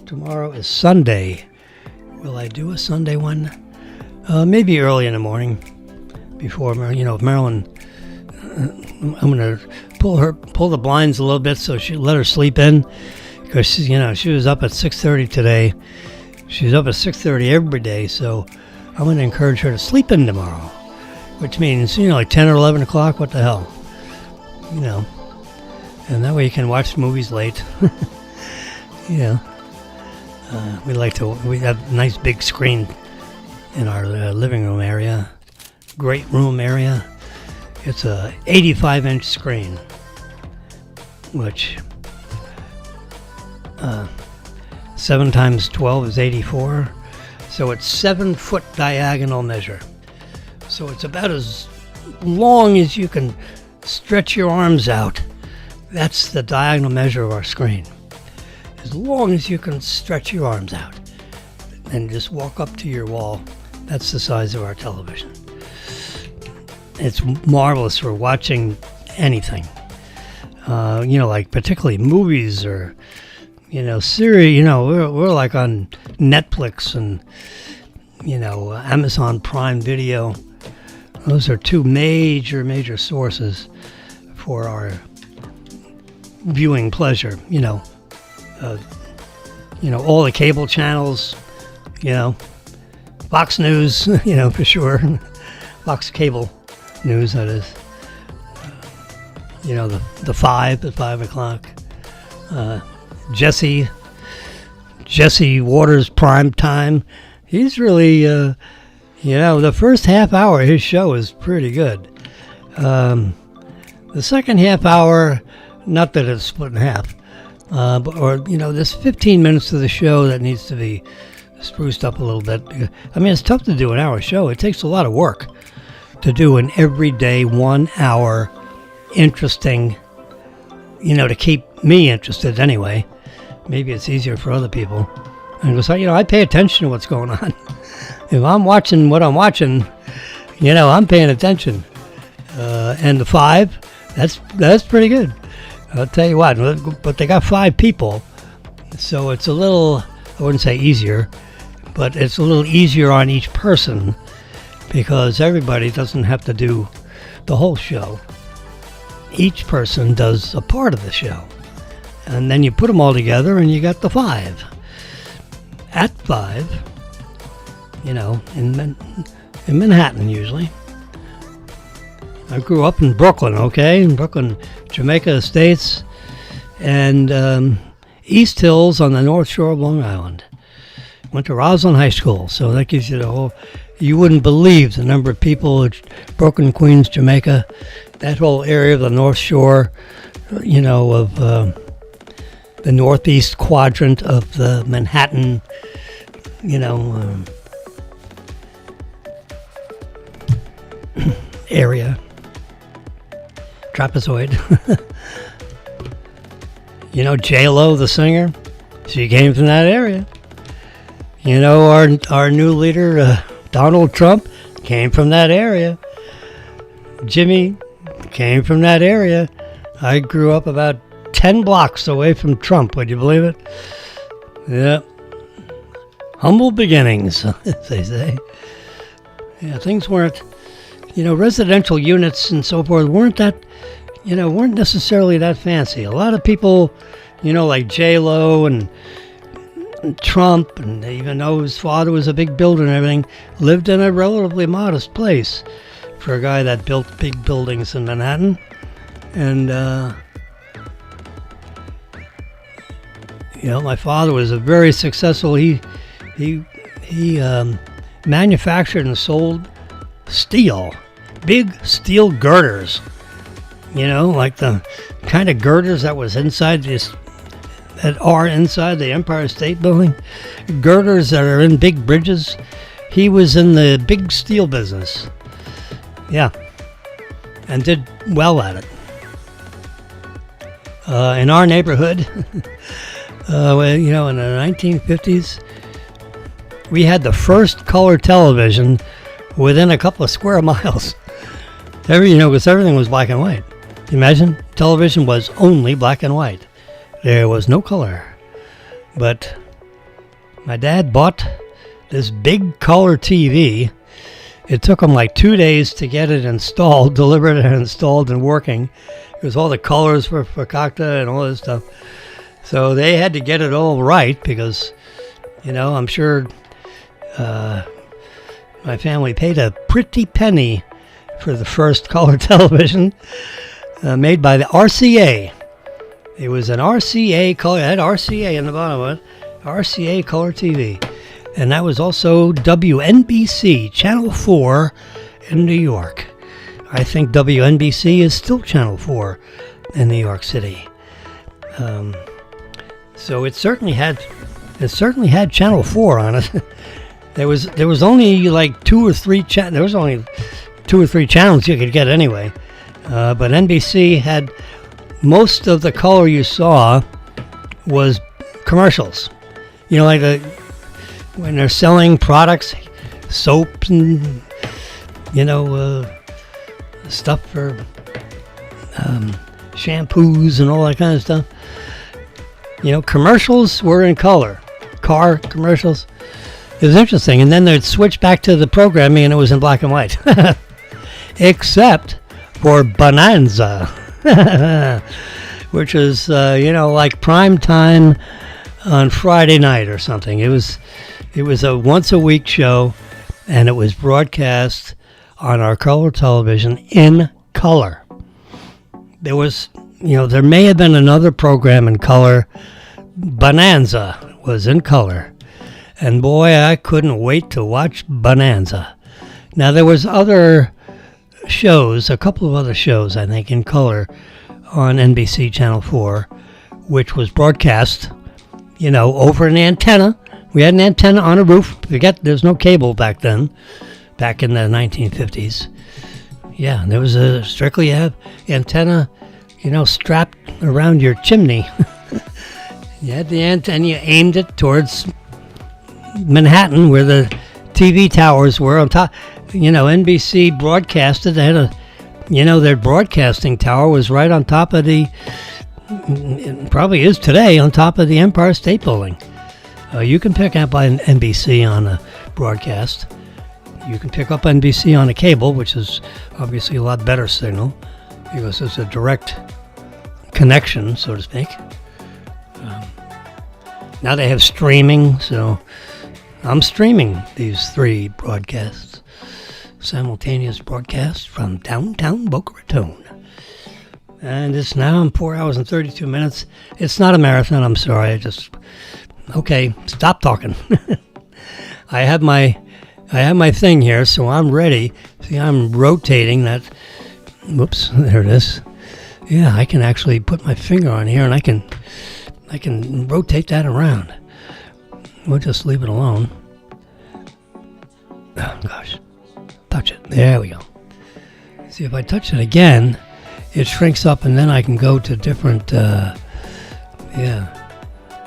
Tomorrow is Sunday. Will I do a Sunday one? Maybe early in the morning, before, you know, Marilyn. I'm going to pull the blinds a little bit so she let her sleep in, because she's, you know, she was up at 6:30 today. She's up at 6:30 every day, so I'm going to encourage her to sleep in tomorrow. Which means, you know, like 10 or 11 o'clock, what the hell? You know. And that way you can watch movies late. You know. We have a nice big screen in our living room area. Great room area. It's a 85-inch screen. Which, 7 times 12 is 84. So it's 7-foot diagonal measure. So it's about as long as you can stretch your arms out. That's the diagonal measure of our screen. As long as you can stretch your arms out and just walk up to your wall, that's the size of our television. It's marvelous for watching anything. You know, like particularly movies or, Siri, we're like on Netflix and, Amazon Prime Video. Those are two major sources for our viewing pleasure. All the cable channels, Fox News, for sure. Fox Cable News, that is. The 5 at 5 o'clock. Jesse Waters Prime Time. He's really, the first half hour of his show is pretty good. The second half hour, not that it's split in half, there's 15 minutes of the show that needs to be spruced up a little bit. I mean, it's tough to do an hour show. It takes a lot of work to do an everyday 1 hour interesting, to keep me interested anyway. Maybe it's easier for other people. And so, I pay attention to what's going on. If I'm watching what I'm watching, I'm paying attention. And the 5, that's pretty good. I'll tell you what, but they got 5 people, so it's a little, I wouldn't say easier, but it's a little easier on each person because everybody doesn't have to do the whole show. Each person does a part of the show. And then you put them all together and you got the 5. At 5, in Manhattan usually. I grew up in Brooklyn, in Brooklyn, Jamaica Estates, and East Hills on the North Shore of Long Island. Went to Roslyn High School, so that gives you the whole, you wouldn't believe the number of people at Brooklyn, Queens, Jamaica, that whole area of the North Shore, of the northeast quadrant of the Manhattan, area. Trapezoid. J-Lo, the singer, she came from that area. Our new leader, Donald Trump, came from that area. Jimmy came from that area. I grew up about 10 blocks away from Trump, would you believe it? Yeah. Humble beginnings, as they say. Yeah, things weren't, residential units and so forth weren't necessarily that fancy. A lot of people, like J-Lo and Trump, and even though his father was a big builder and everything, lived in a relatively modest place for a guy that built big buildings in Manhattan. And, my father was a very successful, he manufactured and sold steel, big steel girders, like the kind of girders that was inside that are inside the Empire State Building, girders that are in big bridges. He was in the big steel business. Yeah. And did well at it. In our neighborhood, in the 1950s, we had the first color television within a couple of square miles. Because everything was black and white. Imagine, television was only black and white. There was no color. But my dad bought this big color TV. It took him like 2 days to get it installed, delivered and installed and working. It was all the colors for Fakakta and all this stuff. So they had to get it all right because, I'm sure my family paid a pretty penny for the first color television made by the RCA. It was an RCA color. It had RCA in the bottom of it. RCA color TV. And that was also WNBC, Channel 4 in New York. I think WNBC is still Channel 4 in New York City. So it certainly had Channel 4 on it. There was only like 2 or 3 there was only 2 or 3 channels you could get anyway. But NBC had most of the color you saw was commercials. Like when they're selling products, soap and stuff for shampoos and all that kind of stuff. commercials were in color. Car commercials. It was interesting. And then they'd switch back to the programming and it was in black and white. Except for Bonanza, which is, like prime time on Friday night or something. It was a once a week show, and it was broadcast on our color television in color. There was, there may have been another program in color. Bonanza was in color. And boy, I couldn't wait to watch Bonanza. Now, there was other shows, a couple of other shows, I think, in color on NBC Channel 4, which was broadcast, over an antenna. We had an antenna on a roof. Forget, there's no cable back then, back in the 1950s. Yeah, there was a strictly antenna, strapped around your chimney. You had the antenna, you aimed it towards Manhattan, where the TV towers were on top. NBC broadcasted. They had their broadcasting tower was right on top of it probably is today, on top of the Empire State Building. You can pick up on NBC on a broadcast. You can pick up NBC on a cable, which is obviously a lot better signal because it's a direct connection, so to speak. Now they have streaming, so I'm streaming these 3 broadcasts, simultaneous broadcasts from downtown Boca Raton. And it's now 4 hours and 32 minutes. It's not a marathon, I'm sorry. Okay, stop talking. I have my thing here, so I'm ready. See, I'm rotating that. Whoops, there it is. Yeah, I can actually put my finger on here, and I can rotate that around. We'll just leave it alone. Oh, gosh. Touch it. There we go. See, if I touch it again, it shrinks up, and then I can go to different,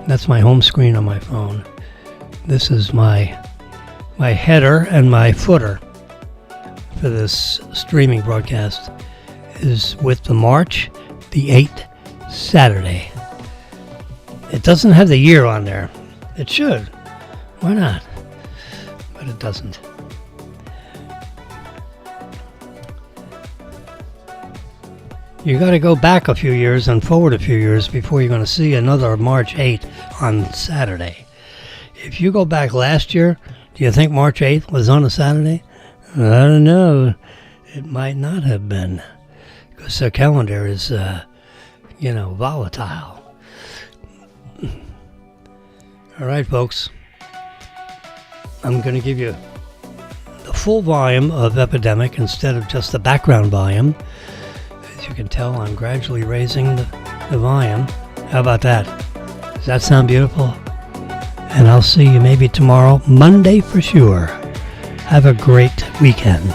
That's my home screen on my phone. This is my header and my footer for this streaming broadcast is with the March the 8th Saturday. It doesn't have the year on there. It should. Why not? But it doesn't. You got to go back a few years and forward a few years before you're going to see another March 8th on Saturday. If you go back last year, do you think March 8th was on a Saturday? I don't know. It might not have been, because the calendar is, volatile. All right, folks. I'm going to give you the full volume of Epidemic instead of just the background volume. As you can tell, I'm gradually raising the volume. How about that? Does that sound beautiful? And I'll see you maybe tomorrow, Monday for sure. Have a great weekend.